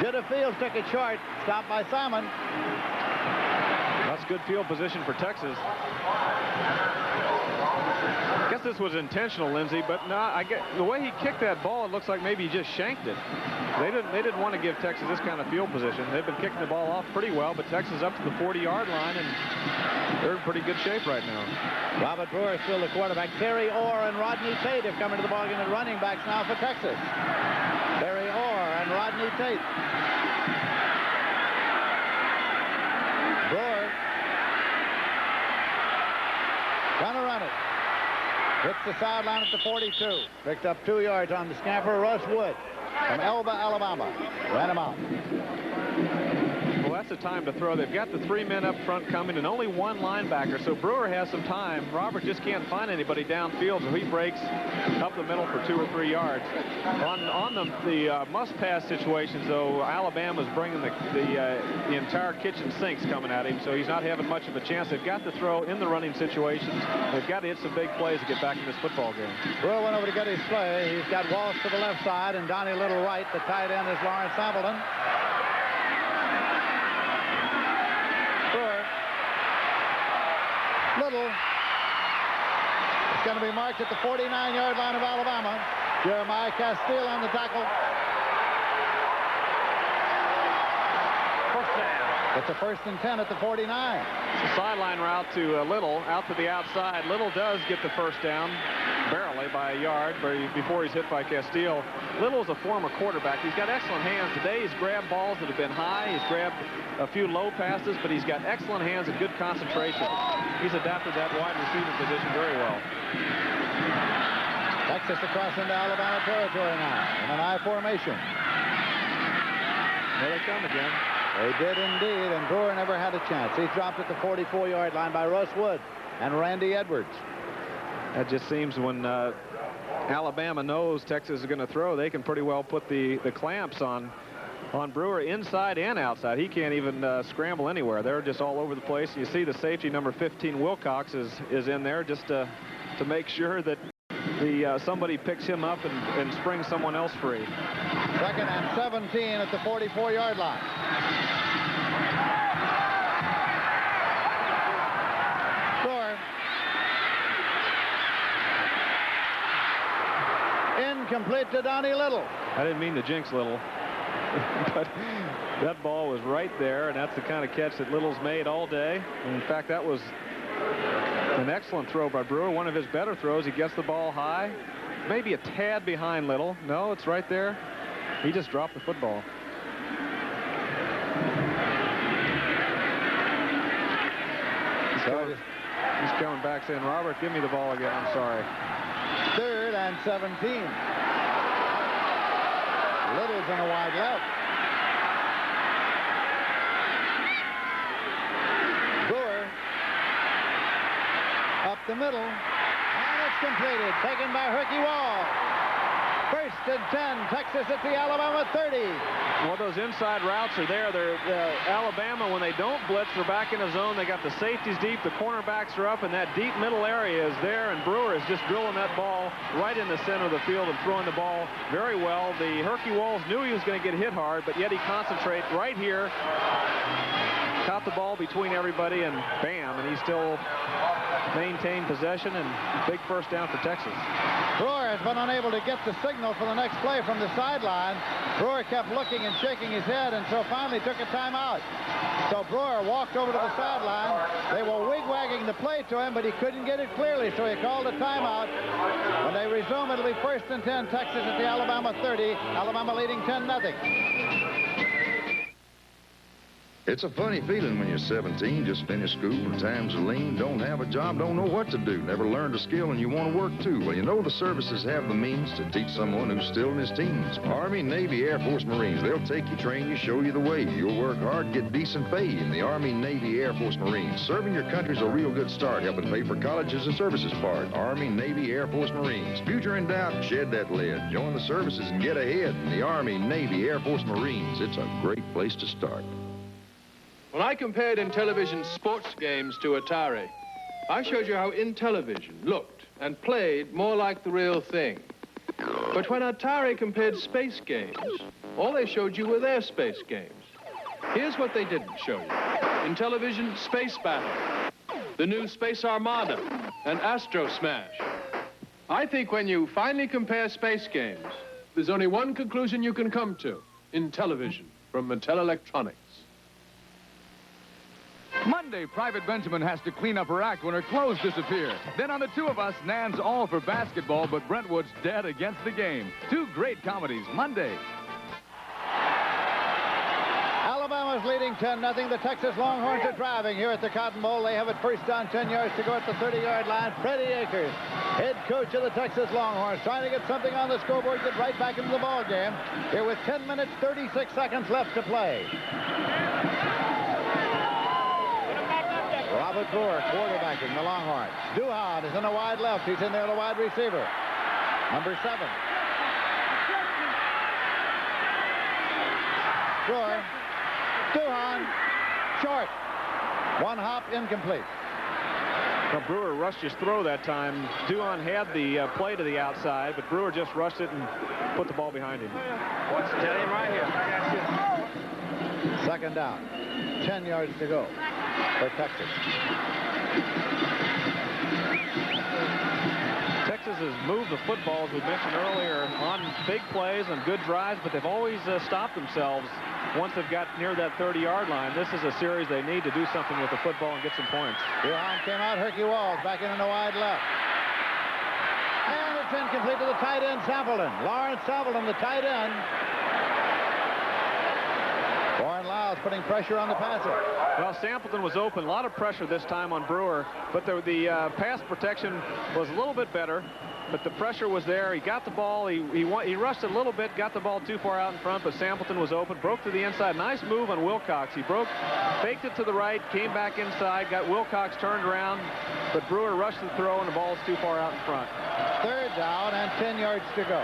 Jitter Fields took it short, stopped by Simon. That's good field position for Texas. I guess this was intentional, Lindsay, but no, the way he kicked that ball, it looks like maybe he just shanked it. They didn't want to give Texas this kind of field position. They've been kicking the ball off pretty well, but Texas up to the 40-yard line, and they're in pretty good shape right now. Robert Brewer is still the quarterback. Terry Orr and Rodney Tate have come into the ballgame at running backs now for Texas. Terry Orr and Rodney Tate. Brewer. Gonna run it. Hits the sideline at the 42. Picked up 2 yards on the scamper. Russ Wood from Elba, Alabama. Ran him out. Well, that's the time to throw. They've got the 3 men up front coming and only 1 linebacker, so Brewer has some time. Robert just can't find anybody downfield, so he breaks up the middle for 2 or 3 yards. On the must-pass situations, though, Alabama's bringing the entire kitchen sinks coming at him, so he's not having much of a chance. They've got to throw in the running situations. They've got to hit some big plays to get back in this football game. Brewer went over to get his play. He's got Walsh to the left side and Donnie Little right. The tight end is Lawrence Appleton. Little. It's going to be marked at the 49-yard line of Alabama. Jeremiah Castile on the tackle. First down. It's a 1st and 10 at the 49. It's a sideline route to Little, out to the outside. Little does get the first down, barely by a yard, before he's hit by Castile. Little is a former quarterback. He's got excellent hands. Today he's grabbed balls that have been high. He's grabbed a few low passes, but he's got excellent hands and good concentration. He's adapted that wide receiver position very well. Texas across into Alabama territory now in an I formation. There they come again. They did indeed, and Brewer never had a chance. He's dropped at the 44-yard line by Russ Wood and Randy Edwards. That just seems when Alabama knows Texas is going to throw, they can pretty well put the clamps on Brewer inside and outside. He can't even scramble anywhere. They're just all over the place. You see the safety number 15 Wilcox is in there just to make sure that somebody picks him up and springs someone else free. 2nd and 17 at the 44-yard line. Brewer. Incomplete to Donnie Little. I didn't mean to jinx Little. But that ball was right there, and that's the kind of catch that Little's made all day. And in fact, that was an excellent throw by Brewer, one of his better throws. He gets the ball high, maybe a tad behind Little. No, it's right there. He just dropped the football. He's coming back saying, Robert, give me the ball again. I'm sorry. 3rd and 17. Little's in a wide left. Brewer up the middle, and it's completed. Taken by Herky Wall. 1st and 10. Texas at the Alabama 30. Well, those inside routes are there. Alabama, when they don't blitz, they're back in the zone. They got the safeties deep. The cornerbacks are up, and that deep middle area is there, and Brewer is just drilling that ball right in the center of the field and throwing the ball very well. The Herky Walls knew he was going to get hit hard, but yet he concentrates right here. Caught the ball between everybody, and bam, and he still maintained possession, and big first down for Texas. Brewer has been unable to get the signal for the next play from the sideline. Brewer kept looking and shaking his head until finally took a timeout. So Brewer walked over to the sideline. They were wig-wagging the play to him, but he couldn't get it clearly, so he called a timeout. When they resume, it'll be 1st and 10, Texas at the Alabama 30. Alabama leading 10-0. It's a funny feeling when you're 17, just finished school and times are lean, don't have a job, don't know what to do, never learned a skill and you want to work too. Well, you know the services have the means to teach someone who's still in his teens. Army, Navy, Air Force, Marines, they'll take you, train you, show you the way. You'll work hard, get decent pay in the Army, Navy, Air Force, Marines. Serving your country's a real good start, helping pay for colleges and services part. Army, Navy, Air Force, Marines. Future in doubt, shed that lid. Join the services and get ahead in the Army, Navy, Air Force, Marines. It's a great place to start. When I compared Intellivision sports games to Atari, I showed you how Intellivision looked and played more like the real thing. But when Atari compared space games, all they showed you were their space games. Here's what they didn't show you. Intellivision Space Battle, the new Space Armada, and Astro Smash. I think when you finally compare space games, there's only one conclusion you can come to. Intellivision from Mattel Electronics. Monday, Private Benjamin has to clean up her act when her clothes disappear. Then on the Two of Us, Nan's all for basketball, but Brentwood's dead against the game. Two great comedies, Monday. is leading 10-0. The Texas Longhorns are driving here at the Cotton Bowl. They have it first down, 10 yards to go at the 30-yard line. Freddie Akers, head coach of the Texas Longhorns, trying to get something on the scoreboard, get right back into the ball game. Here with 10 minutes, 36 seconds left to play. Robert Brewer quarterbacking the Longhorns. Duhan is in the wide left. He's in there, the wide receiver. Number 7. Brewer. Duhan. Short. One hop, incomplete. Well, Brewer rushed his throw that time. Duhan had the play to the outside, but Brewer just rushed it and put the ball behind him. Watch, tell him right here. I got you. Second down. 10 yards to go for Texas. Texas has moved the football, as we mentioned earlier, on big plays and good drives, but they've always stopped themselves once they've got near that 30-yard line. This is a series they need to do something with the football and get some points. Duhan came out. Herky Walls back in the wide left. And it's incomplete to the tight end, Sampleton. Lawrence Sampleton, the tight end. Warren Lyles putting pressure on the passer. Well, Sampleton was open. A lot of pressure this time on Brewer, but the pass protection was a little bit better, but the pressure was there. He got the ball. He rushed a little bit, got the ball too far out in front, but Sampleton was open, broke to the inside. Nice move on Wilcox. He faked it to the right, came back inside, got Wilcox turned around, but Brewer rushed the throw, and the ball's too far out in front. Third down and 10 yards to go.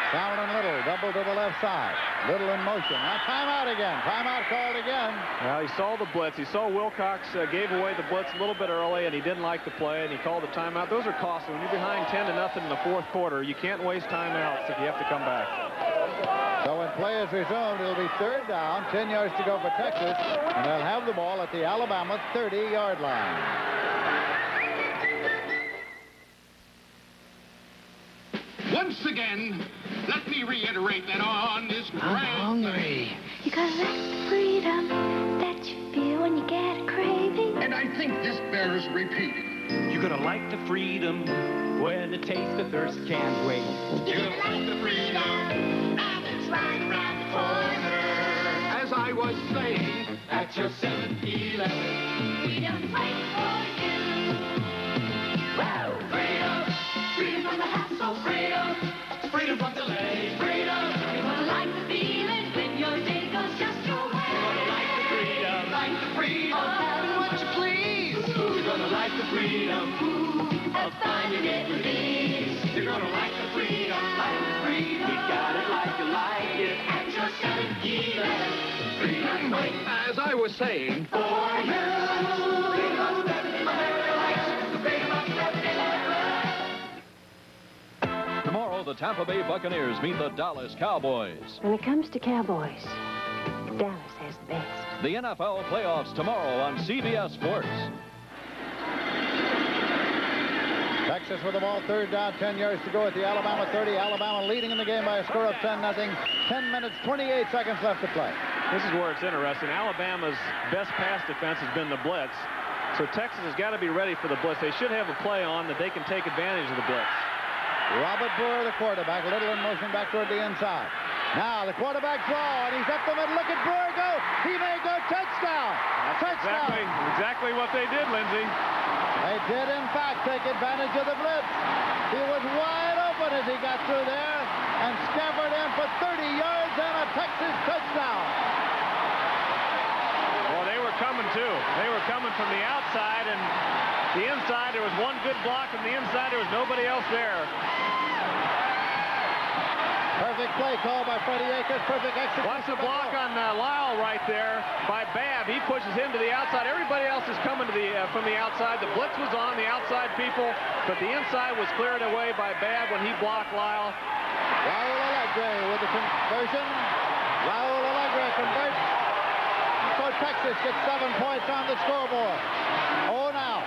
Sampleton Little, double to the left side. Little in motion. Now timeout again. Timeout called again. Well, he saw the blitz. He saw Wilcox gave away the blitz a little bit early, and he didn't like the play, and he called the timeout. Those are costly. When you're behind 10-0 in the fourth quarter, you can't waste timeouts if you have to come back. So when play is resumed, it'll be third down, 10 yards to go for Texas, and they'll have the ball at the Alabama 30-yard line. Once again, let me reiterate that on this grand hungry. You got that freedom that you feel when you get a craving. And I think this bears repeating. You're gonna like the freedom when the taste of thirst can't wait. You're gonna like the freedom now that's right around the corner. As I was saying, at your 7-Eleven, freedom's waiting for you. Wow, freedom, freedom from the hassle, freedom, freedom from delay, freedom. You're gonna like the feeling when your day goes just your way. You're gonna like the freedom of having what you please. You're gonna like the freedom of finding it with ease. You're gonna like the freedom, We got it like you like it at your 7-Eleven. Freedom waiting, as I was saying, for you. Freedom, America likes the freedom of 7-Eleven. Tomorrow, the Tampa Bay Buccaneers meet the Dallas Cowboys. When it comes to Cowboys, Dallas has the best. The NFL playoffs tomorrow on CBS Sports. Texas with the ball, third down, 10 yards to go at the Alabama 30. Alabama leading in the game by a score of 10-0. 10 minutes, 28 seconds left to play. This is where it's interesting. Alabama's best pass defense has been the blitz. So Texas has got to be ready for the blitz. They should have a play on that they can take advantage of the blitz. Robert Brewer, the quarterback, Little in motion back toward the inside. Now the quarterback draw, and he's up the middle. Look at Brewer go. He may go touchdown. Touchdown. Exactly what they did, Lindsey. They did, in fact, take advantage of the blitz. He was wide open as he got through there and scampered in for 30 yards and a Texas touchdown. Well, they were coming, too. They were coming from the outside, and the inside, there was one good block. From the inside, there was nobody else there. Perfect play called by Freddie Akers. Perfect execution. Watch the block on Lyle right there by Babb. He pushes him to the outside. Everybody else is coming to the from the outside. The blitz was on the outside people, but the inside was cleared away by Babb when he blocked Lyle. Raul Alegre with the conversion. Raul Alegre converts. So Texas gets 7 points on the scoreboard. Oh, now,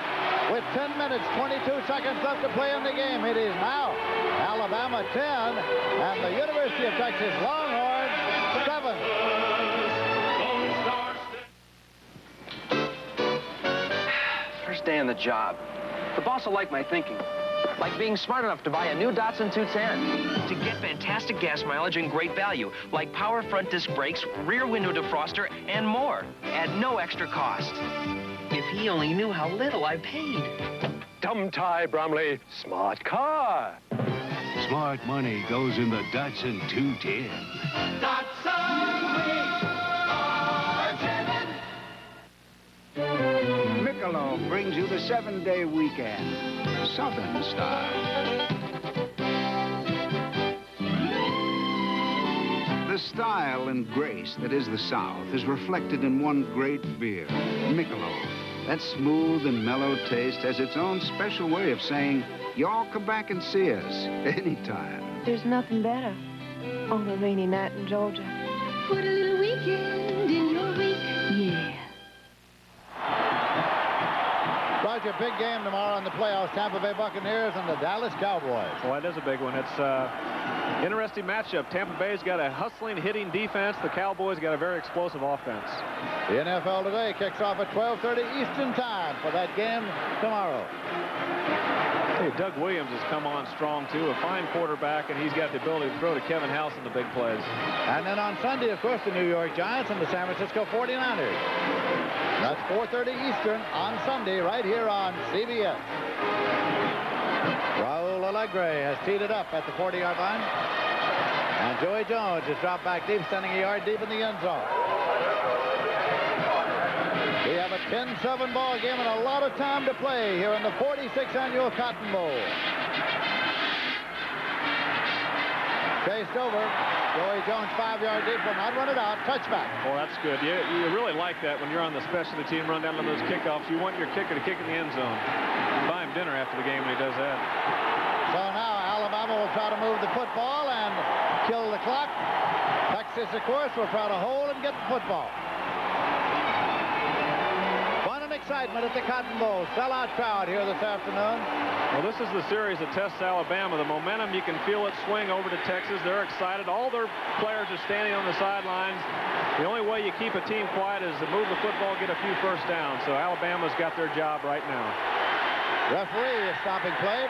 with 10 minutes, 22 seconds left to play in the game, it is now Alabama 10 and the University of Texas Longhorns 7. First day on the job. The boss will like my thinking. Like being smart enough to buy a new Datsun 210. To get fantastic gas mileage and great value, like power front disc brakes, rear window defroster, and more, at no extra cost. If he only knew how little I paid. Dumb tie, Bromley. Smart car. Smart money goes in the Datsun 210. Michelob brings you the 7-day weekend, Southern style. The style and grace that is the South is reflected in one great beer, Michelob. That smooth and mellow taste has its own special way of saying, y'all come back and see us anytime. There's nothing better on a rainy night in Georgia. Put a little weekend in your week. Yeah. Roger, big game tomorrow in the playoffs. Tampa Bay Buccaneers and the Dallas Cowboys. Well, that is a big one. It's interesting matchup. Tampa Bay's got a hustling, hitting defense. The Cowboys got a very explosive offense. The NFL today kicks off at 12:30 Eastern time for that game tomorrow. Hey, Doug Williams has come on strong, too. A fine quarterback, and he's got the ability to throw to Kevin House in the big plays. And then on Sunday, of course, the New York Giants and the San Francisco 49ers. That's 4:30 Eastern on Sunday right here on CBS. Raul Allegre has teed it up at the 40-yard line. And Joey Jones has dropped back deep, standing a yard deep in the end zone. We have a 10-7 ball game and a lot of time to play here in the 46th annual Cotton Bowl. Chased over. Joey Jones 5-yard deep, will not run it out. Touchback. Oh, that's good. You really like that when you're on the specialty team, run down on those kickoffs. You want your kicker to kick in the end zone. Buy him dinner after the game when he does that. So now Alabama will try to move the football and kill the clock. Texas, of course, will try to hold and get the football. Fun and excitement at the Cotton Bowl. Sellout crowd here this afternoon. Well, this is the series that tests Alabama. The momentum, you can feel it swing over to Texas. They're excited. All their players are standing on the sidelines. The only way you keep a team quiet is to move the football, get a few first downs. So Alabama's got their job right now. Referee is stopping play.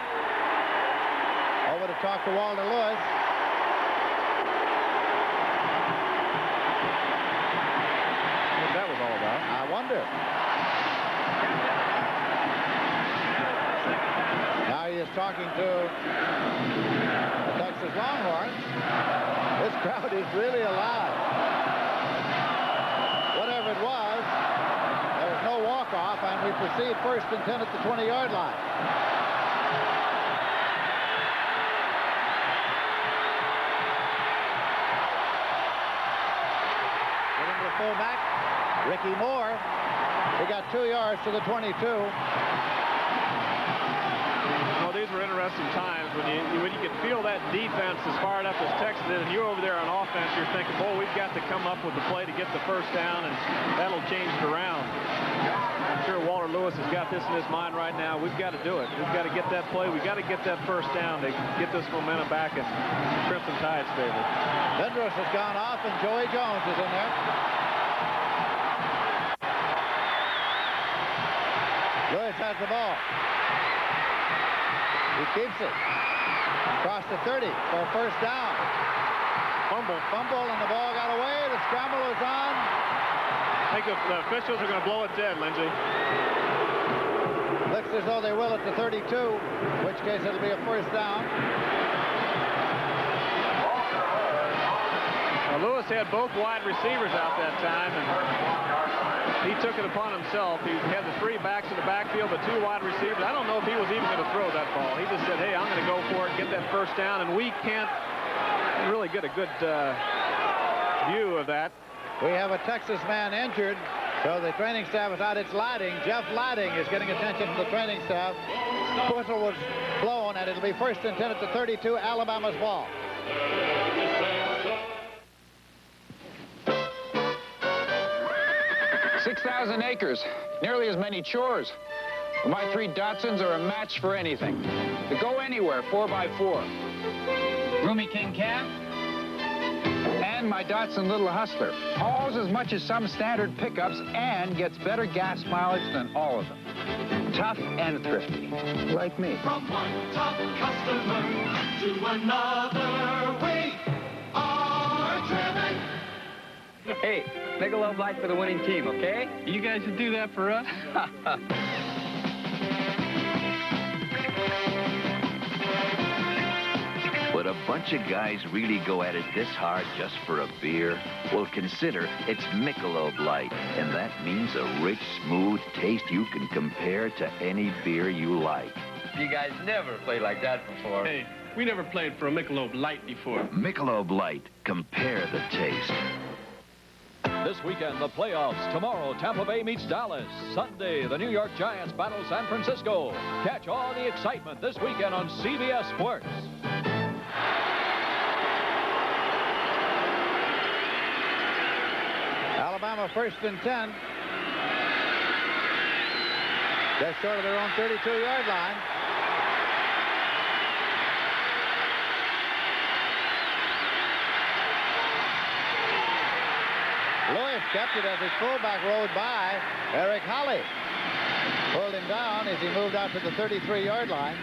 Over to talk to Walter Lewis. What that was all about. I wonder. Now he is talking to the Texas Longhorns. This crowd is really alive. Whatever it was, there's no walk-off, and we proceed 1st and 10 at the 20-yard line. Fullback, Ricky Moore. He got 2 yards to the 22. Well, these were interesting times when you can feel that defense as fired up as Texas is, and you're over there on offense, you're thinking, boy, we've got to come up with the play to get the first down, and that'll change it around. I'm sure Walter Lewis has got this in his mind right now. We've got to do it. We've got to get that play. We've got to get that first down to get this momentum back in Crimson Tide's favor. Vendros has gone off, and Joey Jones is in there. Lewis has the ball. He keeps it. Across the 30 for a first down. Fumble, and the ball got away. The scramble is on. I think the officials are going to blow it dead, Lindsey. Looks as though they will at the 32, in which case it'll be a first down. Well, Lewis had both wide receivers out that time, and he took it upon himself. He had the 3 backs in the backfield, the 2 wide receivers. I don't know if he was even going to throw that ball. He just said, hey, I'm going to go for it, get that first down, and we can't really get a good view of that. We have a Texas man injured, so the training staff is out. It's Lighting. Jeff Lighting is getting attention from the training staff. The whistle was blown, and it'll be 1st and 10 at the 32, Alabama's ball. $6,000 acres, nearly as many chores. My 3 Datsuns are a match for anything. They go anywhere, 4x4. Roomy King Cab. And my Datsun Little Hustler. Hauls as much as some standard pickups and gets better gas mileage than all of them. Tough and thrifty, like me. From one tough customer to another, we are driven. Hey, Michelob Light for the winning team, okay? You guys would do that for us? Would a bunch of guys really go at it this hard just for a beer? Well, consider it's Michelob Light, and that means a rich, smooth taste you can compare to any beer you like. You guys never played like that before. Hey, we never played for a Michelob Light before. Michelob Light. Compare the taste. This weekend, the playoffs. Tomorrow, Tampa Bay meets Dallas. Sunday, the New York Giants battle San Francisco. Catch all the excitement this weekend on CBS Sports. Alabama 1st and 10. Just short of their own 32-yard line. Lewis kept it as his fullback rode by. Eric Holley pulled him down as he moved out to the 33-yard line.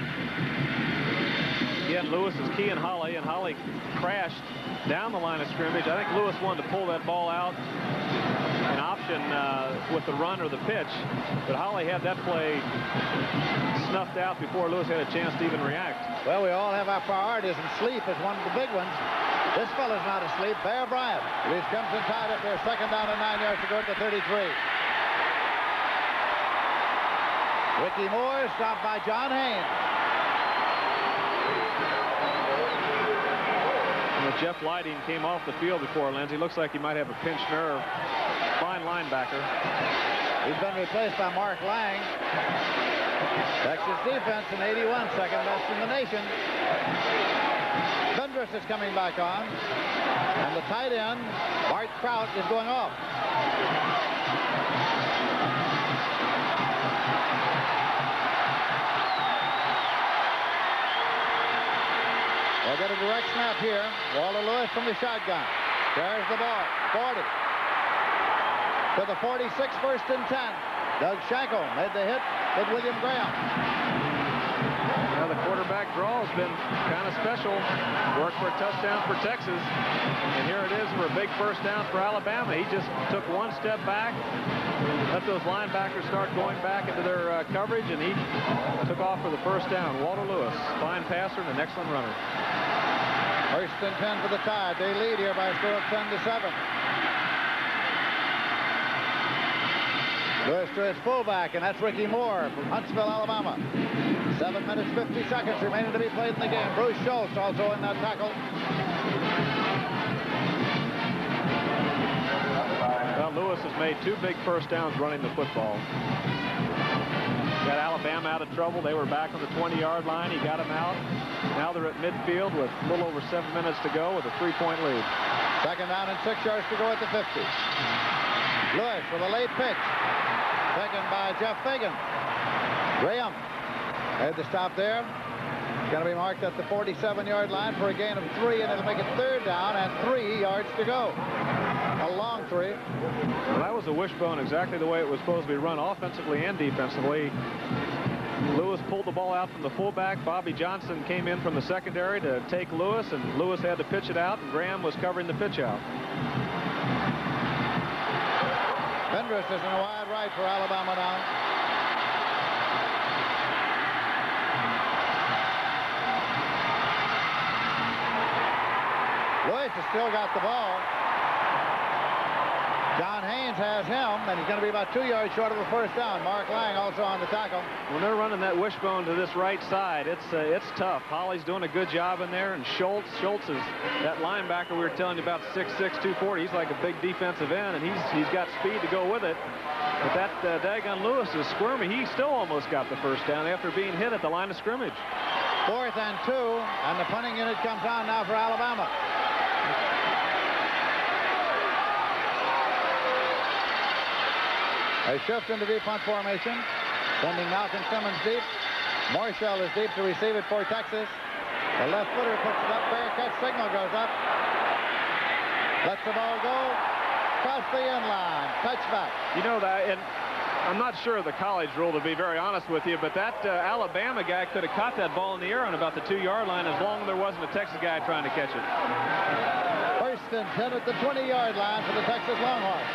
Again, Lewis is key and Holley crashed down the line of scrimmage. I think Lewis wanted to pull that ball out, an option with the run or the pitch, but Holley had that play snuffed out before Lewis had a chance to even react. Well, we all have our priorities, and sleep is one of the big ones. This fella's not asleep. Bear Bryant. He's comes and tied up there. 2nd down and 9 yards to go to the 33. Ricky Moore stopped by John Haynes. Jeff Lighting came off the field before, Lindsey. Looks like he might have a pinched nerve. Fine linebacker. He's been replaced by Mark Lang. Texas defense in 81, second best in the nation. Vendress is coming back on. And the tight end, Bart Kraut, is going off. They'll get a direct snap here. Walter Lewis from the shotgun. There's the ball. 40. To the 46, 1st and 10. Doug Schenkel made the hit with William Graham. Well, the quarterback draw has been kind of special. Worked for a touchdown for Texas. And here it is for a big 1st down for Alabama. He just took one step back, let those linebackers start going back into their coverage, and he took off for the 1st down. Walter Lewis, fine passer and an excellent runner. 1st and 10 for the Tide. They lead here by a score of 10-7. Lewis to his fullback, and that's Ricky Moore from Huntsville, Alabama. 7 minutes, 50 seconds remaining to be played in the game. Bruce Schultz also in that tackle. Well, Lewis has made 2 big 1st downs running the football. Got Alabama out of trouble. They were back on the 20-yard line. He got them out. Now they're at midfield with a little over 7 minutes to go with a 3-point lead. 2nd down and 6 yards to go at the 50. Lewis with a late pitch. Taken by Jeff Fagan. Graham had to stop there. Going to be marked at the 47-yard line for a gain of 3, and it'll make it 3rd down and 3 yards to go. A long 3. Well, that was a wishbone exactly the way it was supposed to be run offensively and defensively. Lewis pulled the ball out from the fullback. Bobby Johnson came in from the secondary to take Lewis, and Lewis had to pitch it out, and Graham was covering the pitch out. Vendress is in a wide right for Alabama now. Lewis has still got the ball. John Haynes has him, and he's going to be about 2 yards short of a 1st down. Mark Lang also on the tackle. When they're running that wishbone to this right side, it's tough. Holly's doing a good job in there, and Schultz is that linebacker we were telling you about, 6'6", 240. He's like a big defensive end, and he's got speed to go with it. But that daggone Lewis is squirmy. He still almost got the 1st down after being hit at the line of scrimmage. 4th and 2, and the punting unit comes on now for Alabama. They shift into deep punt formation, sending Malcolm Simmons deep. Marshall is deep to receive it for Texas. The left footer puts it up. Fair catch signal goes up. Lets the ball go. Across the end line. Touchback. You know that, and I'm not sure of the college rule, to be very honest with you, but that Alabama guy could have caught that ball in the air on about the 2-yard line as long as there wasn't a Texas guy trying to catch it. First and 10 at the 20-yard line for the Texas Longhorns.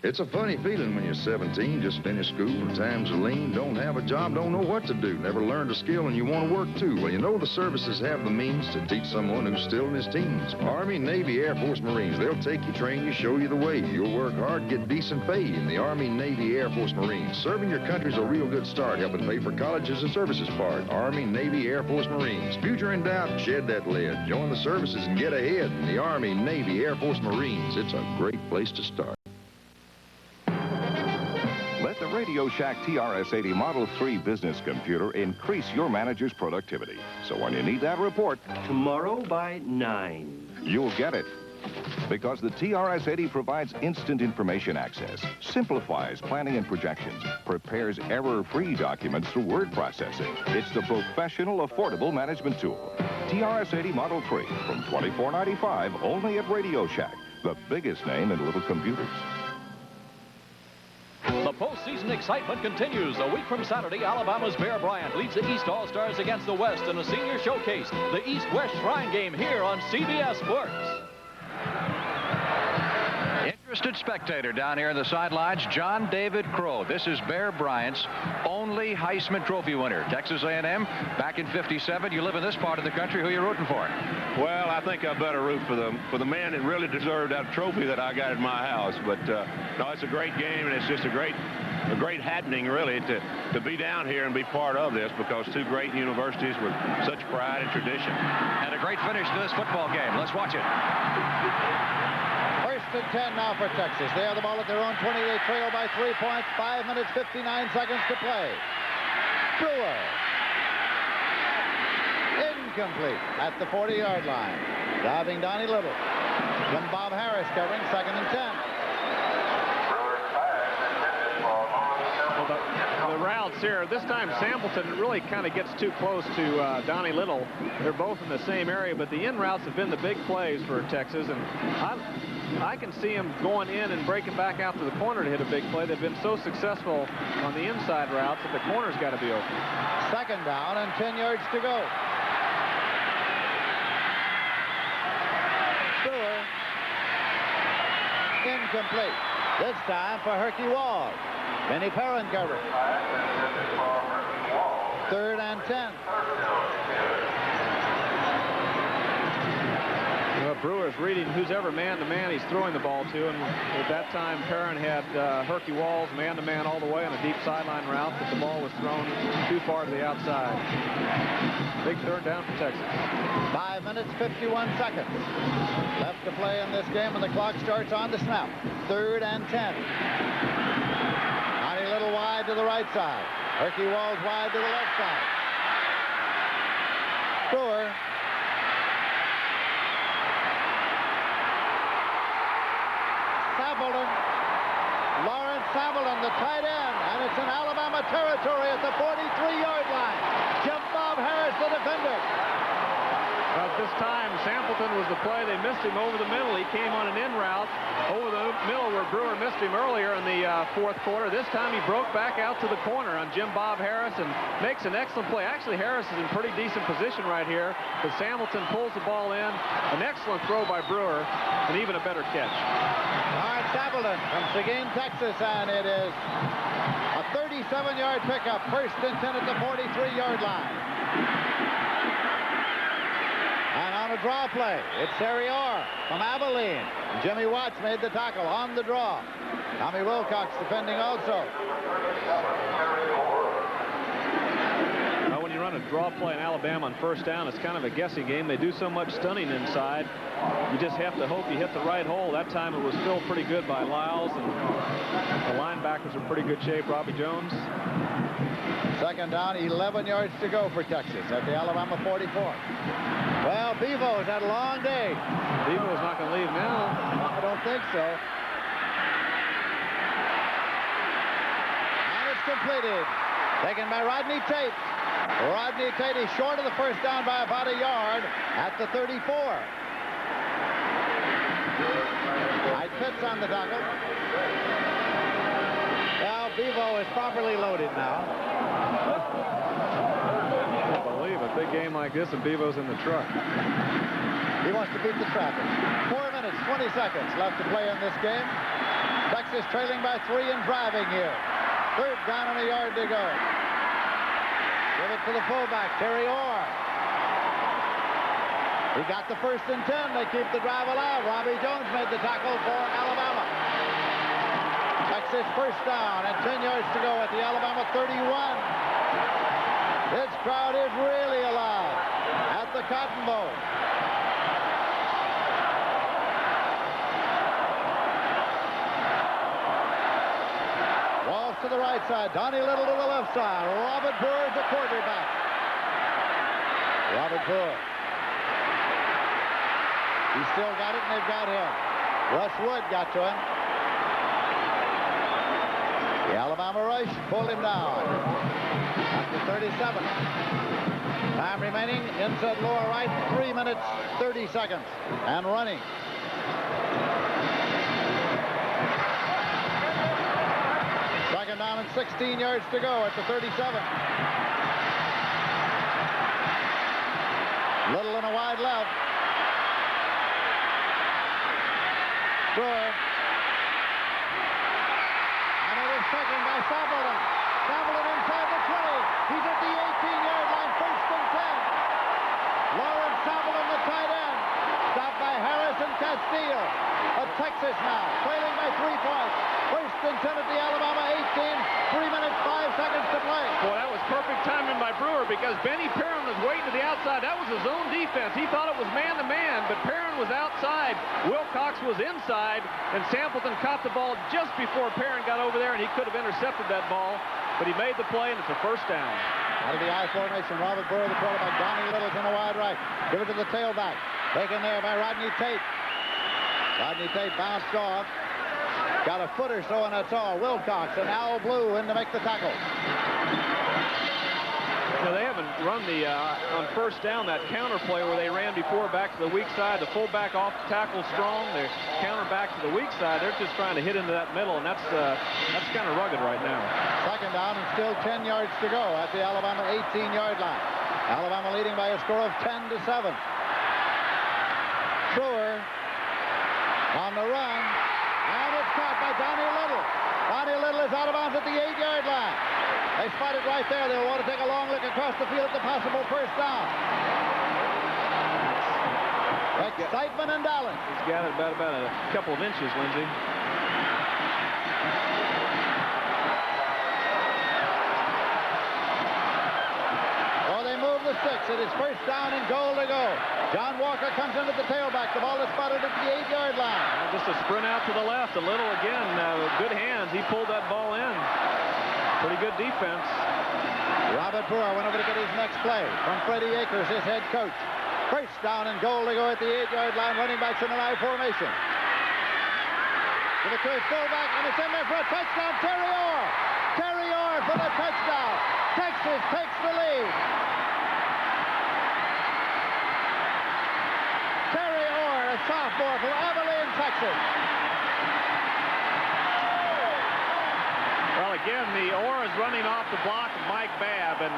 It's a funny feeling when you're 17, just finished school and times are lean, don't have a job, don't know what to do, never learned a skill and you want to work too. Well, you know the services have the means to teach someone who's still in his teens. Army, Navy, Air Force, Marines, they'll take you, train you, show you the way. You'll work hard, get decent pay in the Army, Navy, Air Force, Marines. Serving your country's a real good start, helping pay for colleges and services part. Army, Navy, Air Force, Marines. Future in doubt, shed that lead. Join the services and get ahead in the Army, Navy, Air Force, Marines. It's a great place to start. Let the Radio Shack TRS-80 Model 3 business computer increase your manager's productivity. So when you need that report... Tomorrow by 9. You'll get it. Because the TRS-80 provides instant information access, simplifies planning and projections, prepares error-free documents through word processing. It's the professional, affordable management tool. TRS-80 Model 3 from $24.95 only at Radio Shack, the biggest name in little computers. The postseason excitement continues. A week from Saturday, Alabama's Bear Bryant leads the East All-Stars against the West in a senior showcase. The East-West Shrine Game here on CBS Sports. Interested spectator down here in the sidelines, John David Crow. This is Bear Bryant's only Heisman Trophy winner. Texas A&M back in '57. You live in this part of the country. Who are you rooting for? Well, I think I better root for the man that really deserved that trophy that I got at my house. But no, it's a great game, and it's just a great happening, really, to be down here and be part of this, because two great universities with such pride and tradition. And a great finish to this football game. Let's watch it. First and 10 now for Texas. They have the ball at their own 28, trail by 3 points, 5 minutes, 59 seconds to play. Brewer. Incomplete at the 40-yard line. Diving Donnie Little. Then Bob Harris covering, 2nd and 10. Well, the routes here, this time Sampleton really kind of gets too close to Donnie Little. They're both in the same area, but the in routes have been the big plays for Texas, and I can see him going in and breaking back out to the corner to hit a big play. They've been so successful on the inside routes that the corner's got to be open. 2nd down and 10 yards to go. Brewer. Incomplete. This time for Herky Wall. Benny Perrin covered. 3rd and 10. Brewer's reading who's ever man-to-man he's throwing the ball to, and at that time Perrin had Herky Walls man-to-man all the way on a deep sideline route, but the ball was thrown too far to the outside. Big 3rd down for Texas. 5 minutes, 51 seconds left to play in this game, and the clock starts on the snap. 3rd and 10. Donnie Little wide to the right side. Herky Walls wide to the left side. Brewer. Lawrence Sableton, the tight end, and it's in Alabama territory at the 43-yard line. Jim Bob Harris, the defender. But this time, Sampleton was the play. They missed him over the middle. He came on an in route over the middle where Brewer missed him earlier in the 4th quarter. This time he broke back out to the corner on Jim Bob Harris and makes an excellent play. Actually, Harris is in pretty decent position right here, but Sampleton pulls the ball in. An excellent throw by Brewer, and even a better catch. Lawrence Sableton from Seguin, Texas, and it is a 37-yard pickup. 1st and 10 at the 43-yard line. And on a draw play, it's Serrior from Abilene. And Jimmy Watts made the tackle on the draw. Tommy Wilcox defending also. Well, when you run a draw play in Alabama on 1st down, it's kind of a guessing game. They do so much stunning inside. You just have to hope you hit the right hole. That time it was filled pretty good by Lyles, and the linebackers are in pretty good shape. Robbie Jones. 2nd down, 11 yards to go for Texas at the Alabama 44. Well, Bevo's had a long day. Bevo's not going to leave now. I don't think so. And it's completed. Taken by Rodney Tate. Rodney Tate is short of the 1st down by about a yard at the 34. Mike Pitts on the tackle. Well, Bevo is properly loaded now. I believe a big game like this and Bevo's in the truck. He wants to beat the traffic. 4 minutes, 20 seconds left to play in this game. Texas trailing by 3 and driving here. Third down and a yard to go. Give it to the fullback, Terry Orr. He got the 1st and 10. They keep the drive alive. Robbie Jones made the tackle for Alabama. Texas first down and 10 yards to go at the Alabama 31. This crowd is really alive at the Cotton Bowl. Walsh to the right side. Donnie Little to the left side. Robert Brewer is the quarterback. Robert Brewer. He's still got it, and they've got him. Russ Wood got to him. The Alabama rush pulled him down. After 37. Time remaining, inside lower right, 3 minutes, 30 seconds. And running. Second down and 16 yards to go at the 37. Little and a wide left. Brewer. And it is taken by Sableton. Sableton inside the 20. He's at the 18-yard line, 1st and 10. Lawrence Sableton, the tight end. Stopped by Harris and Castillo. But Texas now, trailing by 3 points. 1st and 10 at the Alabama 18. 3 minutes, 5 seconds to play. Boy, that was perfect timing by Brewer because Benny Perrin was waiting to the outside. That was his own defense. He thought it was man-to-man, but Perrin was outside. Wilcox was inside, and Sampleton caught the ball just before Perrin got over there, and he could have intercepted that ball, but he made the play, and it's a 1st down. Out of the I formation, Robert Brewer, the quarterback. Donnie Little's in the wide right. Give it to the tailback. Taken there by Rodney Tate. Rodney Tate bounced off. Got a foot or so, and that's all. Wilcox and Al Blue in to make the tackle. Now, they haven't run the, on 1st down, that counter play where they ran before back to the weak side. The fullback off the tackle strong. They counter back to the weak side. They're just trying to hit into that middle, and that's kind of rugged right now. Second down and still 10 yards to go at the Alabama 18-yard line. Alabama leading by a score of 10-7. Brewer on the run, and it's caught by Donnie Little. Donnie Little is out of bounds at the 8-yard line. They spot it right there. They'll want to take a long look across the field at the possible 1st down. Excitement in Dallas. He's got it about a couple of inches, Lindsey. Oh, they move the sticks. It is 1st down and goal to go. John Walker comes in at the tailback. The ball is spotted at the 8-yard line. Just a sprint out to the left. A Little again. Good hands. He pulled that ball in. Pretty good defense. Robert Brewer went over to get his next play from Freddie Akers, his head coach. 1st down and goal to go at the 8-yard line. Running backs in an I formation. Give it to his fullback, and it's in there for a touchdown. Terry Orr. Terry Orr for the touchdown. Texas takes the lead. Terry Orr, a sophomore from Abilene, Texas. Well, again, the Orr is running off the block of Mike Babb, and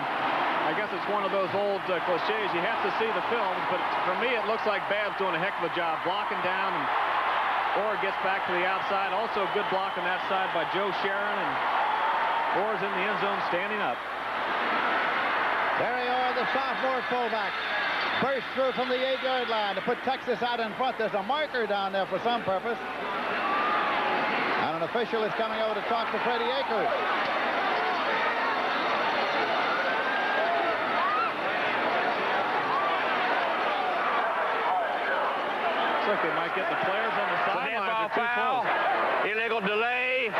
I guess it's one of those old cliches. You have to see the films, but for me, it looks like Babb's doing a heck of a job blocking down, and Orr gets back to the outside. Also, good block on that side by Joe Sharon, and Orr's in the end zone standing up. Terry Orr, the sophomore fullback, burst through from the 8-yard line to put Texas out in front. There's a marker down there for some purpose. And an official is coming over to talk to Freddie Akers. Looks like they might get the players on the sideline. Foul, illegal delay,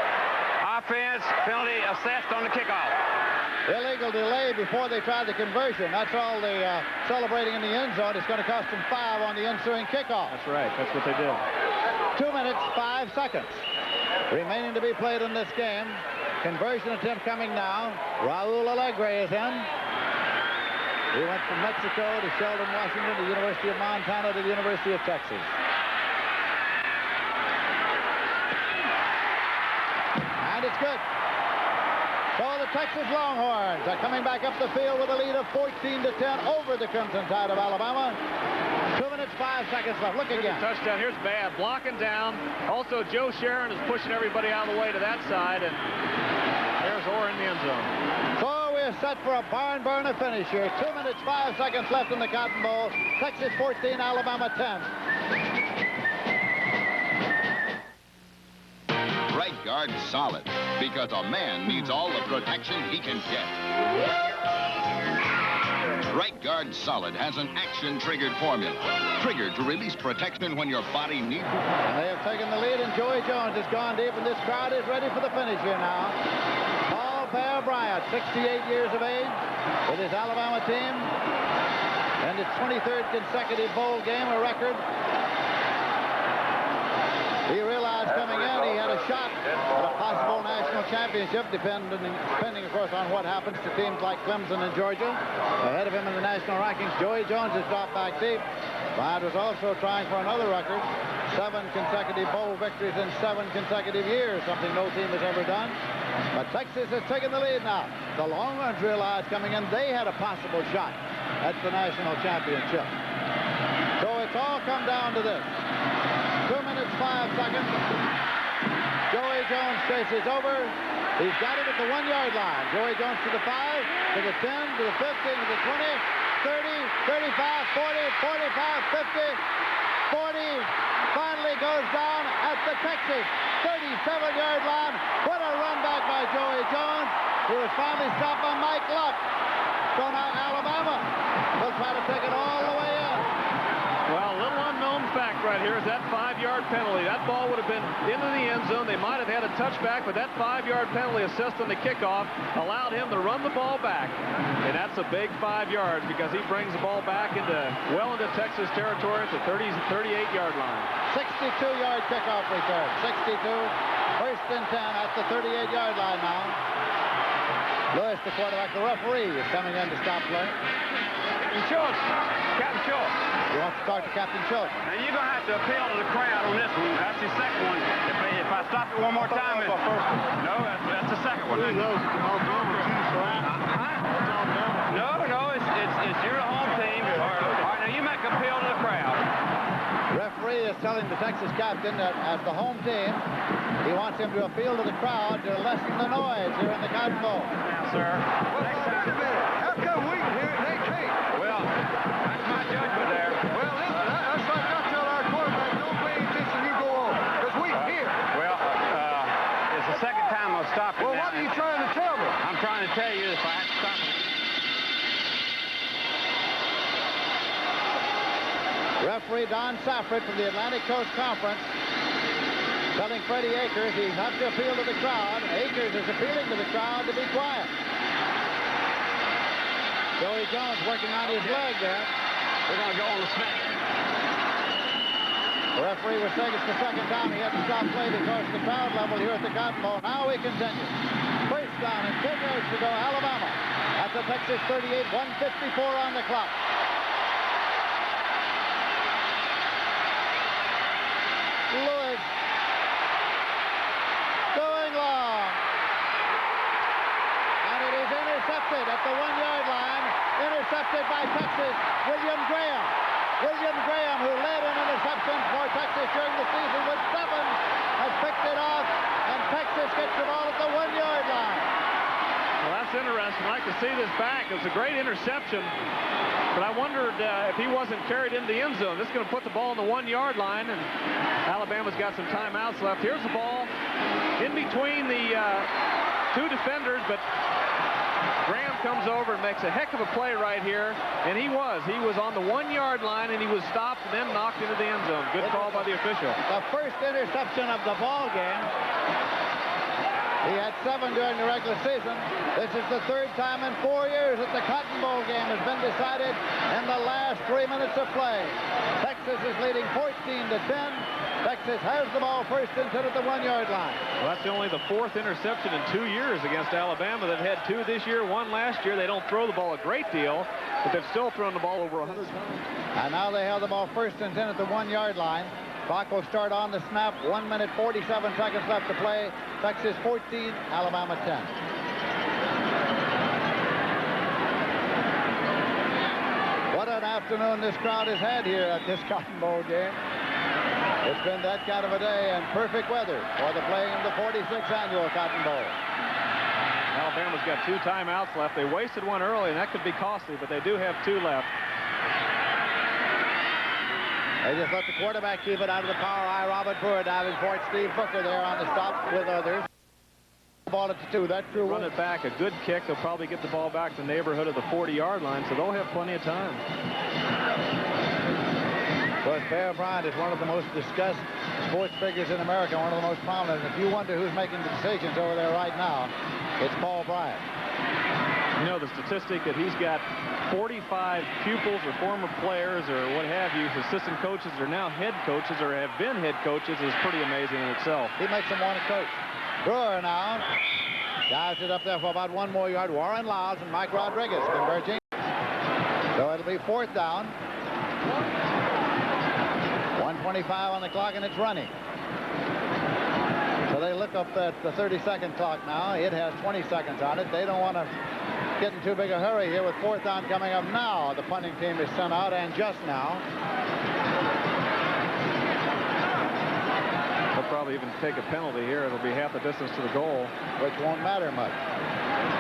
offense, penalty assessed on the kickoff. Illegal delay before they tried the conversion. That's all the celebrating in the end zone. It's going to cost them 5 on the ensuing kickoff. That's right. That's what they did. 2 minutes, 5 seconds remaining to be played in this game. Conversion attempt coming now. Raul Alegre is in. He went from Mexico to Sheldon, Washington, to the University of Montana, to the University of Texas. And it's good. So the Texas Longhorns are coming back up the field with a lead of 14-10 over the Crimson Tide of Alabama. 2 minutes, 5 seconds left. Look again. Touchdown. Here's Babb blocking down. Also, Joe Sharon is pushing everybody out of the way to that side. And there's Orr in the end zone. So we're set for a barn burner finish here. 2 minutes, 5 seconds left in the Cotton Bowl. Texas 14, Alabama 10. Right guard solid, because a man needs all the protection he can get. Right guard solid has an action-triggered formula, triggered to release protection when your body needs it. And they have taken the lead, and Joey Jones has gone deep, and this crowd is ready for the finish here now. Paul Bear Bryant, 68 years of age, with his Alabama team, and its 23rd consecutive bowl game, a record. He realized coming in he had a shot at a possible national championship, depending, of course, on what happens to teams like Clemson and Georgia. Ahead of him in the national rankings, Joey Jones has dropped back deep. Bryant was also trying for another record, 7 consecutive bowl victories in 7 consecutive years, something no team has ever done. But Texas has taken the lead now. The Longhorns realized coming in they had a possible shot at the national championship. So it's all come down to this. 2 minutes, 5 seconds. Joey Jones chases over. He's got it at the 1-yard line. Joey Jones to the 5, to the 10, to the 15, to the 20, 30, 35, 40, 45, 50, 40. Finally goes down at the Texas 37-yard line. What a run back by Joey Jones. He was finally stopped by Mike Luck. So now Alabama will try to take it all the way in. Well, a little unknown fact right here is that 5-yard penalty. That ball would have been into the end zone. They might have had a touchback, but that 5-yard penalty assist on the kickoff allowed him to run the ball back. And that's a big 5 yards because he brings the ball back well into Texas territory at the 38-yard line. 62-yard kickoff return. 62, first and 10 at the 38-yard line now. Lewis, the quarterback, the referee, is coming in to stop play. Captain Schultz. He wants to talk to Captain Schultz. Now, you're going to have to appeal to the crowd on this one. That's the second one. If I stop it one more time... No, that's the second one. No, it's your home team. All right, now you make appeal to the crowd. Referee is telling the Texas captain that as the home team, he wants him to appeal to the crowd to lessen the noise here in the Cotton Bowl. Now, sir. How come we can hear it and they can't? Well, that's my judgment there. Well, listen, that's like I tell our quarterback, don't pay attention, you go on, because we can hear. Well, it's the second time I've stopped it. Well, what are you trying to tell me? I'm trying to tell you if I have to stop it. Referee Don Safrit from the Atlantic Coast Conference telling Freddie Akers he's not to appeal to the crowd. Akers is appealing to the crowd to be quiet. Joey Jones working on his leg there. We're going to go on the snap. The referee was saying it's the second time he had to stop play because of the crowd level here at the Cotton Bowl. Now we continue. First down and 10 yards to go, Alabama. At the Texas 38, 1:54 on the clock. Lewis going long. And it is intercepted at the 1-yard line. Intercepted by Texas, William Graham. William Graham, who led in interceptions for Texas during the season with 7, has picked it off, and Texas gets the ball at the 1-yard line. Well, that's interesting. I'd like to see this back. It was a great interception, but I wondered if he wasn't carried into the end zone. This is going to put the ball on the 1-yard line, and Alabama's got some timeouts left. Here's the ball in between the 2 defenders, but Graham comes over and makes a heck of a play right here, and he was on the 1-yard line, and he was stopped and then knocked into the end zone. Good call by the official. The first interception of the ball game. He had 7 during the regular season. This is the 3rd time in 4 years that the Cotton Bowl game has been decided in the last 3 minutes of play. Texas is leading 14-10. Texas has the ball first and 10 at the 1-yard line. Well, that's only the 4th interception in 2 years against Alabama. They've had 2 this year, 1 last year. They don't throw the ball a great deal, but they've still thrown the ball over 100 times. And now they have the ball first and 10 at the 1-yard line. Clock will start on the snap. 1 minute, 47 seconds left to play. Texas 14, Alabama 10. What an afternoon this crowd has had here at this Cotton Bowl game. It's been that kind of a day and perfect weather for the playing of the 46th annual Cotton Bowl. Alabama's got 2 timeouts left. They wasted one early, and that could be costly, but they do have 2 left. They just let the quarterback keep it out of the power eye. Robert Brewer diving for it. Steve Booker there on the stop with others. Ball at the 2. That's true. Run it back. A good kick. They'll probably get the ball back to the neighborhood of the 40-yard line, so they'll have plenty of time. But Bear Bryant is one of the most discussed sports figures in America, one of the most prominent. If you wonder who's making the decisions over there right now, it's Paul Bryant. You know, the statistic that he's got 45 pupils or former players or what have you, assistant coaches are now head coaches or have been head coaches is pretty amazing in itself. He makes them want to coach. Brewer now dives it up there for about 1 more yard. Warren Lyles and Mike Rodriguez converging. So it'll be 4th down. 1:25 on the clock, and it's running. So they look up at the 30-second clock now. It has 20 seconds on it. They don't want to get in too big a hurry here with 4th down coming up now. The punting team is sent out, and just now. They'll probably even take a penalty here. It'll be half the distance to the goal. Which won't matter much.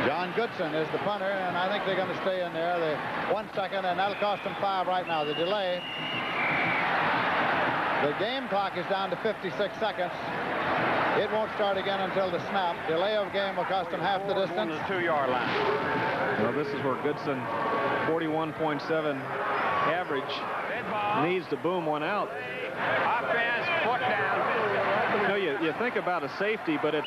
John Goodson is the punter, and I think they're going to stay in there. 1 second, and that'll cost them 5 right now. The delay. The game clock is down to 56 seconds. It won't start again until the snap. Delay of game will cost them half the distance. The 2-yard line. Well, this is where Goodson, 41.7 average, needs to boom one out. Offense, foot down. You know, you think about a safety, but it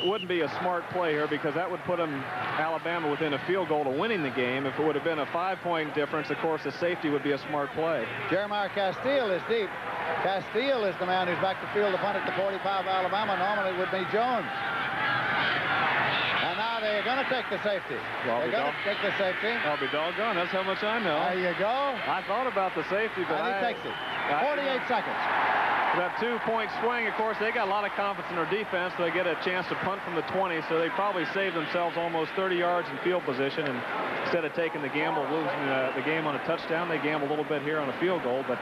wouldn't be a smart play here because that would put Alabama within a field goal to winning the game. If it would have been a 5-point difference, of course, a safety would be a smart play. Jeremiah Castile is deep. Castile is the man who's back to field the punt at the 45 Alabama. Normally it would be Jones. And now they're going to take the safety. They're going to take the safety. I'll be doggone. That's how much I know. There you go. I thought about the safety, but and he takes it. 48 seconds. That 2-point swing, of course, they got a lot of confidence in their defense. So they get a chance to punt from the 20, so they probably save themselves almost 30 yards in field position. And instead of taking the gamble of losing the game on a touchdown, they gamble a little bit here on a field goal. But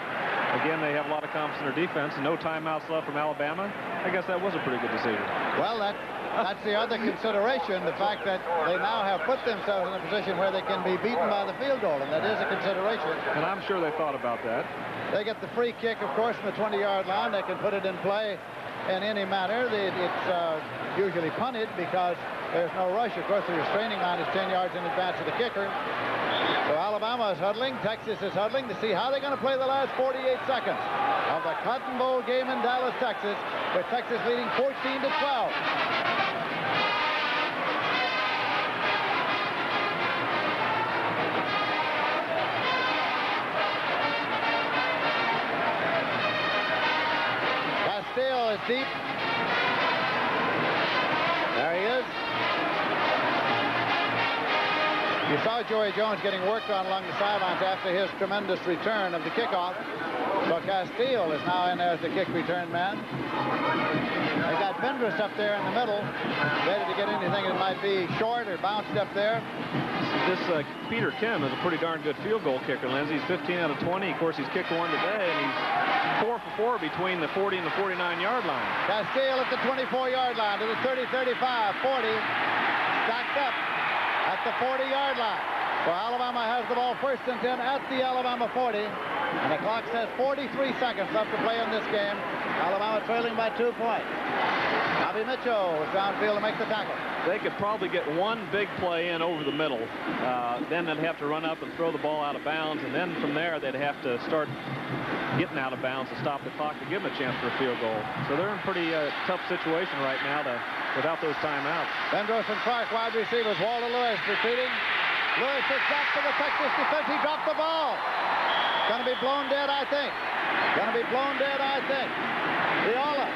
again, they have a lot of confidence in their defense. And no timeouts left from Alabama. I guess that was a pretty good decision. Well, that's the other consideration, the fact that they now have put themselves in a position where they can be beaten by the field goal, and that is a consideration. And I'm sure they thought about that. They get the free kick, of course, from the 20-yard line. They can put it in play in any manner. It's usually punted because there's no rush. Of course, the restraining line is 10 yards in advance of the kicker. So Alabama is huddling. Texas is huddling to see how they're going to play the last 48 seconds of the Cotton Bowl game in Dallas, Texas, with Texas leading 14-12. Castile is deep. There he is. You saw Joey Jones getting worked on along the sidelines after his tremendous return of the kickoff. So Castile is now in there as the kick return man. They got Bendrus up there in the middle, ready to get anything that might be short or bounced up there. This Peter Kim is a pretty darn good field goal kicker, Lindsey. He's 15 out of 20. Of course, he's kicked one today, and he's 4 for 4 between the 40 and the 49-yard line. Castile at the 24-yard line to the 30, 35, 40. Stacked up at the 40-yard line. So Alabama has the ball 1st and 10 at the Alabama 40. And the clock says 43 seconds left to play in this game. Alabama trailing by 2 points. Bobby Mitchell was downfield to make the tackle. They could probably get one big play in over the middle. Then they'd have to run up and throw the ball out of bounds. And then from there, they'd have to start getting out of bounds to stop the clock to give them a chance for a field goal. So they're in a pretty tough situation right now without those timeouts. Bendrus and Clark, wide receivers. Walter Lewis retreating. Lewis is back to the Texas defense. He dropped the ball. Going to be blown dead, I think. Going to be blown dead, I think. Diola.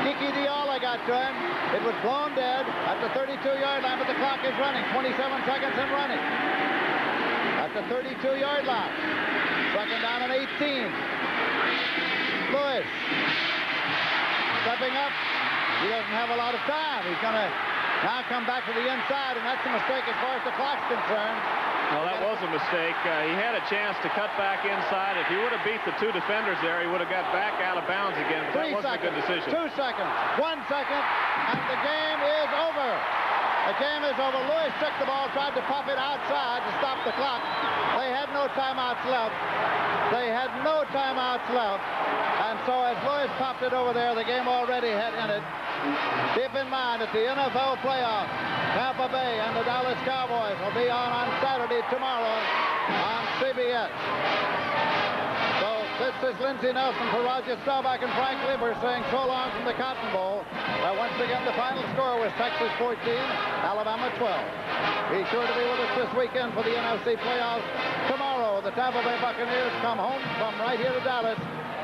Kiki Diola got to him. It was blown dead at the 32-yard line, but the clock is running. 27 seconds and running. At the 32-yard line. 2nd down and 18. Lewis. Stepping up. He doesn't have a lot of time. He's going to now come back to the inside, and that's a mistake as far as the clock's concerned. Well, that was a mistake. He had a chance to cut back inside. If he would have beat the two defenders there, he would have got back out of bounds again. But that wasn't a good decision. 2 seconds. 1 second, and the game is over. The game is over. Lewis took the ball, tried to pop it outside to stop the clock. They had no timeouts left. They had no timeouts left. And so as Lewis popped it over there, the game already had ended. Keep in mind that the NFL playoffs, Tampa Bay and the Dallas Cowboys will be on Saturday tomorrow on CBS. So this is Lindsey Nelson for Roger Staubach and Frank Lieber saying so long from the Cotton Bowl. Once again, the final score was Texas 14, Alabama 12. Be sure to be with us this weekend for the NFC playoffs. Tomorrow, the Tampa Bay Buccaneers come home from right here to Dallas